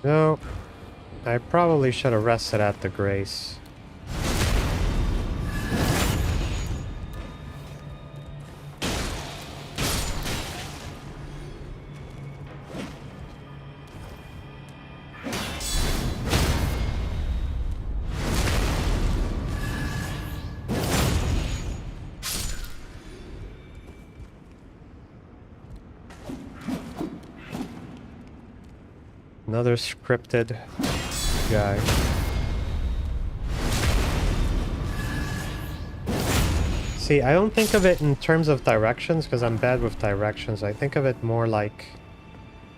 No, I probably should have rested at the Grace. Another scripted guy. See, I don't think of it in terms of directions because I'm bad with directions. I think of it more like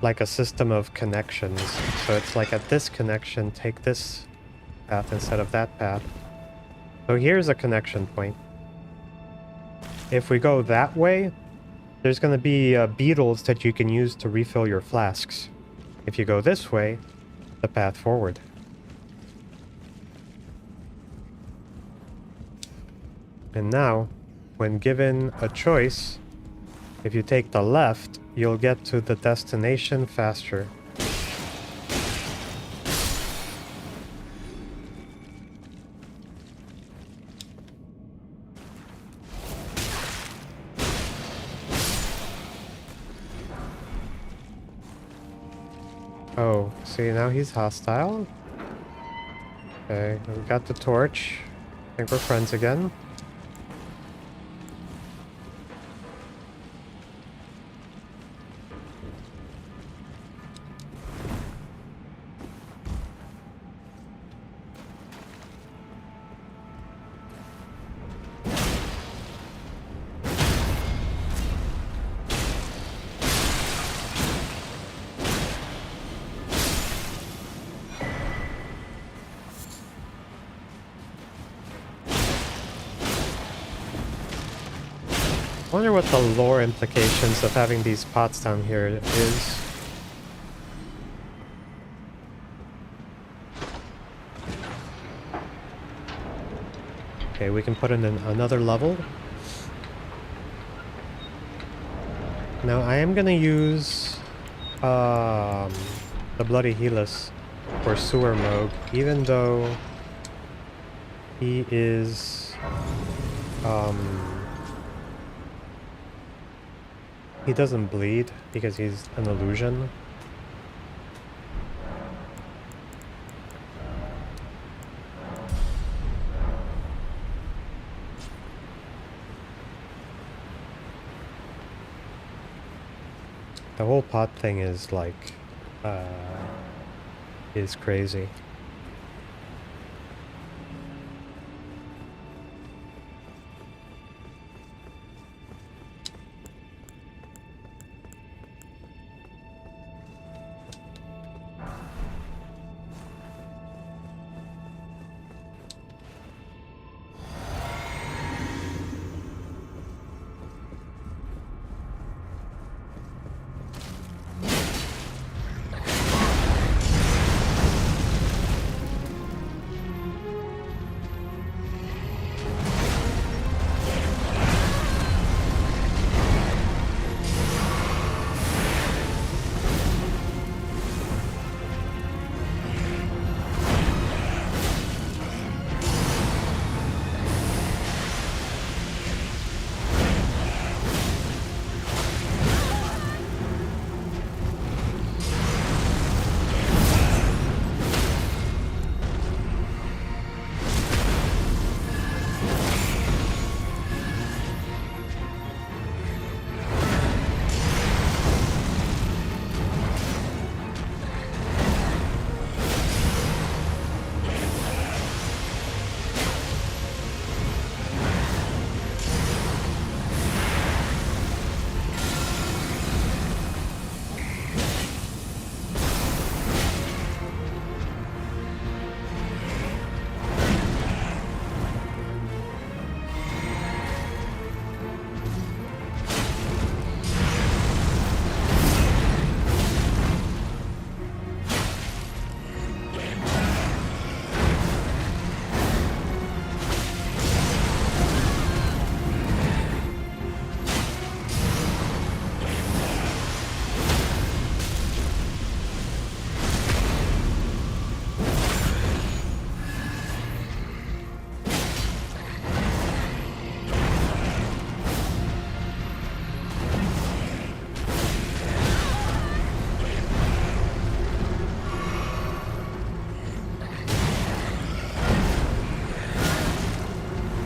a system of connections. So it's like at this connection, take this path instead of that path. So here's a connection point. If we go that way, there's going to be beetles that you can use to refill your flasks. If you go this way, the path forward. And now, when given a choice, if you take the left, you'll get to the destination faster. Oh, see, now he's hostile. Okay, we got the torch. I think we're friends again. I wonder what the lore implications of having these pots down here is. Okay, we can put in another level. Now I am gonna use the Bloody Helus for Sewer Moog, even though he is he doesn't bleed because he's an illusion. The whole pot thing is like, is crazy.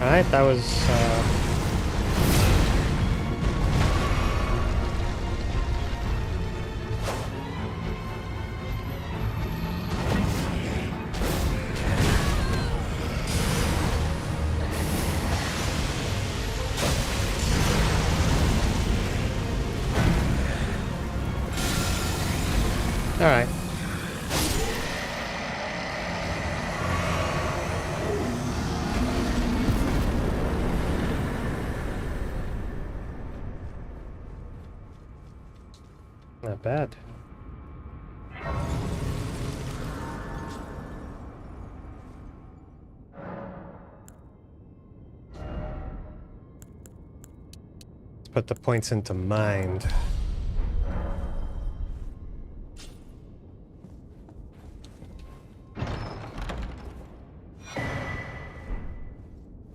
Alright, that was alright. Not bad. Let's put the points into mind.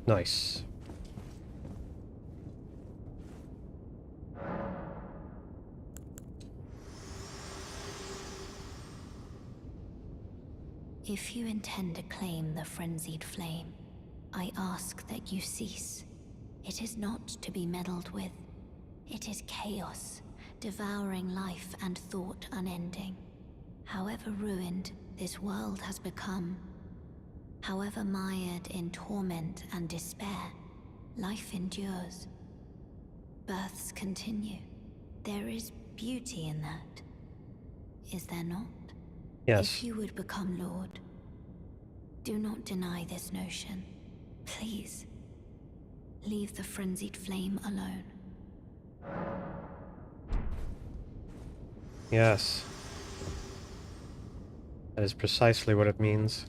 Nice. If you intend to claim the frenzied flame, I ask that you cease. It is not to be meddled with. It is chaos, devouring life and thought unending. However ruined this world has become, however mired in torment and despair, life endures. Births continue. There is beauty in that. Is there not? Yes. If you would become Lord, do not deny this notion. Please, leave the frenzied flame alone. Yes. That is precisely what it means.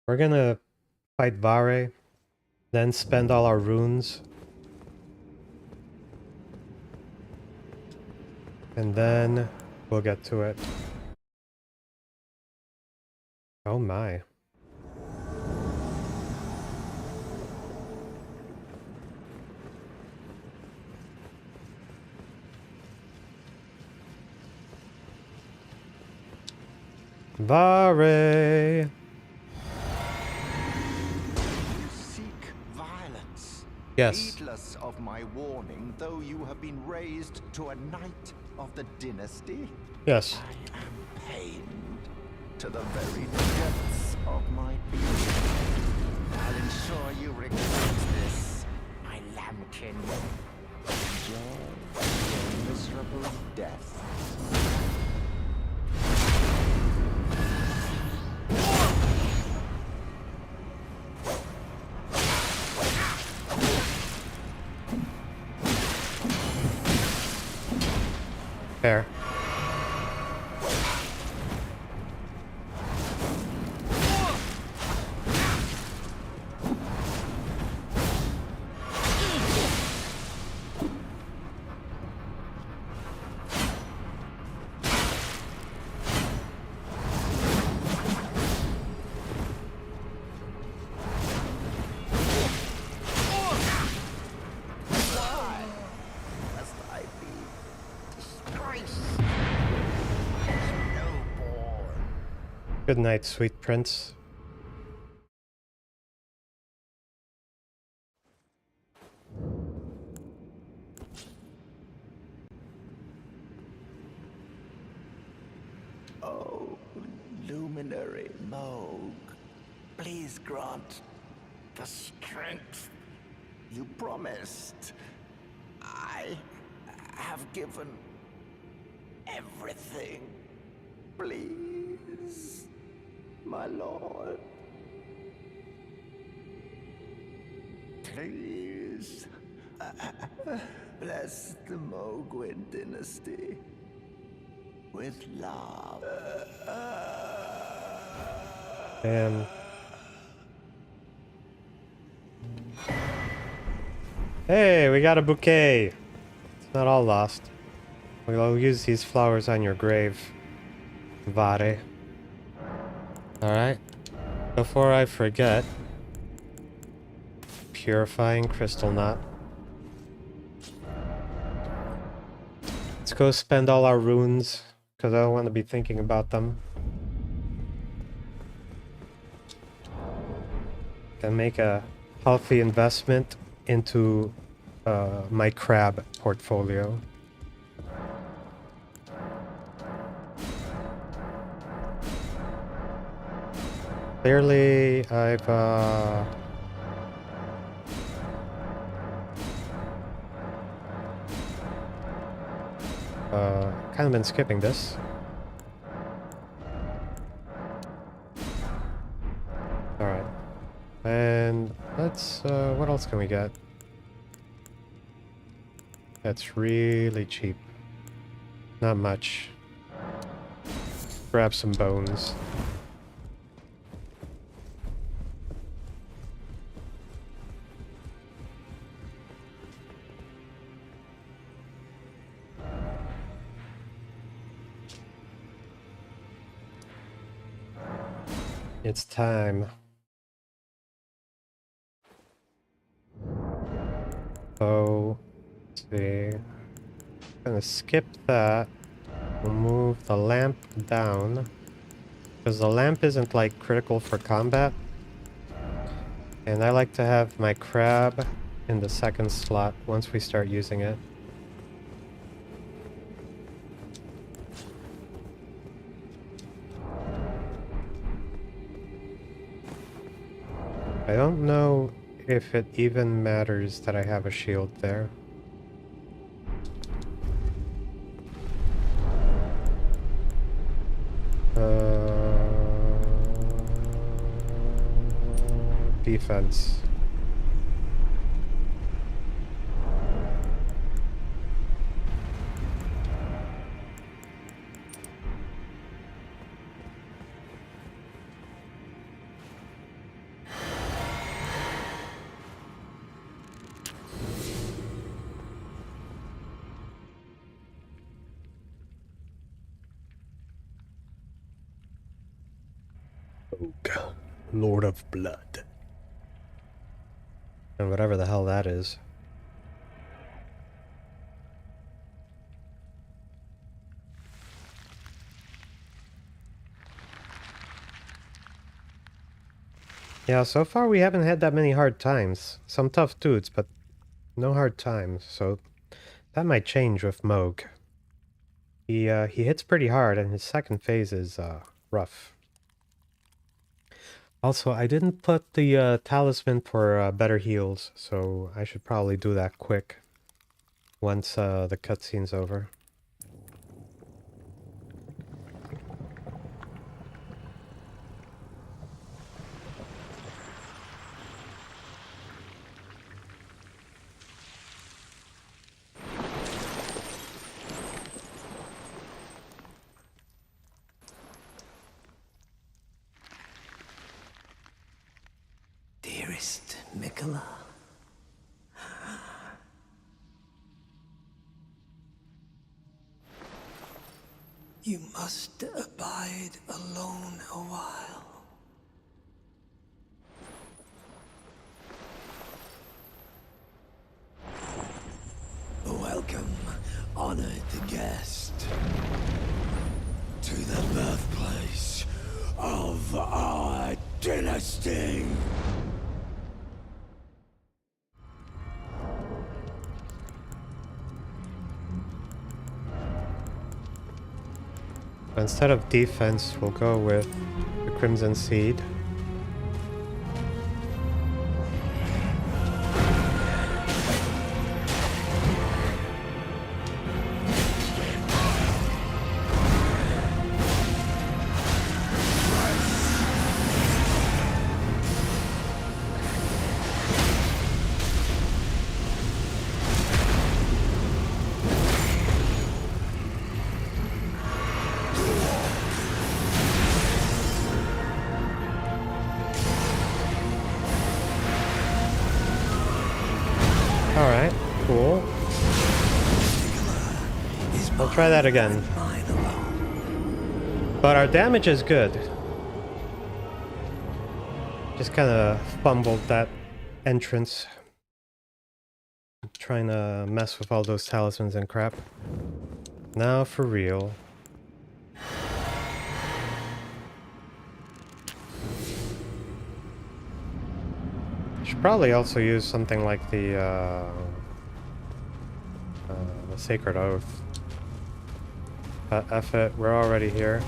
We're gonna fight Vare, then spend all our runes. And then we'll get to it. Oh my. Vare! Seek violence. Yes. Heedless of my warning, though you have been raised to a knight of the dynasty. Yes. I am pained to the very depths of my being. I'll ensure you regret this, my lambkin. Enjoy your miserable death. Fair. Good night, sweet prince. Oh, luminary Moog, please grant the strength you promised. I have given everything. Please, my lord. Please. Bless the Mogwin dynasty with love. Damn. Hey, we got a bouquet. It's not all lost. We'll use these flowers on your grave, Vare. Alright. Before I forget, purifying crystal knot. Let's go spend all our runes, because I don't want to be thinking about them. Can make a healthy investment into my crab portfolio. Clearly, I've kind of been skipping this. Alright. And let's, what else can we get? That's really cheap. Not much. Grab some bones. It's time. So, let's see. I'm gonna skip that. We'll move the lamp down. Because the lamp isn't like critical for combat. And I like to have my crab in the second slot once we start using it. I don't know if it even matters that I have a shield there. Defense. Oak, Lord of Blood. And whatever the hell that is. Yeah, so far we haven't had that many hard times. Some tough dudes, but no hard times, so that might change with Moog. He hits pretty hard, and his second phase is rough. Also, I didn't put the talisman for better heals, so I should probably do that quick once the cutscene's over. Dearest Mikola. You must abide alone a while. Welcome, honored guest, to the birthplace of our dynasty. Instead of defense, we'll go with the Crimson Seed. Alright, cool. We'll try that again. But our damage is good. Just kind of fumbled that entrance. Trying to mess with all those talismans and crap. Now for real. Should probably also use something like the Sacred Oath. F it, we're already here.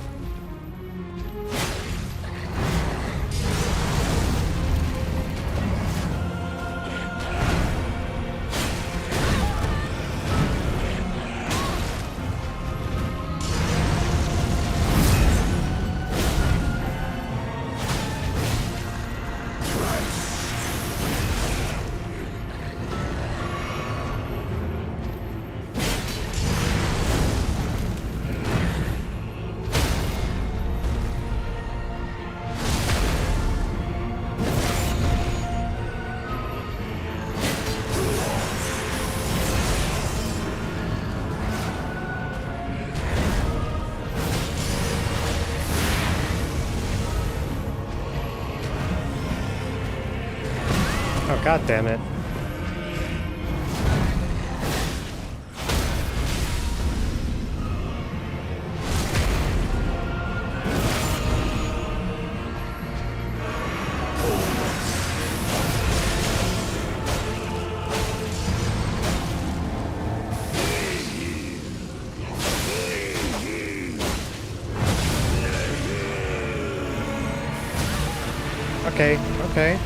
Oh, god damn it. Okay, okay.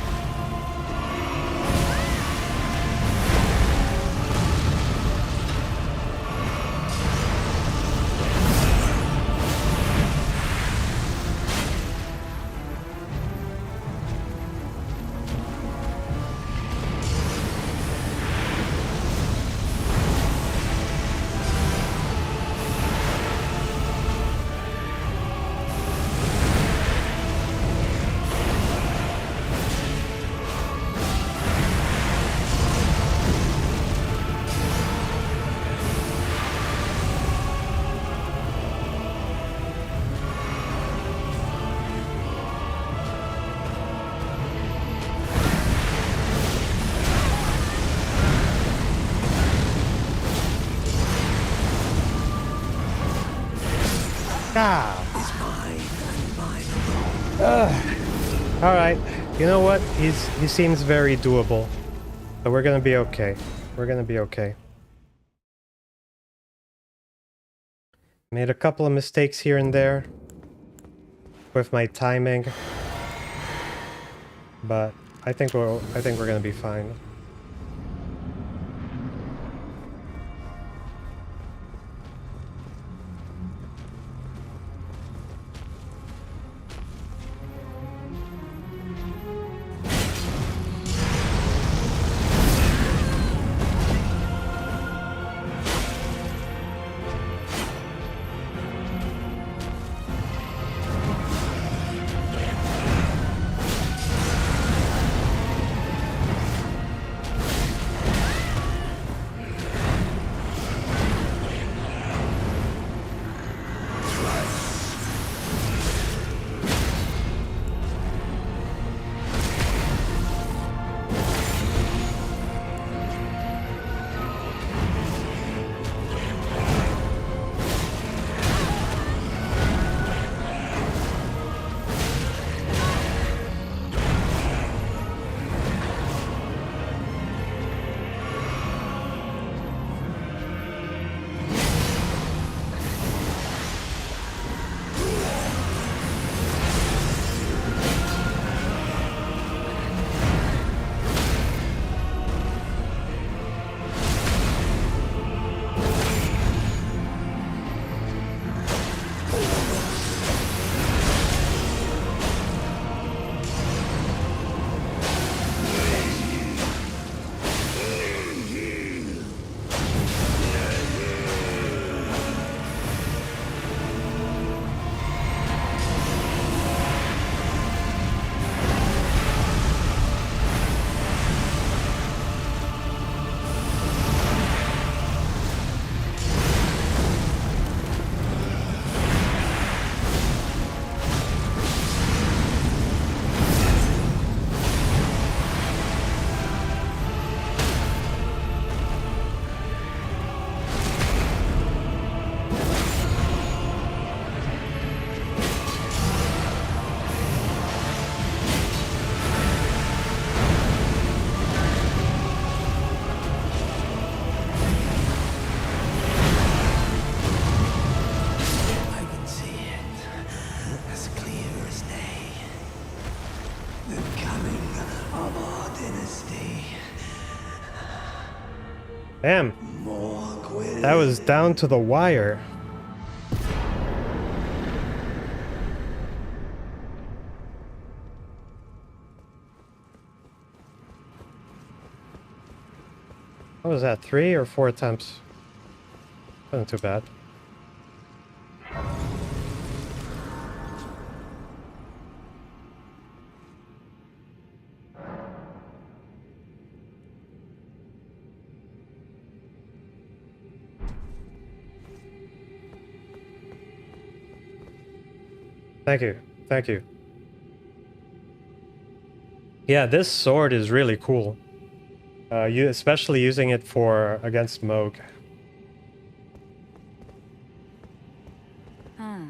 Ah. Alright, you know what? He seems very doable. So we're gonna be okay. We're gonna be okay. Made a couple of mistakes here and there with my timing, but I think we're gonna be fine. thirsty. Damn. That was down to the wire. What was that, 3 or 4 attempts? Wasn't too bad. Thank you. Thank you. Yeah, this sword is really cool. You especially using it for against Moog. Ah.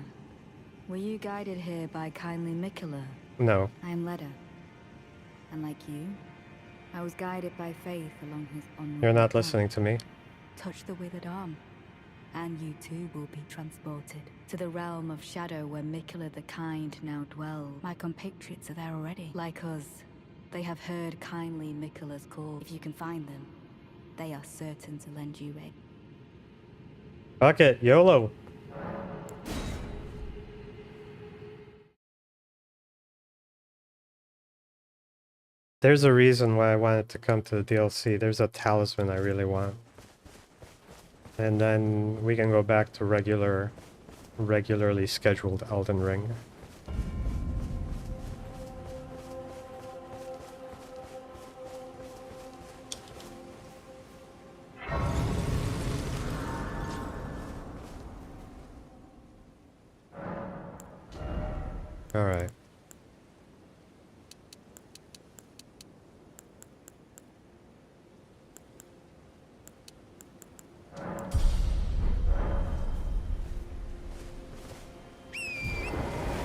Were you guided here by kindly Mikola? No. I am Leda. And like you, I was guided by faith along his onward You're not path. listening to me. Touch the withered arm, and you too will be transported to the realm of shadow where Mikola the Kind now dwells. My compatriots are there already. Like us, they have heard kindly Mikola's call. If you can find them, they are certain to lend you aid. Fuck it, YOLO. There's a reason why I wanted to come to the DLC. There's a talisman I really want. And then we can go back to regularly scheduled Elden Ring. All right.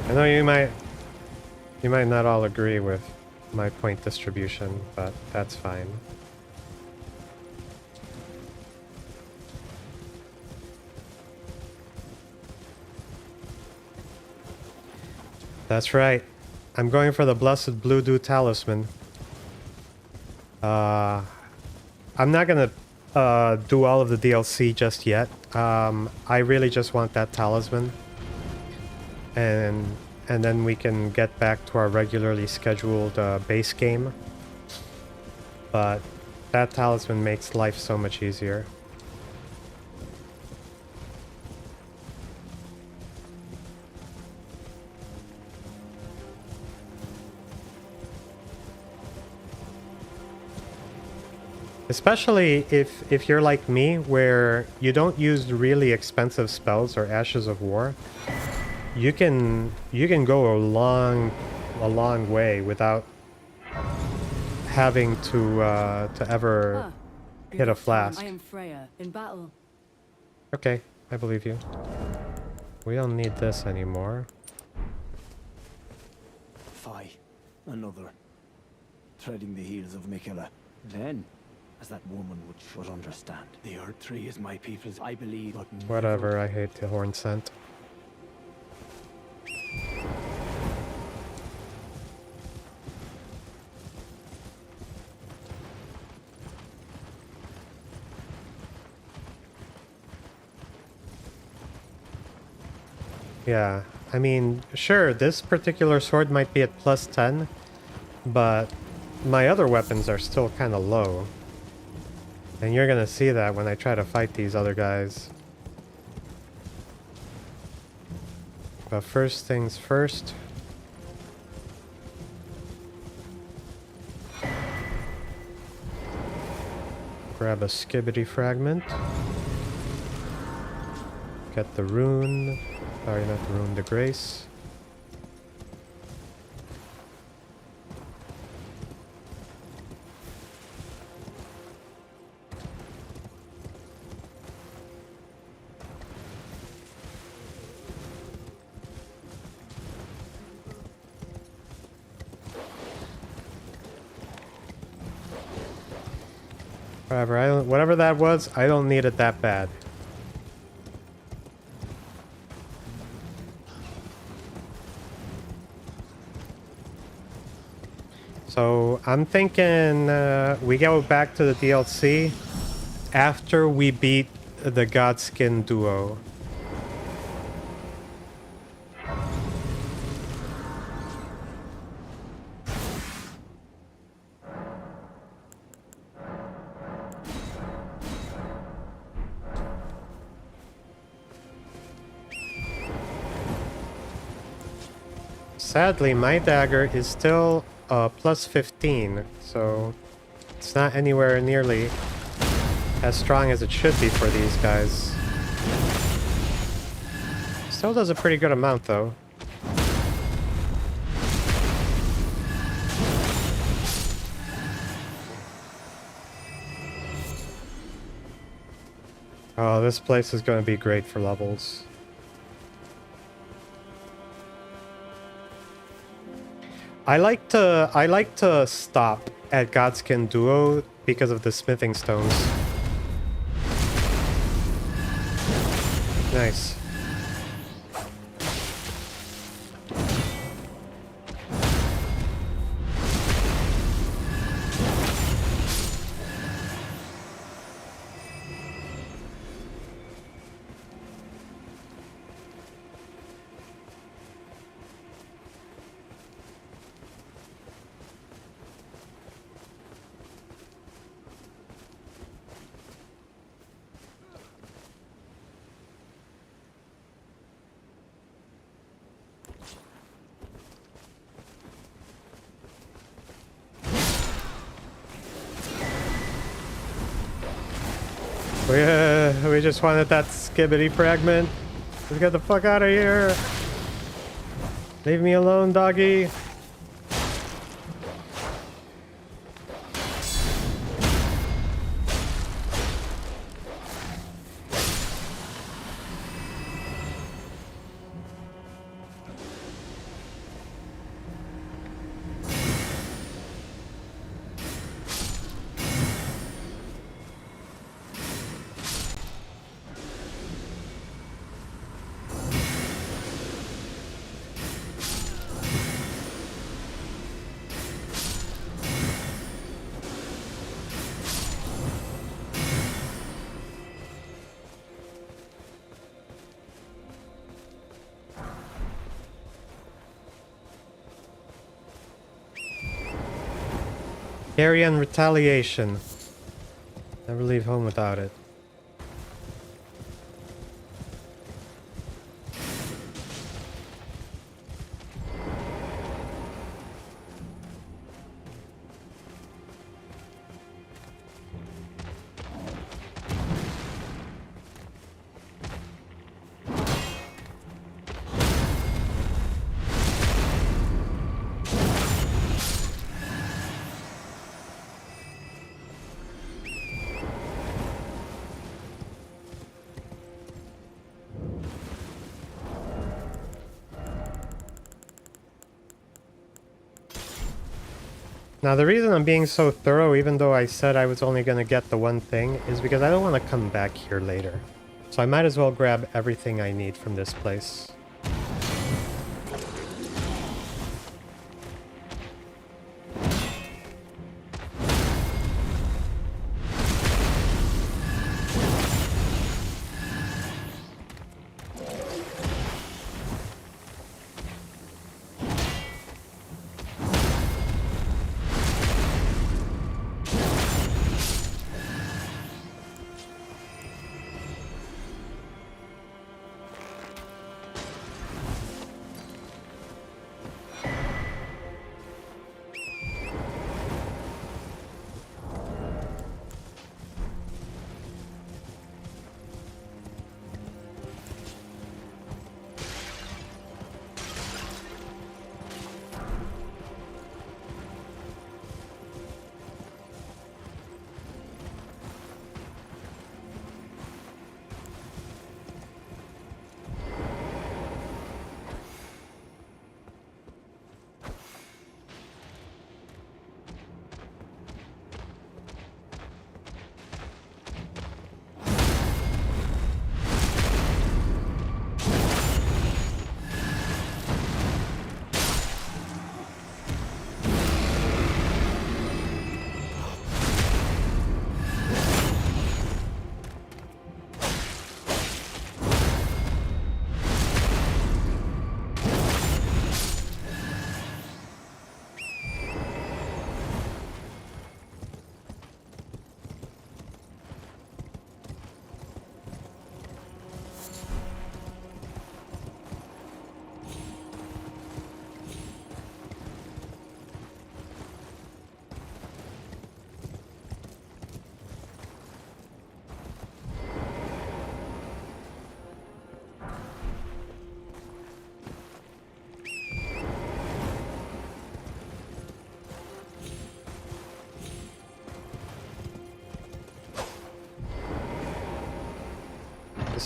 I know you might not all agree with my point distribution, but that's fine. That's right. I'm going for the Blessed Blue Dew Talisman. I'm not gonna do all of the DLC just yet. I really just want that talisman. And then we can get back to our regularly scheduled base game. But that talisman makes life so much easier. Especially if you're like me, where you don't use really expensive spells or Ashes of War, you can go a long way without having to ever hit a flask. I am Freya in battle. Okay, I believe you. We don't need this anymore. Fie, another. Treading the heels of Mikola. Then, as that woman should understand, the Earth Tree is my people's, I believe, but Whatever, I hate the horn scent. Yeah, I mean, sure, this particular sword might be at plus 10, but my other weapons are still kind of low. And you're gonna see that when I try to fight these other guys. But first things first. Grab a skibbity fragment. Get the rune. Sorry, not the rune, the grace. Whatever, whatever that was, I don't need it that bad. So I'm thinking we go back to the DLC after we beat the Godskin duo. Sadly, my dagger is still plus 15, so it's not anywhere nearly as strong as it should be for these guys. Still does a pretty good amount, though. Oh, this place is going to be great for levels. I like to stop at Godskin Duo because of the smithing stones. Nice. We just wanted that skibbity fragment. Let's get the fuck out of here. Leave me alone, doggy. Carrion retaliation. Never leave home without it. Now, the reason I'm being so thorough, even though I said I was only going to get the one thing, is because I don't want to come back here later. So I might as well grab everything I need from this place.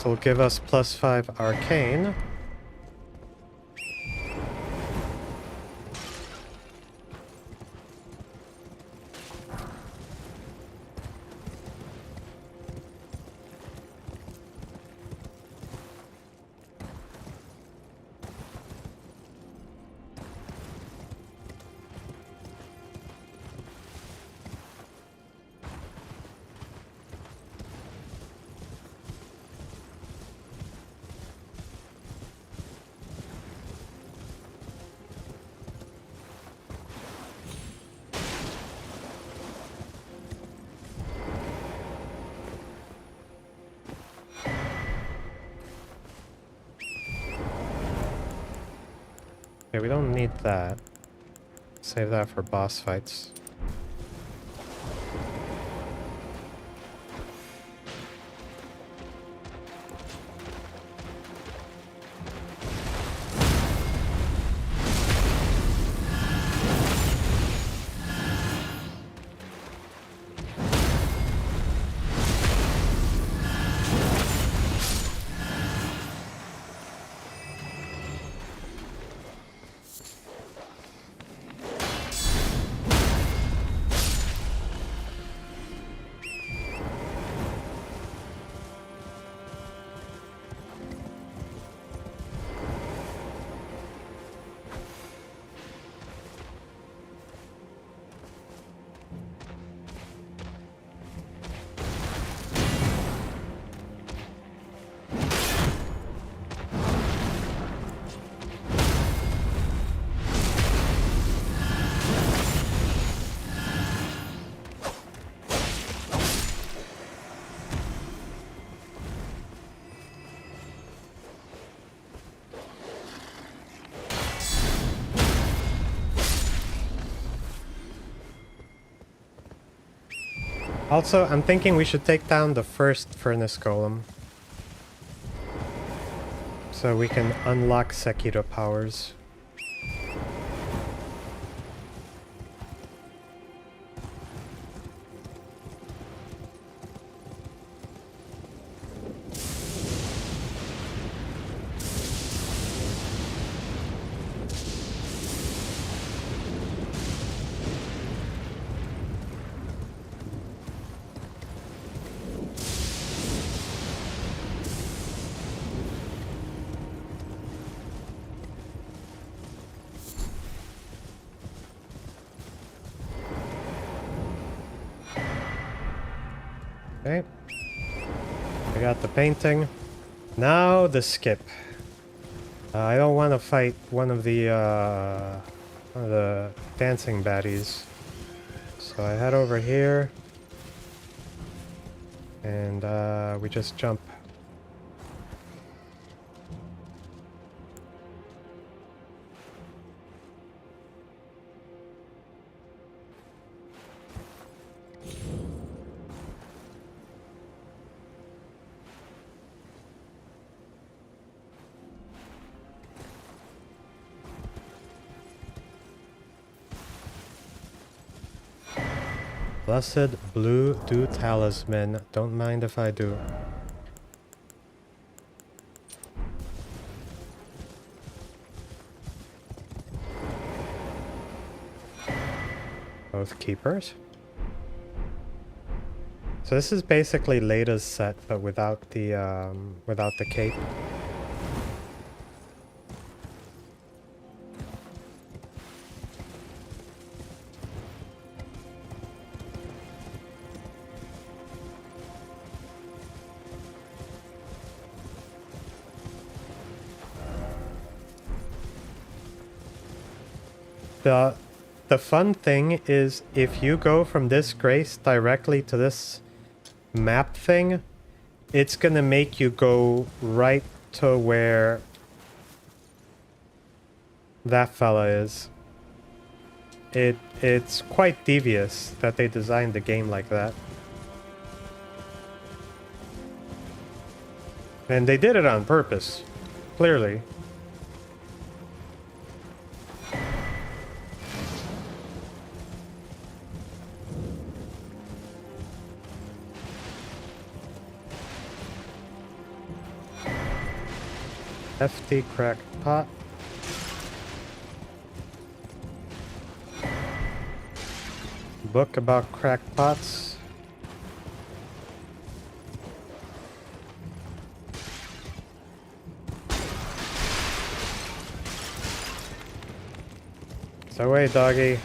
This will give us +5 arcane. Okay, we don't need that. Save that for boss fights. Also, I'm thinking we should take down the first furnace golem. So we can unlock Sekiro powers. Okay. I got the painting. Now the skip. I don't want to fight one of the dancing baddies. So I head over here. And we just jump. Blessed Blue Dew Talisman. Don't mind if I do. Both keepers. So this is basically Lada's set, but without the cape. The fun thing is if you go from this grace directly to this map thing, it's gonna make you go right to where that fella is. It's quite devious that they designed the game like that. And they did it on purpose, clearly. FT crack pot. Book about crackpots. So away, doggy.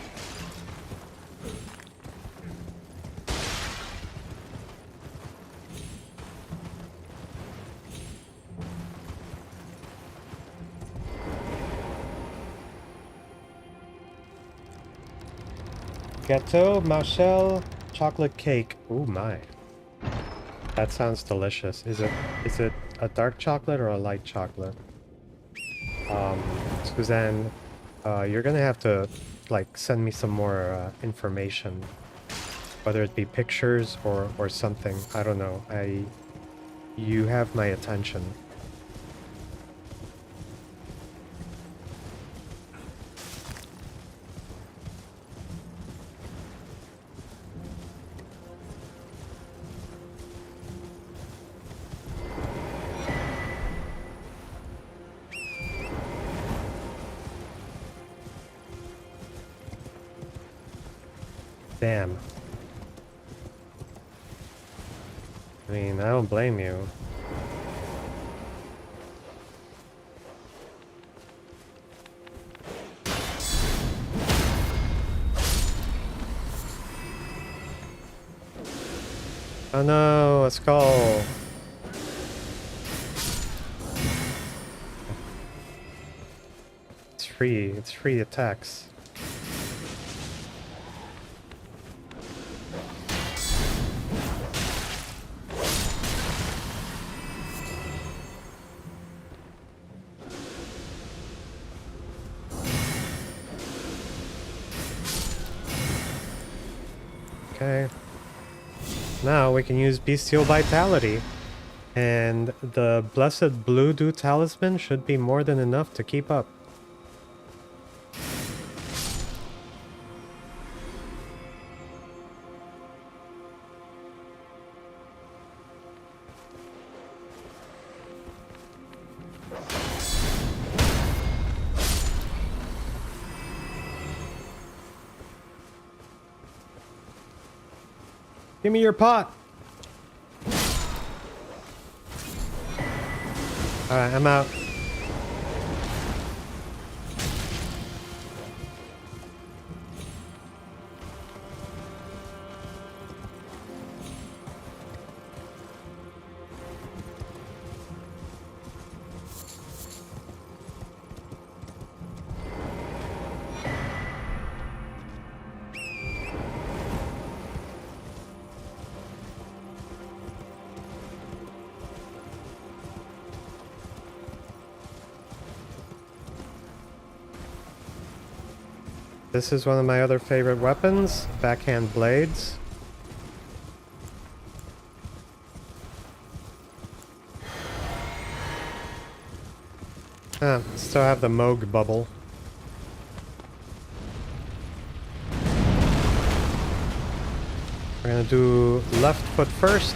Gâteau, Marshall, chocolate cake. Ooh my. That sounds delicious. Is it a dark chocolate or a light chocolate? Suzanne, you're gonna have to like send me some more information. Whether it be pictures or something. I don't know. You have my attention. Damn. I mean, I don't blame you. Oh no, a skull. It's free attacks. Okay. Now we can use Bestial Vitality. And the Blessed Blue Dew Talisman should be more than enough to keep up. Give me your pot! Alright, I'm out. This is one of my other favorite weapons, backhand blades. Still have the Moog bubble. We're gonna do left foot first.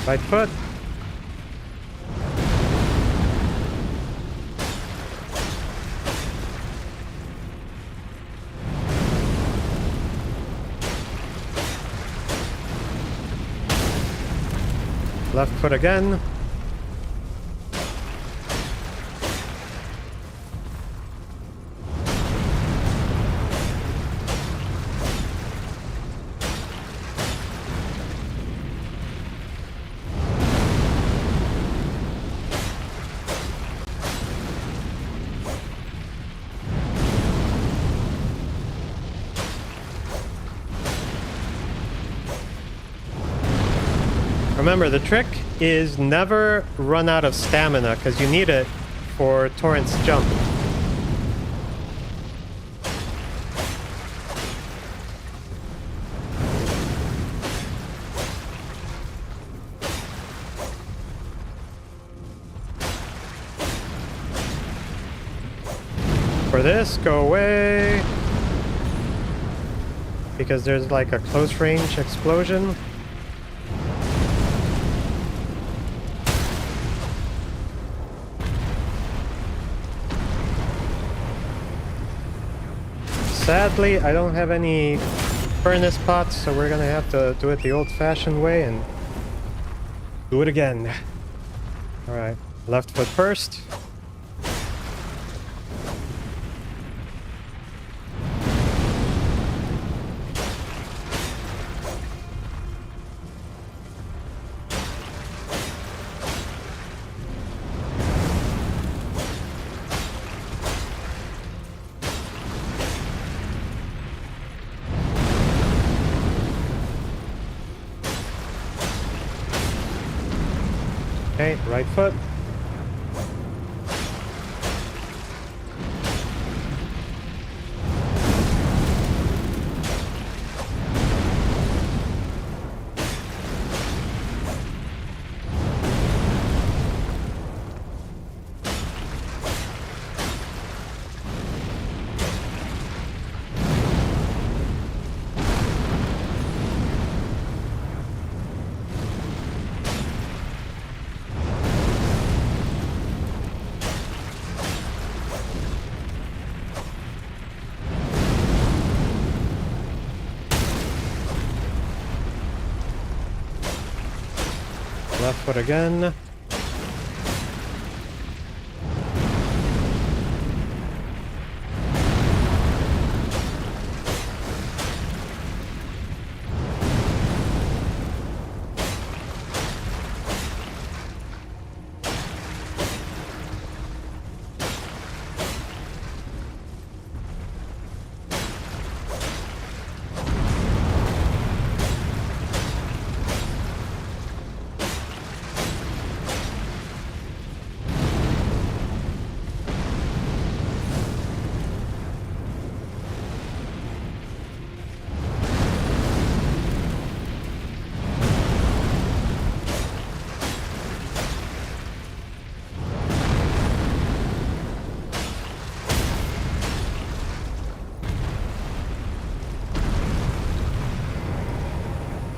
Right foot. Left foot again. Remember, the trick is never run out of stamina, because you need it for Torrent's jump. For this, go away. Because there's like a close range explosion. Sadly, I don't have any furnace pots, so we're gonna have to do it the old-fashioned way and do it again. Alright, left foot first. Okay, right foot. Left foot again.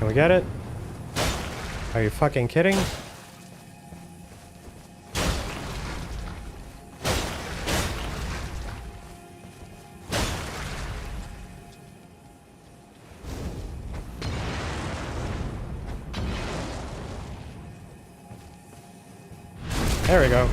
Can we get it? Are you fucking kidding? There we go.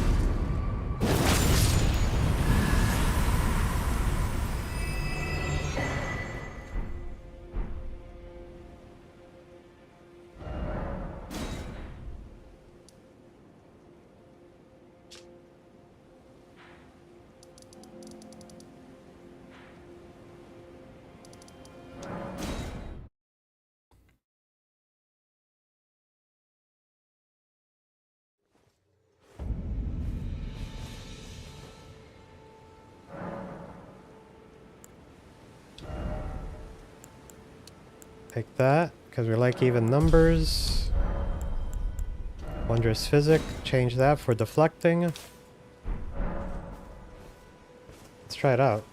Take that, because we like even numbers. Wondrous Physic, change that for deflecting. Let's try it out.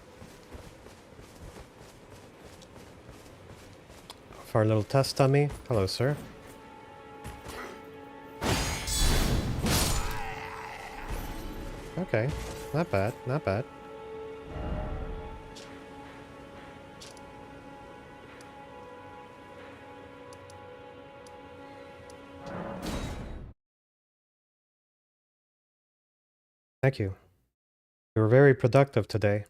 For our little test dummy. Hello, sir. Okay, not bad, not bad. Thank you. You were very productive today.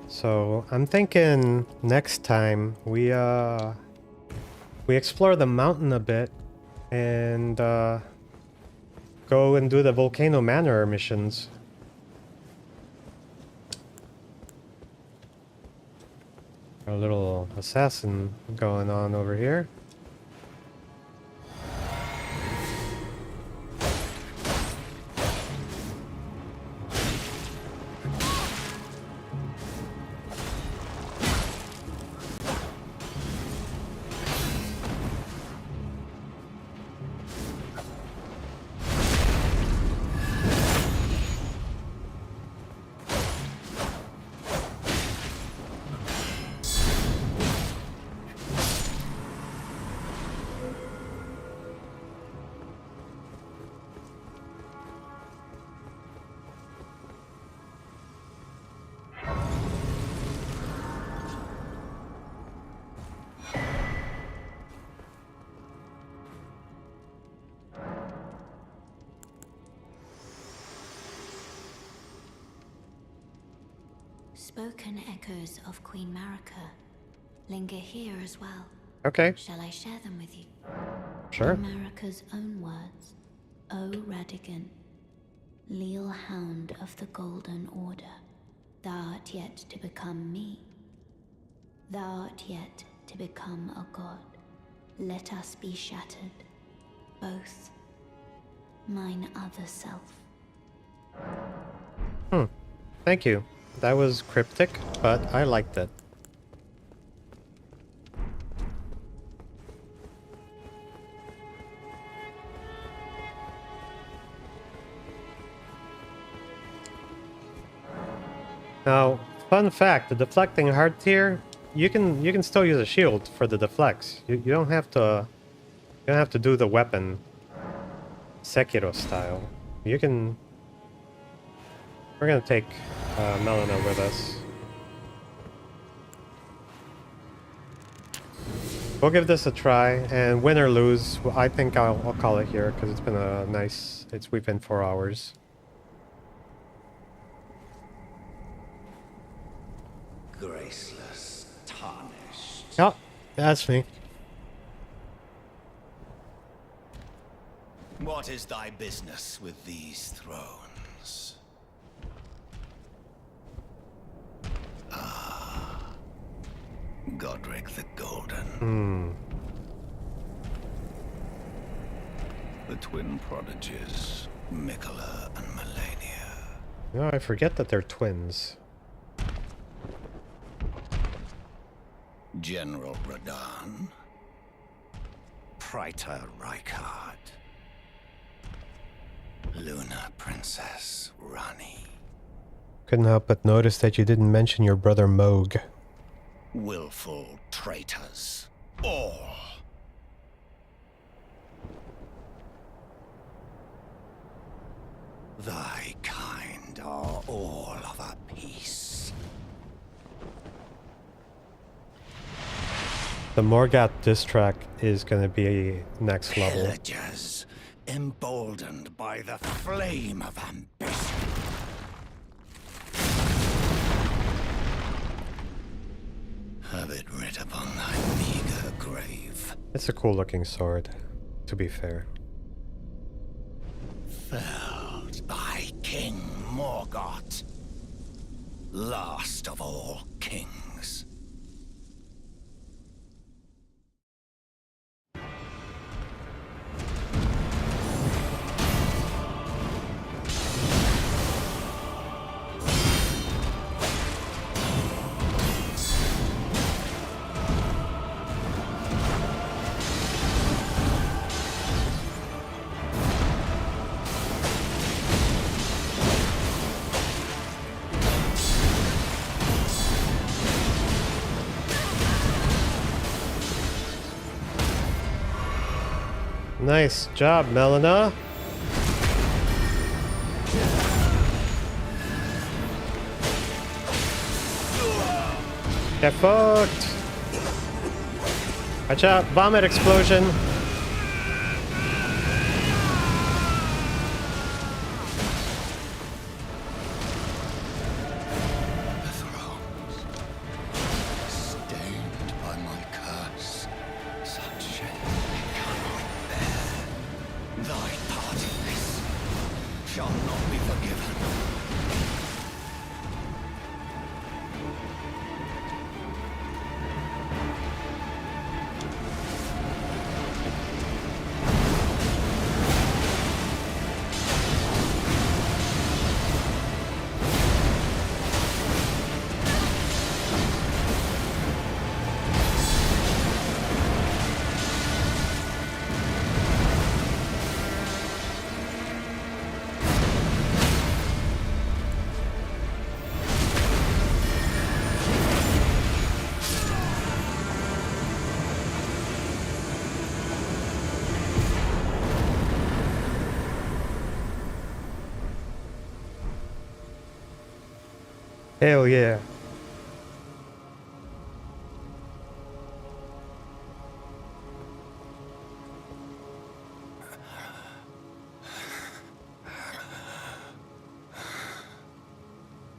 So I'm thinking next time we explore the mountain a bit and go and do the Volcano Manor missions. A little assassin going on over here. Spoken echoes of Queen Marika linger here as well. Okay, Shall I share them with you? sure. In Marika's own words, O Radigan, leal hound of the Golden Order, thou art yet to become me. Thou art yet to become a god. Let us be shattered, both. Mine other self. Thank you. That was cryptic, but I liked it. Now, fun fact, the deflecting heart tier, you can still use a shield for the deflects. You don't have to do the weapon Sekiro style. You can. We're gonna take Melina with us. We'll give this a try, and win or lose, I think I'll call it here because it's been a nice. We've been 4 hours. Graceless, tarnished. Oh, that's me. What is thy business with these thrones? Godric the Golden. The twin prodigies, Mikola and Melania. No, I forget that they're twins. General Radahn. Praetor Rykard. Luna Princess Rani. Couldn't help but notice that you didn't mention your brother Moog. Willful traitors. All. Thy kind are all of a piece. The Morgat diss track is gonna be next level. Pillagers, emboldened by the flame of ambition. Have it writ upon thy meager grave. It's a cool looking sword, to be fair. Felled by King Morgoth, last of all kings. Nice job, Melina. Get fucked. Watch out, vomit explosion. The thrones, stained by my curse, such shame cannot bear. Thy part in this shall not be forgiven. Hell yeah.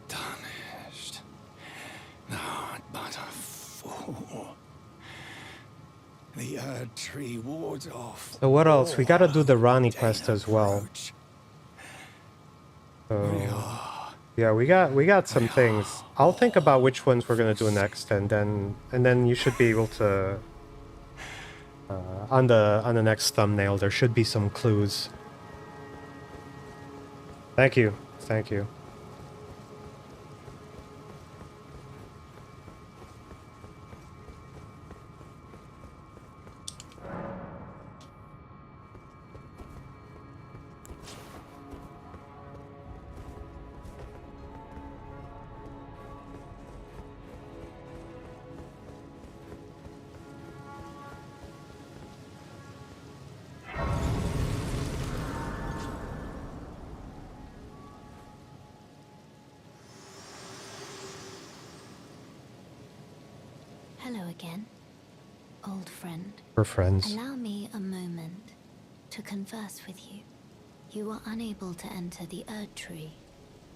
Tarnished. Not but a fool. The Erd Tree wards off. So what else? We gotta do the Ronnie Day quest as well. approach. So yeah, we got some things. I'll think about which ones we're gonna do next, and then you should be able to on the next thumbnail there should be some clues. Thank you. Thank you. Hello again, old friend. We're friends. Allow me a moment to converse with you. You were unable to enter the Erd Tree,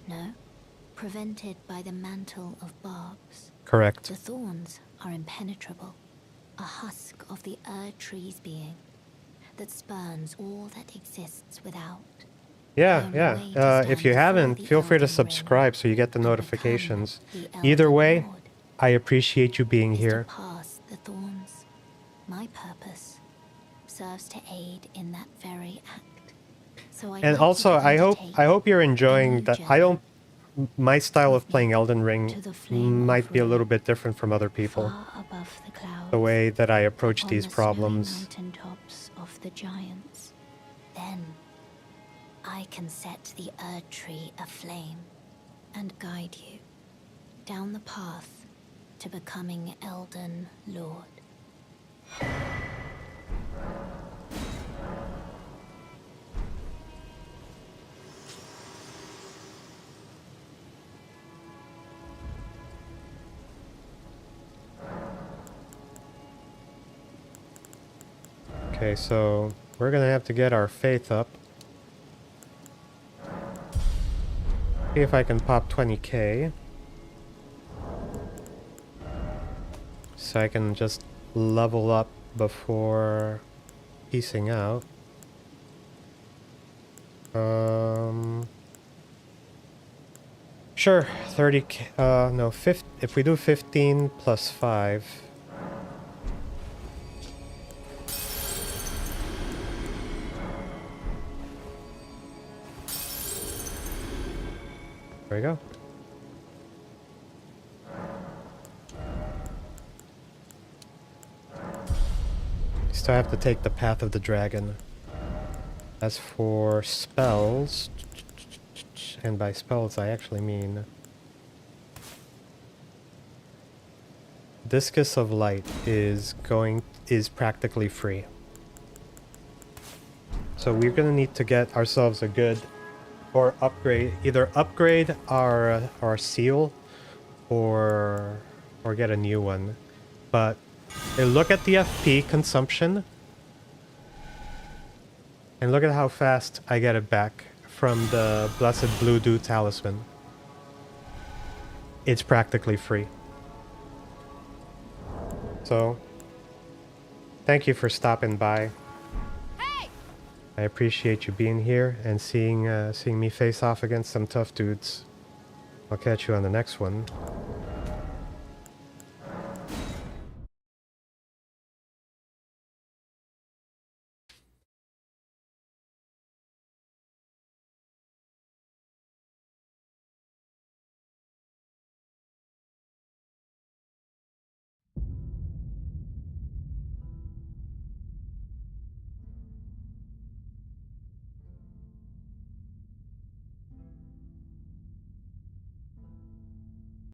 no? Prevented by the mantle of barbs. Correct. The thorns are impenetrable, a husk of the Erd Tree's being that spurns all that exists without. Yeah, yeah. If you haven't, feel free to subscribe so you get the notifications. Either way, I appreciate you being here. Past the thorns. My purpose serves to aid in that very act. So And also, I hope you're enjoying that. My style of playing Elden Ring might be a little bit different from other people. above the clouds, The way that I approach on these the snowy problems. mountaintops of the giants. Then I can set the Erd Tree aflame and guide you down the path to becoming Elden Lord. Okay, so we're gonna have to get our faith up. See if I can pop 20k. So I can just level up before piecing out. Sure, 30k, no, 50, if we do 15 plus 5. There we go. Still have to take the path of the dragon. As for spells, and by spells I actually mean Discus of Light is practically free. So we're gonna need to get ourselves a good either upgrade our seal or get a new one. But look at the FP consumption and look at how fast I get it back from the Blessed Blue Dew Talisman. It's practically free. So, thank you for stopping by. Hey! I appreciate you being here and seeing me face off against some tough dudes. I'll catch you on the next one.